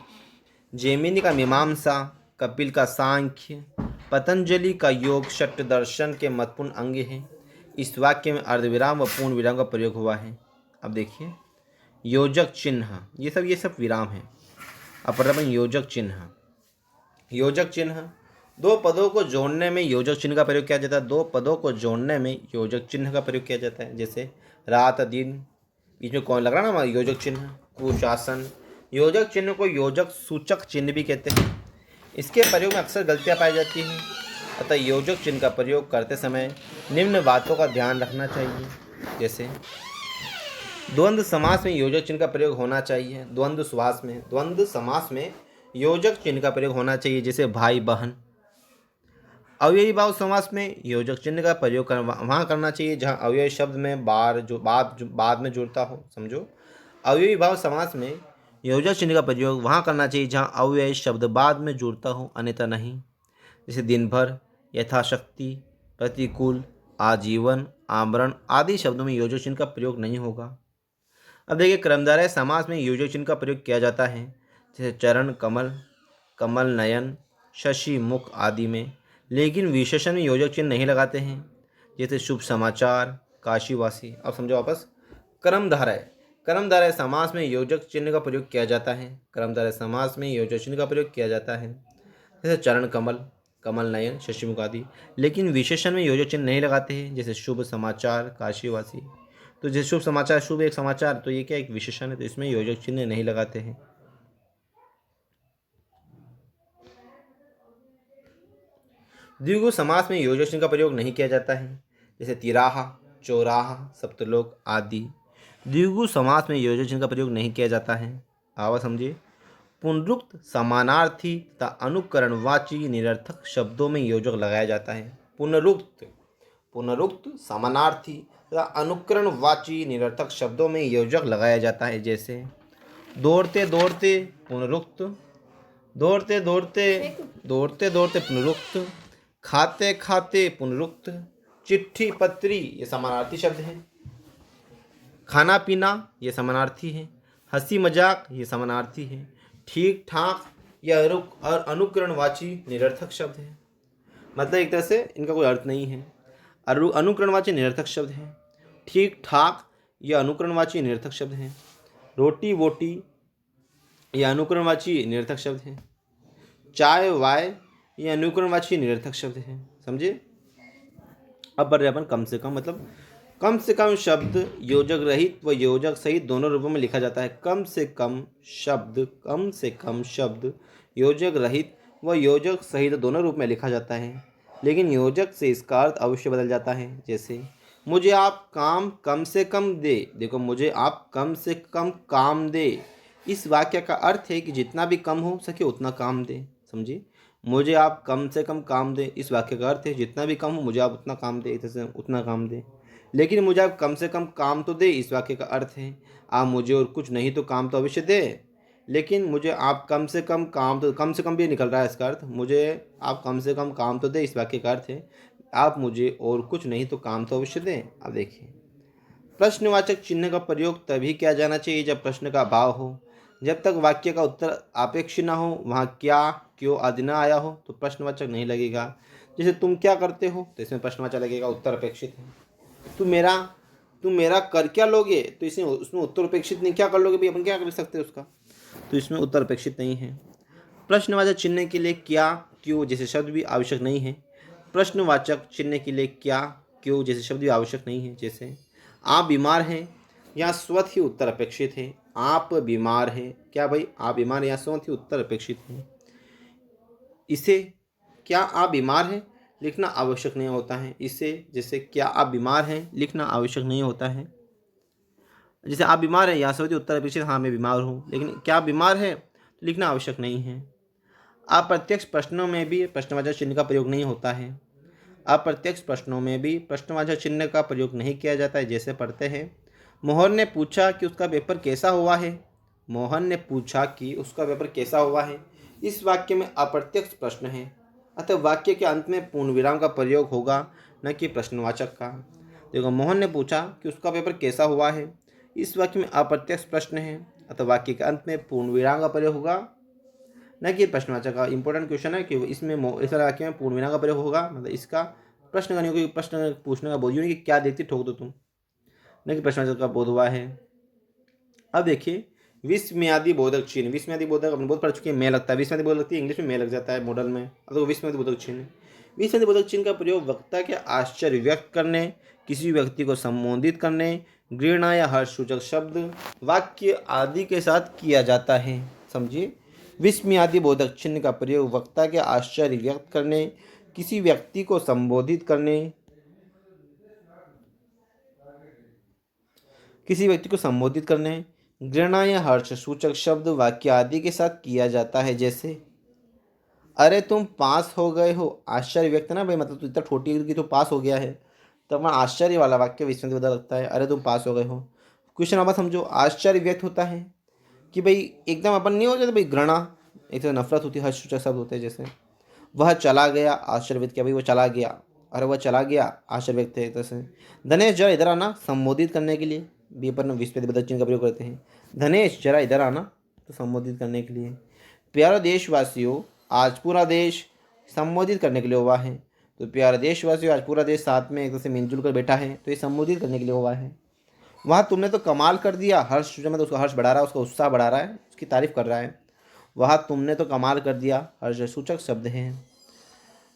जैमिनी का मीमांसा, कपिल का सांख्य, पतंजलि का योग षट दर्शन के महत्वपूर्ण अंग है। इस वाक्य में अर्धविराम व पूर्ण विराम का प्रयोग हुआ है। अब देखिए, योजक चिन्ह, ये सब विराम है। अब पढ़ रहे हैं योजक चिन्ह। योजक चिन्ह दो पदों को जोड़ने में योजक चिन्ह का प्रयोग किया जाता है। दो पदों को जोड़ने में योजक चिन्ह का प्रयोग किया जाता है। जैसे रात दिन, बीच में कौन लग रहा ना, योजक चिन्ह। कुशासन, योजक चिन्ह को योजक सूचक चिन्ह भी कहते हैं। इसके प्रयोग में अक्सर गलतियां पाई जाती हैं, अतः योजक चिन्ह का प्रयोग करते समय निम्न बातों का ध्यान रखना चाहिए। जैसे द्वंद्व समास में योजक चिन्ह का प्रयोग होना चाहिए। द्वंद्व समास में योजक चिन्ह का प्रयोग होना चाहिए। जैसे भाई बहन। अव्ययी भाव समास में योजक चिन्ह का प्रयोग वहाँ करना चाहिए जहाँ अव्यय शब्द में बाद में जुड़ता हो। समझो, अव्ययी भाव समास में योजक चिन्ह का प्रयोग वहाँ करना चाहिए जहाँ अव्यय शब्द बाद में जुड़ता हो, अन्यथा नहीं। जैसे दिन भर, यथाशक्ति, प्रतिकूल, आजीवन, आमरण आदि शब्दों में योजक चिन्ह का प्रयोग नहीं होगा। अब देखिए, क्रमधारय समास में योजक चिन्ह का प्रयोग किया जाता है। जैसे चरण कमल, कमल नयन, शशि मुख आदि में, लेकिन विशेषण में योजक चिन्ह नहीं लगाते हैं। जैसे शुभ समाचार, काशीवासी। अब समझो वापस, क्रमधारय समास में योजक चिन्ह का प्रयोग किया जाता है। क्रमधारय समास में योजक चिन्ह का प्रयोग किया जाता है। जैसे चरण कमल, कमल नयन, शशिमुख आदि, लेकिन विशेषण में योजक चिन्ह नहीं लगाते हैं। जैसे शुभ समाचार, काशीवासी। तो जैसे शुभ समाचार, शुभ एक समाचार, तो ये क्या एक विशेषण है, तो इसमें योजक चिन्ह नहीं लगाते हैं। द्विगु समास में योजक चिन्ह का प्रयोग नहीं किया जाता है। जैसे तिराहा, चौराहा, सप्तलोक आदि। द्विगु समास में योजक चिन्ह का प्रयोग नहीं किया जाता है। आवा समझिए, पुनरुक्त समानार्थी तथा अनुकरणवाची निरर्थक शब्दों में योजक लगाया जाता है। पुनरुक्त, पुनरुक्त समानार्थी तथा अनुकरणवाची निरर्थक शब्दों में योजक लगाया जाता है। जैसे दौड़ते दौड़ते पुनरुक्त, दौड़ते दौड़ते, दौड़ते दौड़ते पुनरुक्त, खाते खाते पुनरुक्त, चिट्ठी पत्री ये समानार्थी शब्द हैं। खाना पीना ये समानार्थी है। हंसी मजाक ये समानार्थी है। ठीक ठाक यह अनुकरणवाची निरर्थक शब्द है। मतलब एक तरह से इनका कोई अर्थ नहीं है। अनुकरणवाची निरर्थक शब्द है। ठीक ठाक यह अनुकरणवाची निरर्थक शब्द है। रोटी वोटी यह अनुकरणवाची निरर्थक शब्द है। चाय वाय यह अनुकरणवाची निरर्थक शब्द है। समझे। अब बढ़ रहे अपन कम से कम, मतलब कम से कम शब्द योजक रहित व योजक सहित दोनों रूपों में लिखा जाता है। कम से कम शब्द, कम से कम शब्द योजक रहित व योजक सहित दोनों रूप में लिखा जाता है, लेकिन योजक से इसका अर्थ अवश्य बदल जाता है। जैसे मुझे आप काम कम से कम दे। देखो, मुझे आप कम से कम काम दे, इस वाक्य का अर्थ है कि जितना भी कम हो सके उतना काम दे। समझिए, मुझे आप कम से कम काम दे, इस वाक्य का अर्थ है जितना भी कम हो मुझे आप उतना काम दे, जैसे उतना काम दे। लेकिन मुझे आप कम से कम काम तो दे, इस वाक्य का अर्थ है आप मुझे और कुछ नहीं तो काम तो अवश्य दे। लेकिन मुझे आप कम से कम काम तो, कम से कम भी निकल रहा है इसका अर्थ, मुझे आप कम से कम काम तो दे, इस वाक्य का अर्थ है आप मुझे और कुछ नहीं तो काम तो अवश्य दें। अब देखिए, प्रश्नवाचक चिन्ह का प्रयोग तभी किया जाना चाहिए जब प्रश्न का अभाव हो। जब तक वाक्य का उत्तर अपेक्षित ना हो, वहाँ क्या क्यों आदि ना आया हो तो प्रश्नवाचक नहीं लगेगा। जैसे तुम क्या करते हो तो इसमें प्रश्नवाचक लगेगा, उत्तर अपेक्षित है। तुम मेरा कर क्या लोगे तो इसमें उसमें उत्तर अपेक्षित नहीं, क्या कर लोगे भाई, अपन क्या कर सकते हैं उसका, तो इसमें उत्तर अपेक्षित नहीं है। प्रश्नवाचक चिन्ह के लिए क्या क्यों जैसे शब्द भी आवश्यक नहीं है। प्रश्नवाचक चिन्ह के लिए क्या क्यों जैसे शब्द भी आवश्यक नहीं है। जैसे आप बीमार हैं, यहाँ स्वतः ही उत्तर अपेक्षित है। आप बीमार हैं, क्या भाई आप बीमार हैं, यहाँ स्वतः ही उत्तर अपेक्षित है। इसे क्या आप बीमार हैं लिखना आवश्यक नहीं होता है। इसे जैसे क्या आप बीमार हैं लिखना आवश्यक नहीं होता है। जैसे आप बीमार हैं, यहाँ स्वतः उत्तर अपेक्षित, हाँ मैं बीमार हूँ, लेकिन क्या आप बीमार है तो लिखना आवश्यक नहीं है। अप्रत्यक्ष प्रश्नों में भी प्रश्नवाचक चिन्ह का प्रयोग नहीं होता है। अप्रत्यक्ष प्रश्नों में भी प्रश्नवाचक चिन्ह का प्रयोग नहीं किया जाता है। जैसे पढ़ते हैं, मोहन ने पूछा कि उसका पेपर कैसा हुआ है। मोहन ने पूछा कि उसका पेपर कैसा हुआ है, इस वाक्य में अप्रत्यक्ष प्रश्न है, अतः वाक्य के अंत में पूर्ण विराम का प्रयोग होगा, न कि प्रश्नवाचक का। देखो, मोहन ने पूछा कि उसका पेपर कैसा हुआ है, इस वाक्य में अप्रत्यक्ष प्रश्न है, अतः वाक्य के अंत में पूर्ण विराम का प्रयोग होगा, न कि प्रश्नवाचक का। इंपॉर्टेंट क्वेश्चन है कि इसमें इस वाक्य में पूर्ण विराम का प्रयोग होगा, मतलब इसका प्रश्न करने को, प्रश्न पूछने का बोध कि क्या देखती ठोक दो तुम, न कि प्रश्नवाचक का बोध हुआ है। अब देखिए, विस्मयादि बोधक चिन्ह। विस्मयादि बोधक अपन बहुत पढ़ चुके हैं, मैं लगता है विस्मयादि बोधक लगती है, इंग्लिश में मैं लग जाता है मॉडल में। अब तो विस्मयादि बोधक चिन्ह, विस्मयादि बोधक चिन्ह का प्रयोग वक्ता के आश्चर्य व्यक्त करने, किसी व्यक्ति को संबोधित करने, घृणा या हर्ष सूचक शब्द, वाक्य आदि के साथ किया जाता है। समझिए, विस्मयादि बोधक चिन्ह का प्रयोग वक्ता के आश्चर्य व्यक्त करने, किसी व्यक्ति को संबोधित करने, किसी व्यक्ति को संबोधित करने, घृणा या हर्ष सूचक शब्द, वाक्य आदि के साथ किया जाता है। जैसे अरे तुम पास हो गए हो, आश्चर्य व्यक्त ना भाई, मतलब तू इतना छोटी कि तो पास हो गया है, तो अपना आश्चर्य वाला वाक्य विस्मयादि बोधक लगता है। अरे तुम पास हो गए हो, क्वेश्चन अब समझो, आश्चर्य व्यक्त होता है कि भाई एकदम अपन नहीं हो जाता भाई, घृणा एक तो नफरत होती है, हर्ष सूचक शब्द होते हैं। जैसे वह चला गया, आश्चर्य व्यक्त किया भाई वो चला गया, अरे वह चला गया, आश्चर्य व्यक्त है। जैसे धनेश जरा इधर आना, संबोधित करने के लिए भी अपन विस्मयादि बोधक चिन्ह का प्रयोग करते हैं। धनेश जरा इधर आना, तो संबोधित करने के लिए। प्यारे देशवासियों, आज पूरा देश, संबोधित करने के लिए हुआ है, तो प्यारे देशवासियों आज पूरा देश साथ में एक दूसरे से मिलजुल कर बैठा है, तो ये संबोधित करने के लिए हुआ है। वहाँ तुमने तो कमाल कर दिया, हर्ष सूचक में तो उसका हर्ष बढ़ा रहा है, उसका उत्साह बढ़ा रहा है, उसकी तारीफ कर रहा है। वहाँ तुमने तो कमाल कर दिया हर्ष सूचक शब्द है,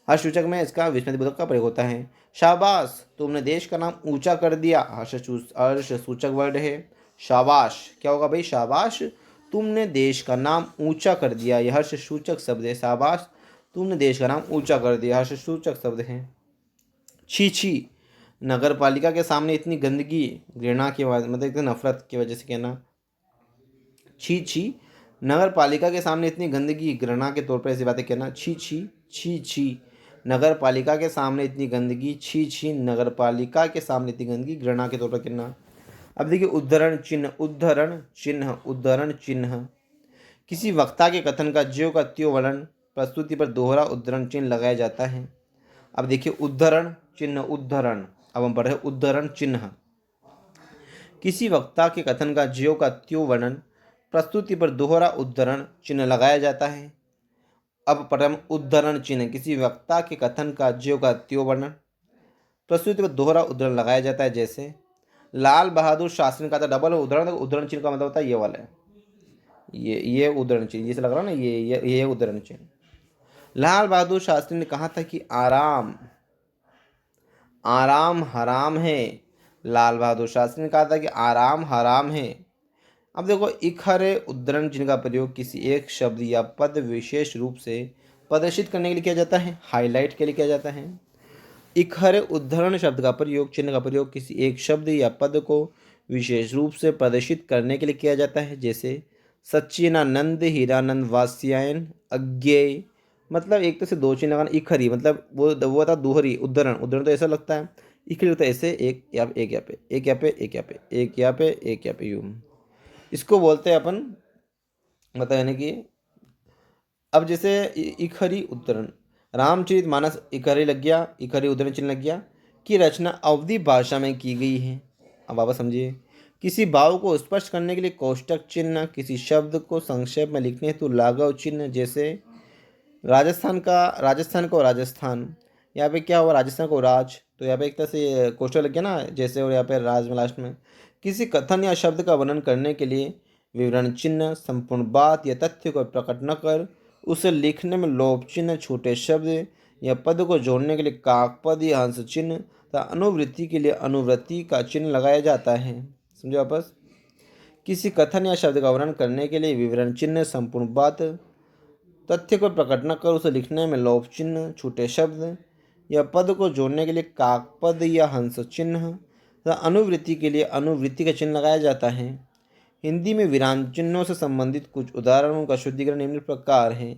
हर्ष सूचक में इसका विस्मयादि बोधक का प्रयोग होता है। शाबाश, तुमने देश का नाम ऊंचा कर दिया, हर्ष सूचक वर्ड है। शाबाश क्या होगा भाई, शाबाश तुमने देश का नाम ऊंचा कर दिया, यह हर्ष सूचक शब्द है। शाबाश तुमने देश का नाम ऊंचा कर दिया, हर्ष सूचक शब्द है। छी छी, नगर पालिका के सामने इतनी गंदगी, घृणा की वजह, मतलब इतनी नफरत की वजह से कहना। छी छी, नगर पालिका के सामने इतनी गंदगी, घृणा के तौर पर ऐसी बातें कहना। छी छी, छी छी, नगर पालिका के सामने इतनी गंदगी, छी छी। नगर पालिका के सामने इतनी गंदगी, घृणा के तौर पर गिनना। अब देखिए उद्धरण चिन्ह, उद्धरण चिन्ह, उद्धरण चिन्ह। किसी वक्ता के कथन का ज्यों का त्यों वर्णन प्रस्तुति पर दोहरा उद्धरण चिन्ह लगाया जाता है। अब देखिए उद्धरण चिन्ह, उद्धरण। अब हम पढ़ रहे उद्धरण चिन्ह। किसी वक्ता के कथन का ज्यों का त्यों वर्णन प्रस्तुति पर दोहरा उद्धरण चिन्ह लगाया जाता है। अब पढ़ रहे हम उद्धरण चिन्ह। किसी वक्ता के कथन का ज्यों का त्यों वर्णन प्रस्तुति पर दोहरा उद्धरण लगाया जाता है। जैसे लाल बहादुर शास्त्री का था, डबल उद्धरण। उद्धरण चिन्ह का मतलब होता है ये वाला है, ये उद्धरण चिन्ह जैसे लग रहा है ना, ये उद्धरण चिन्ह। लाल बहादुर शास्त्री ने कहा था कि आराम आराम हराम है। लाल बहादुर शास्त्री ने कहा था कि आराम हराम है। अब देखो इखरे उद्धरण चिन्ह का प्रयोग किसी एक शब्द या पद विशेष रूप से प्रदर्शित करने के लिए किया जाता है, हाईलाइट के लिए किया जाता है। इखरे उद्धरण शब्द का प्रयोग, चिन्ह का प्रयोग किसी एक शब्द या पद को विशेष रूप से प्रदर्शित करने के लिए किया जाता है। जैसे सच्चिदानंद हीरानंद वात्स्यायन अज्ञेय। मतलब एक तो से दो चिन्ह लगाना। इखरी मतलब वो था दोहरी। उद्धरण, उद्धरण तो ऐसा लगता है। इखरी लगता है ऐसे, एक यहाँ पे, एक यहाँ पे, एक यहाँ पे, एक यहाँ पे, एक यहाँ पे, एक यहाँ पे, यूं। इसको बोलते हैं अपन, मतलब यानी कि अब जैसे इखरी उद्धरण, रामचरित मानस इखरी लग गया, इखरी उद्धरण चिन्ह लग गया कि रचना अवधि भाषा में की गई है। अब आप समझिए, किसी भाव को स्पष्ट करने के लिए कोष्टक चिन्ह, किसी शब्द को संक्षेप में लिखने हेतु लाघव चिन्ह। जैसे राजस्थान को राजस्थान, यहाँ पे क्या हुआ, राजस्थान को राज, तो यहाँ पे एक तरह से कोष्टक लग गया ना जैसे, और यहाँ पे राज में लास्ट में। किसी कथन या शब्द का वर्णन करने के लिए विवरण चिन्ह, संपूर्ण बात या तथ्य को प्रकट न कर उसे लिखने में लोभ चिन्ह, छोटे शब्द या पद को जोड़ने के लिए काकपद या हंस चिन्ह तथा अनुवृत्ति के लिए अनुवृत्ति का चिन्ह लगाया जाता है। समझो आपस। किसी कथन या शब्द का वर्णन करने के लिए विवरण चिन्ह, संपूर्ण बात तथ्य को प्रकट न कर उसे लिखने में लोभ चिन्ह, छोटे शब्द या पद को जोड़ने के लिए काकपद या हंस चिन्ह तथा अनुवृत्ति के लिए अनुवृत्ति का चिन्ह लगाया जाता है। हिंदी में विराम चिन्हों से संबंधित कुछ उदाहरणों का शुद्धिकरण निम्न प्रकार है।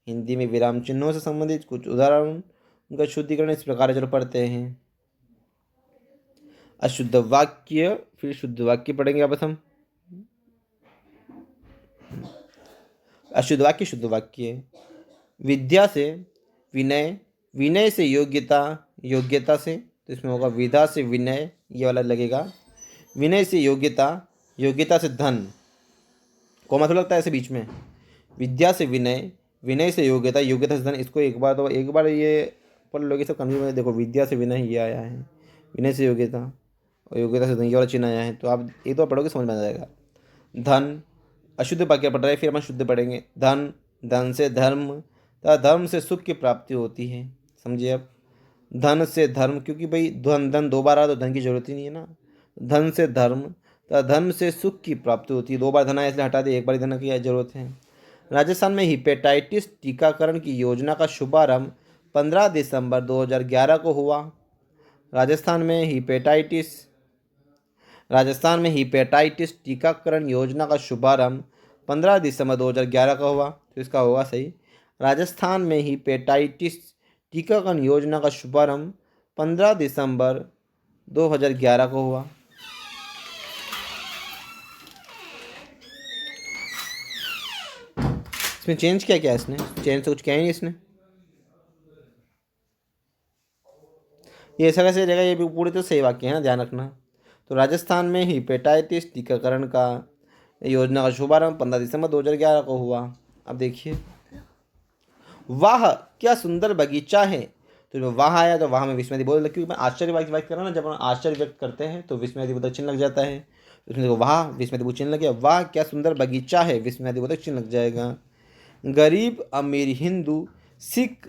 हिंदी में विराम चिन्हों से संबंधित कुछ उदाहरण, उनका शुद्धिकरण इस प्रकार चलो पढ़ते हैं। अशुद्ध वाक्य, फिर शुद्ध वाक्य पढ़ेंगे आपस हम। अशुद्ध वाक्य, शुद्ध वाक्य। विद्या से विनय, विनय से योग्यता, योग्यता से, तो इसमें होगा विधा से विनय, ये वाला लगेगा। विनय से योग्यता, योग्यता से धन, कोमा तो लगता है ऐसे बीच में। विद्या से विनय, विनय से योग्यता, योग्यता से धन। इसको एक बार ये पढ़ लोगे सब कन्फ्यूज में। देखो विद्या से विनय ये आया है, विनय से योग्यता और योग्यता से धन ये वाला चिन्ह आया है, तो आप एक बार पढ़ोगे समझ में आ जाएगा। धन, अशुद्ध वाक्य पढ़ रहे हैं, फिर हम शुद्ध पढ़ेंगे। धन, धन से धर्म तथा धर्म से सुख की प्राप्ति होती है। समझिए आप, धन से धर्म, क्योंकि भाई धन धन दो बार आ तो धन की जरूरत ही नहीं है ना। धन से धर्म तथा धर्म से सुख की प्राप्ति होती है। दो बार धन आया इसलिए हटा दे, एक बार धन की जरूरत है। राजस्थान में हिपेटाइटिस टीकाकरण की योजना का शुभारंभ 15 दिसंबर 2011 को हुआ। राजस्थान में हिपेटाइटिस टीकाकरण योजना का शुभारंभ 15 दिसंबर 2011 का हुआ, तो इसका होगा सही। राजस्थान में हिपेटाइटिस टीकाकरण योजना का शुभारंभ 15 दिसंबर 2011 को हुआ। इसमें चेंज क्या क्या है, इसने चेंज तो कुछ क्या ही नहीं इसने। ये ऐसा कैसे रहेगा, ये भी पूरे तो सही वाक्य है ना, ध्यान रखना। तो राजस्थान में हिपेटाइटिस टीकाकरण का योजना का शुभारंभ 15 दिसंबर 2011 को हुआ। अब देखिए, वाह क्या सुंदर बगीचा है, तो वाह आया तो वाह में विस्मय बोल, क्योंकि मैं आश्चर्य व्यक्त कर रहा ना, जब हम आश्चर्य व्यक्त करते हैं तो विस्मय चिन्ह लग जाता है। इसमें देखो वाह विस्मय चिन्ह लग गया, वाह क्या सुंदर बगीचा है, विस्मय चिन्ह लग जाएगा। गरीब अमीर हिंदू सिख,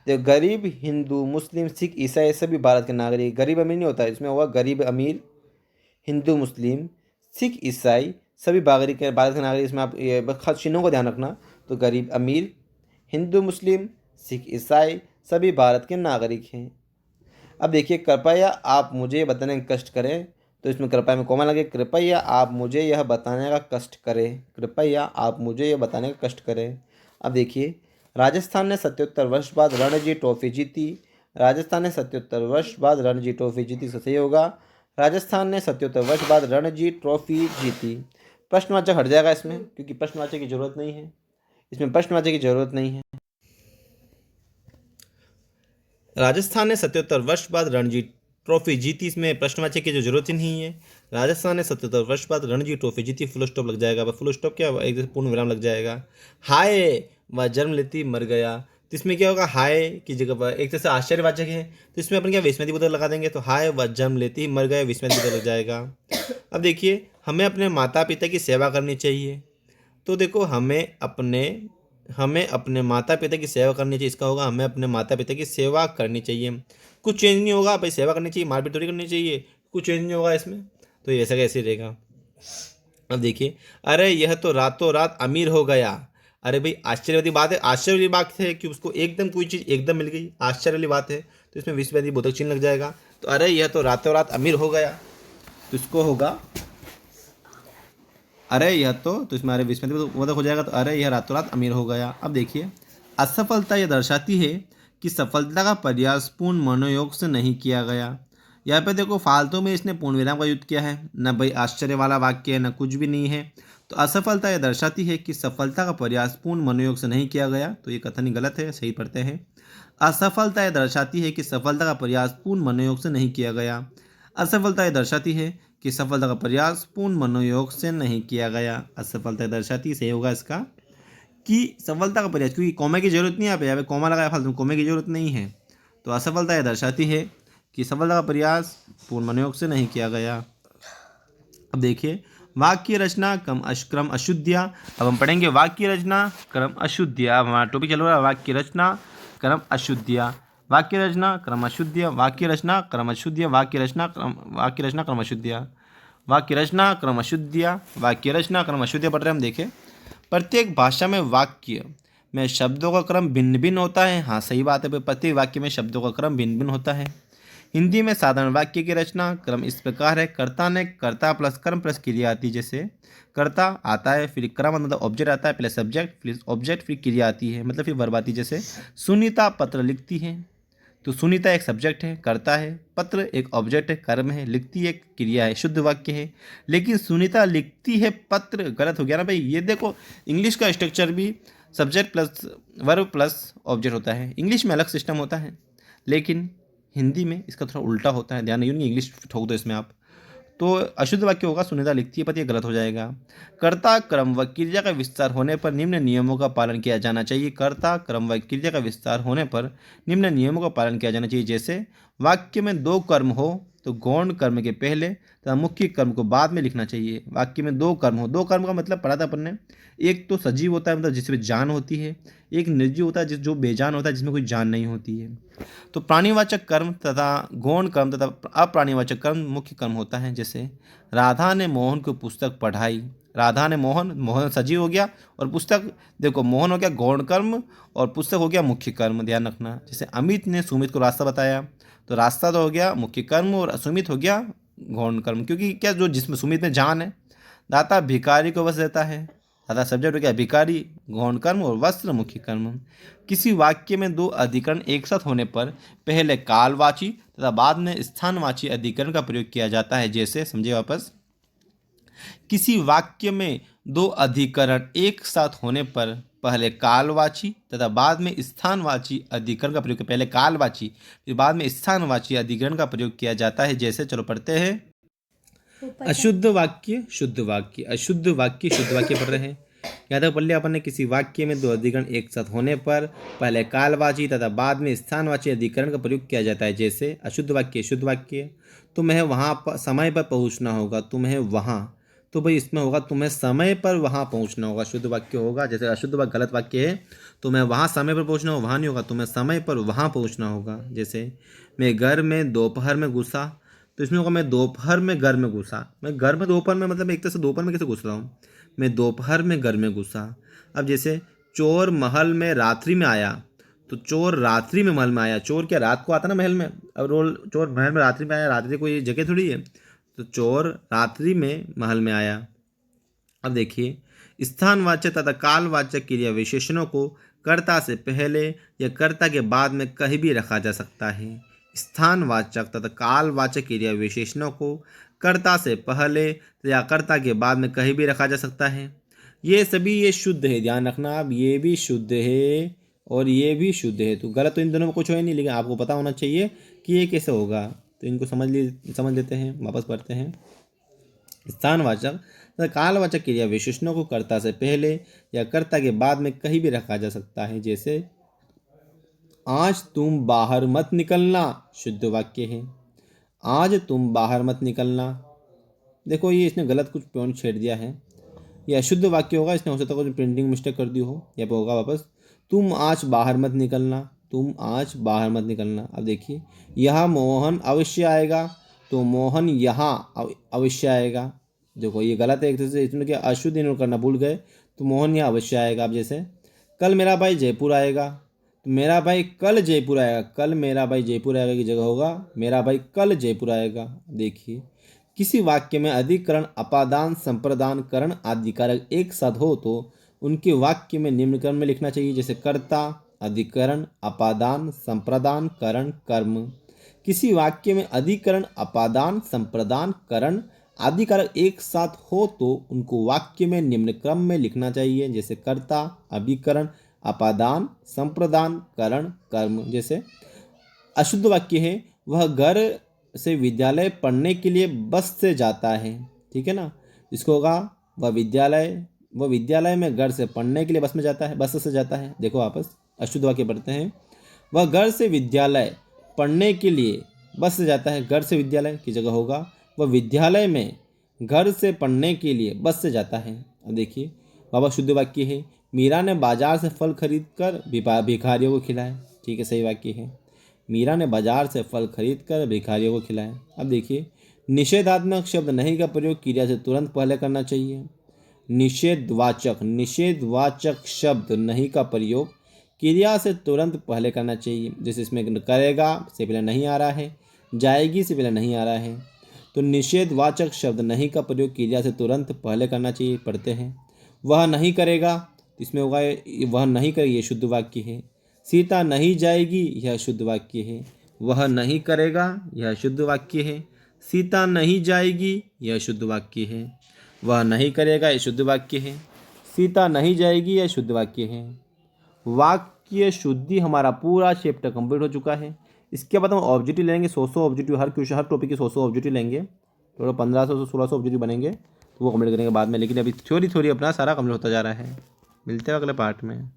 तो गरीब हिंदू मुस्लिम सिख ईसाई सभी भारत के नागरिक। गरीब अमीर नहीं होता है, इसमें होगा गरीब अमीर हिंदू मुस्लिम सिख ईसाई सभी भारत के नागरिक। इसमें आप ये खास चिन्हों को ध्यान रखना। तो गरीब अमीर हिंदू मुस्लिम सिख ईसाई सभी भारत के नागरिक हैं। अब देखिए, कृपया आप मुझे बताने का कष्ट करें, तो इसमें कृपया में कोमा लगे। कृपया आप मुझे यह बताने का कष्ट करें, कृपया आप मुझे यह बताने का कष्ट करें। अब देखिए, राजस्थान ने 77 वर्ष बाद रणजी ट्रॉफी जीती। राजस्थान ने 77 वर्ष बाद रणजी ट्रॉफी जीती, इसका सही होगा राजस्थान ने 77 वर्ष बाद रणजी ट्रॉफी जीती। प्रश्नवाचक हट जाएगा इसमें, क्योंकि प्रश्नवाचक की जरूरत नहीं है, इसमें प्रश्नवाचक की जरूरत नहीं है। राजस्थान ने 77 वर्ष बाद रणजी ट्रॉफी जीती, इसमें प्रश्नवाचक की जो जरूरत ही नहीं है। राजस्थान ने 77 वर्ष बाद रणजी ट्रॉफी जीती, फुल स्टॉप लग जाएगा। फुल स्टॉप क्या, एक पूर्ण विराम लग जाएगा। हाय वह जन्म लेती मर गया, तो इसमें क्या होगा, हाय की जगह पर एक तरह से आश्चर्यवाचक है, तो इसमें अपन क्या विस्मृति बोधक लगा देंगे, तो हाय वह जन्म लेती मर गया, विस्मृति बोधक लग जाएगा। अब देखिए, हमें अपने माता पिता की सेवा करनी चाहिए, तो देखो हमें अपने माता पिता की सेवा करनी चाहिए, इसका होगा हमें अपने माता पिता की सेवा करनी चाहिए। कुछ चेंज नहीं होगा भाई, सेवा करनी चाहिए, मारपीट थोड़ी करनी चाहिए, कुछ चेंज नहीं होगा इसमें, तो ये ऐसा कैसे रहेगा। अब देखिए, अरे यह तो रातों रात अमीर हो गया। अरे भाई आश्चर्य वाली बात है, आश्चर्य वाली बात है कि उसको एकदम कोई चीज़ एकदम मिल गई, आश्चर्य वाली बात है, तो इसमें विस्मृति बोधक चिन्ह लग जाएगा। तो अरे यह तो रातों रात अमीर हो गया, तो इसको होगा अरे यह तो इसमें अरे विस्मृति बोधक हो जाएगा, तो अरे यह रातों रात अमीर हो गया। अब देखिए, असफलता यह दर्शाती है कि सफलता का प्रयास पूर्ण मनोयोग से नहीं किया गया। यहाँ पे देखो फालतू में इसने पूर्ण विराम का युद्ध किया है, न भाई आश्चर्य वाला वाक्य है, न कुछ भी नहीं है। तो असफलता यह दर्शाती है कि सफलता का प्रयास पूर्ण मनोयोग से नहीं किया गया, तो ये कथन ही गलत है, सही पढ़ते हैं। असफलता यह दर्शाती है कि सफलता का प्रयास पूर्ण मनोयोग से नहीं किया गया। असफलता यह दर्शाती है कि सफलता का प्रयास पूर्ण मनोयोग से नहीं किया गया। असफलता दर्शाती, सही होगा इसका कि सफलता का प्रयास, क्योंकि कॉमा की जरूरत नहीं है, यहाँ पे कॉमा लगाया फालतू, कॉमे की जरूरत नहीं है। तो असफलता यह दर्शाती है कि सफलता का प्रयास पूर्ण मनोयोग से नहीं किया गया। अब देखिए, वाक्य रचना क्रम अशुद्धिया। अब हम पढ़ेंगे वाक्य रचना क्रम अशुद्धिया। हमारा टॉपिक चल रहा है वाक्य रचना क्रम अशुद्धिया। वाक्य रचना क्रम अशुद्धिया, वाक्य रचना क्रम अशुद्धिया, वाक्य रचना क्रम अशुद्धिया, वाक्य रचना क्रम अशुद्धिया, वाक्य रचना क्रम अशुद्धिया पढ़ रहे हम। देखें, प्रत्येक भाषा में वाक्य में शब्दों का क्रम भिन्न भिन्न होता है। हाँ सही बात है, प्रत्येक वाक्य में शब्दों का क्रम भिन्न भिन्न होता है। हिंदी में साधारण वाक्य की रचना क्रम इस प्रकार है, कर्ता ने कर्ता प्लस कर्म प्लस क्रिया आती है। जैसे कर्ता आता है, फिर क्रम मतलब ऑब्जेक्ट आता है, पहले सब्जेक्ट फिर ऑब्जेक्ट फिर क्रिया आती है, मतलब फिर वर्ब आती है। जैसे सुनीता पत्र लिखती है, तो सुनीता एक सब्जेक्ट है, कर्ता है, पत्र एक ऑब्जेक्ट है, कर्म है, लिखती एक क्रिया है, शुद्ध वाक्य है। लेकिन सुनीता लिखती है पत्र, गलत हो गया ना भाई। ये देखो, इंग्लिश का स्ट्रक्चर भी subject plus verb plus object होता है, इंग्लिश में अलग सिस्टम होता है, लेकिन हिंदी में इसका थोड़ा उल्टा होता है। ध्यान नहीं, इंग्लिश ठोक दो इसमें आप, तो अशुद्ध वाक्य होगा सुनीता लिखती है पति, गलत हो जाएगा। कर्ता क्रम व क्रिया का विस्तार होने पर निम्न नियमों का पालन किया जाना चाहिए। कर्ता क्रम व क्रिया का विस्तार होने पर निम्न नियमों का पालन किया जाना चाहिए। जैसे वाक्य में दो कर्म हो तो गौण कर्म के पहले तथा मुख्य कर्म को बाद में लिखना चाहिए। वाक्य में दो कर्म हो, दो कर्म का मतलब पढ़ा था अपन ने, एक तो सजीव होता है मतलब जिसमें जान होती है, एक निर्जीव होता है जो बेजान होता है, जिसमें कोई जान नहीं होती है। तो प्राणीवाचक कर्म तथा गौण कर्म तथा अप्राणीवाचक कर्म मुख्य कर्म होता है। जैसे राधा ने मोहन को पुस्तक पढ़ाई, राधा ने मोहन सजीव हो गया, और पुस्तक देखो मोहन हो गया गौण कर्म और पुस्तक हो गया मुख्य कर्म, ध्यान रखना। जैसे अमित ने सुमित को रास्ता बताया, तो रास्ता तो हो गया मुख्य कर्म और सुमित हो गया गौण कर्म, क्योंकि क्या जो जिसमें सुमित में जान है। दाता भिखारी को वस्त्र देता है, दाता सब्जेक्ट हो गया भिखारी गौण कर्म और वस्त्र मुख्य कर्म। किसी वाक्य में दो अधिकरण एक साथ होने पर पहले कालवाची तथा बाद में स्थानवाची अधिकरण का प्रयोग किया जाता है। जैसे समझिए वापस, किसी वाक्य में दो अधिकरण एक साथ होने पर पहले कालवाची तथा बाद में स्थानवाची अधिकरण का प्रयोग, पहले कालवाची फिर बाद में स्थानवाची अधिकरण का प्रयोग किया जाता है। जैसे चलो पढ़ते हैं, अशुद्ध वाक्य शुद्ध वाक्य, अशुद्ध वाक्य शुद्ध वाक्य पढ़ रहे हैं। याद है पढ़ लिया अपन ने, किसी वाक्य में दो अधिकरण एक साथ होने पर पहले कालवाची तथा बाद में स्थानवाची अधिकरण का प्रयोग किया जाता है। जैसे अशुद्ध वाक्य शुद्ध वाक्य, तुम्हें वहाँ समय पर पहुँचना होगा, तुम्हें वहाँ, तो भाई इसमें होगा तुम्हें समय पर वहाँ पहुँचना होगा, शुद्ध वाक्य होगा। जैसे अशुद्ध वाक्य गलत वाक्य है, तुम्हें वहाँ समय पर पहुँचना होगा, वहाँ नहीं होगा, तुम्हें समय पर वहाँ पहुँचना होगा। जैसे मैं घर में दोपहर में घुसा, तो इसमें होगा मैं दोपहर में घर में घुसा। मैं घर में दोपहर में मतलब एक तरह से दोपहर में कैसे घुस रहा हूँ, मैं दोपहर में घर में घुसा। अब जैसे चोर महल में रात्रि में आया, तो चोर रात्रि में महल में आया, चोर क्या रात को आता ना महल में, अब रोल चोर महल में रात्रि में आया, रात्रि कोई जगह थोड़ी है, तो चोर रात्रि में महल में आया। अब देखिए, स्थानवाचक तथा कालवाचक क्रिया विशेषणों को कर्ता से पहले या कर्ता के बाद में कहीं भी रखा जा सकता है। स्थानवाचक तथा कालवाचक क्रिया विशेषणों को कर्ता से पहले या कर्ता के बाद में कहीं भी रखा जा सकता है। ये सभी ये शुद्ध है, ध्यान रखना आप, ये भी शुद्ध है और ये भी शुद्ध है। तो गलत तो इन दोनों में कुछ है नहीं, लेकिन आपको पता होना चाहिए कि ये कैसे होगा। तो इनको समझ लेते हैं, वापस पढ़ते हैं। स्थानवाचक तथा कालवाचक क्रिया विशेषणों को कर्ता से पहले या कर्ता के बाद में कहीं भी रखा जा सकता है। जैसे आज तुम बाहर मत निकलना, शुद्ध वाक्य है। आज तुम बाहर मत निकलना, देखो ये इसने गलत कुछ पॉइंट छेड़ दिया है, यह अशुद्ध वाक्य होगा, इसने हो सकता है कुछ प्रिंटिंग मिस्टेक कर दी हो। यहाँ पे होगा वापस, तुम आज बाहर मत निकलना, तुम आज बाहर मत निकलना। अब देखिए यह मोहन अवश्य आएगा, तो मोहन यहाँ अवश्य आएगा। देखो ये गलत है, एक तरह से इसमें क्या अशुद्ध इन्होंने करना भूल गए, तो मोहन यहाँ अवश्य आएगा। अब जैसे कल मेरा भाई जयपुर आएगा, तो मेरा भाई कल जयपुर आएगा, कल मेरा भाई जयपुर आएगा की जगह होगा मेरा भाई कल जयपुर आएगा। देखिए किसी वाक्य में अधिकरण, अपादान, संप्रदान, करण आदि कारक एक साथ हो तो उनके वाक्य में निम्न क्रम में लिखना चाहिए। जैसे कर्ता, अधिकरण, अपादान, संप्रदान, करण, कर्म। किसी वाक्य में अधिकरण, अपादान, संप्रदान, करण आदि कारक एक साथ हो तो उनको वाक्य में निम्न क्रम में लिखना चाहिए। जैसे कर्ता, अभिकरण, अपादान, संप्रदान, करण, कर्म। जैसे अशुद्ध वाक्य है, वह घर से विद्यालय पढ़ने के लिए बस से जाता है, ठीक है ना। इसको होगा वह विद्यालय में घर से पढ़ने के लिए बस से जाता है। देखो वापस अशुद्ध वाक्य पढ़ते हैं, वह घर से विद्यालय पढ़ने के लिए बस से जाता है, घर से विद्यालय की जगह होगा वह विद्यालय में घर से पढ़ने के लिए बस से जाता है। अब देखिए बाबा शुद्ध वाक्य है, मीरा ने बाजार से फल खरीद कर भिखारियों को खिलाया, ठीक है, सही वाक्य है। मीरा ने बाजार से फल खरीद कर भिखारियों को खिलाया। अब देखिए निषेधात्मक शब्द नहीं का प्रयोग क्रिया से तुरंत पहले करना चाहिए। निषेधवाचक शब्द नहीं का प्रयोग क्रिया से तुरंत पहले करना चाहिए। जैसे इसमें करेगा से पहले नहीं आ रहा है, जाएगी से पहले नहीं आ रहा है, तो निषेधवाचक शब्द नहीं का प्रयोग क्रिया से तुरंत पहले करना चाहिए। पढ़ते हैं, वह नहीं करेगा, इसमें होगा वह नहीं करेगी, ये शुद्ध वाक्य है। सीता नहीं जाएगी, यह शुद्ध वाक्य है। वह नहीं करेगा, यह शुद्ध वाक्य है। सीता नहीं जाएगी, यह शुद्ध वाक्य है। वह नहीं करेगा, यह शुद्ध वाक्य है। सीता नहीं जाएगी, यह शुद्ध वाक्य है। वाक्य शुद्धि हमारा पूरा चैप्टर कंप्लीट हो चुका है। इसके बाद हम ऑब्जेक्टिव लेंगे, 100 ऑब्जेक्टिव, हर क्वेश्चन हर टॉपिक के 100 ऑब्जेक्टिव लेंगे, तो 1500 से 1600 ऑब्जेक्टिव बनेंगे, तो वो कंप्लीट करेंगे बाद में। लेकिन अभी थ्योरी अपना सारा कंप्लीट होता जा रहा है। मिलते हैं अगले पार्ट में।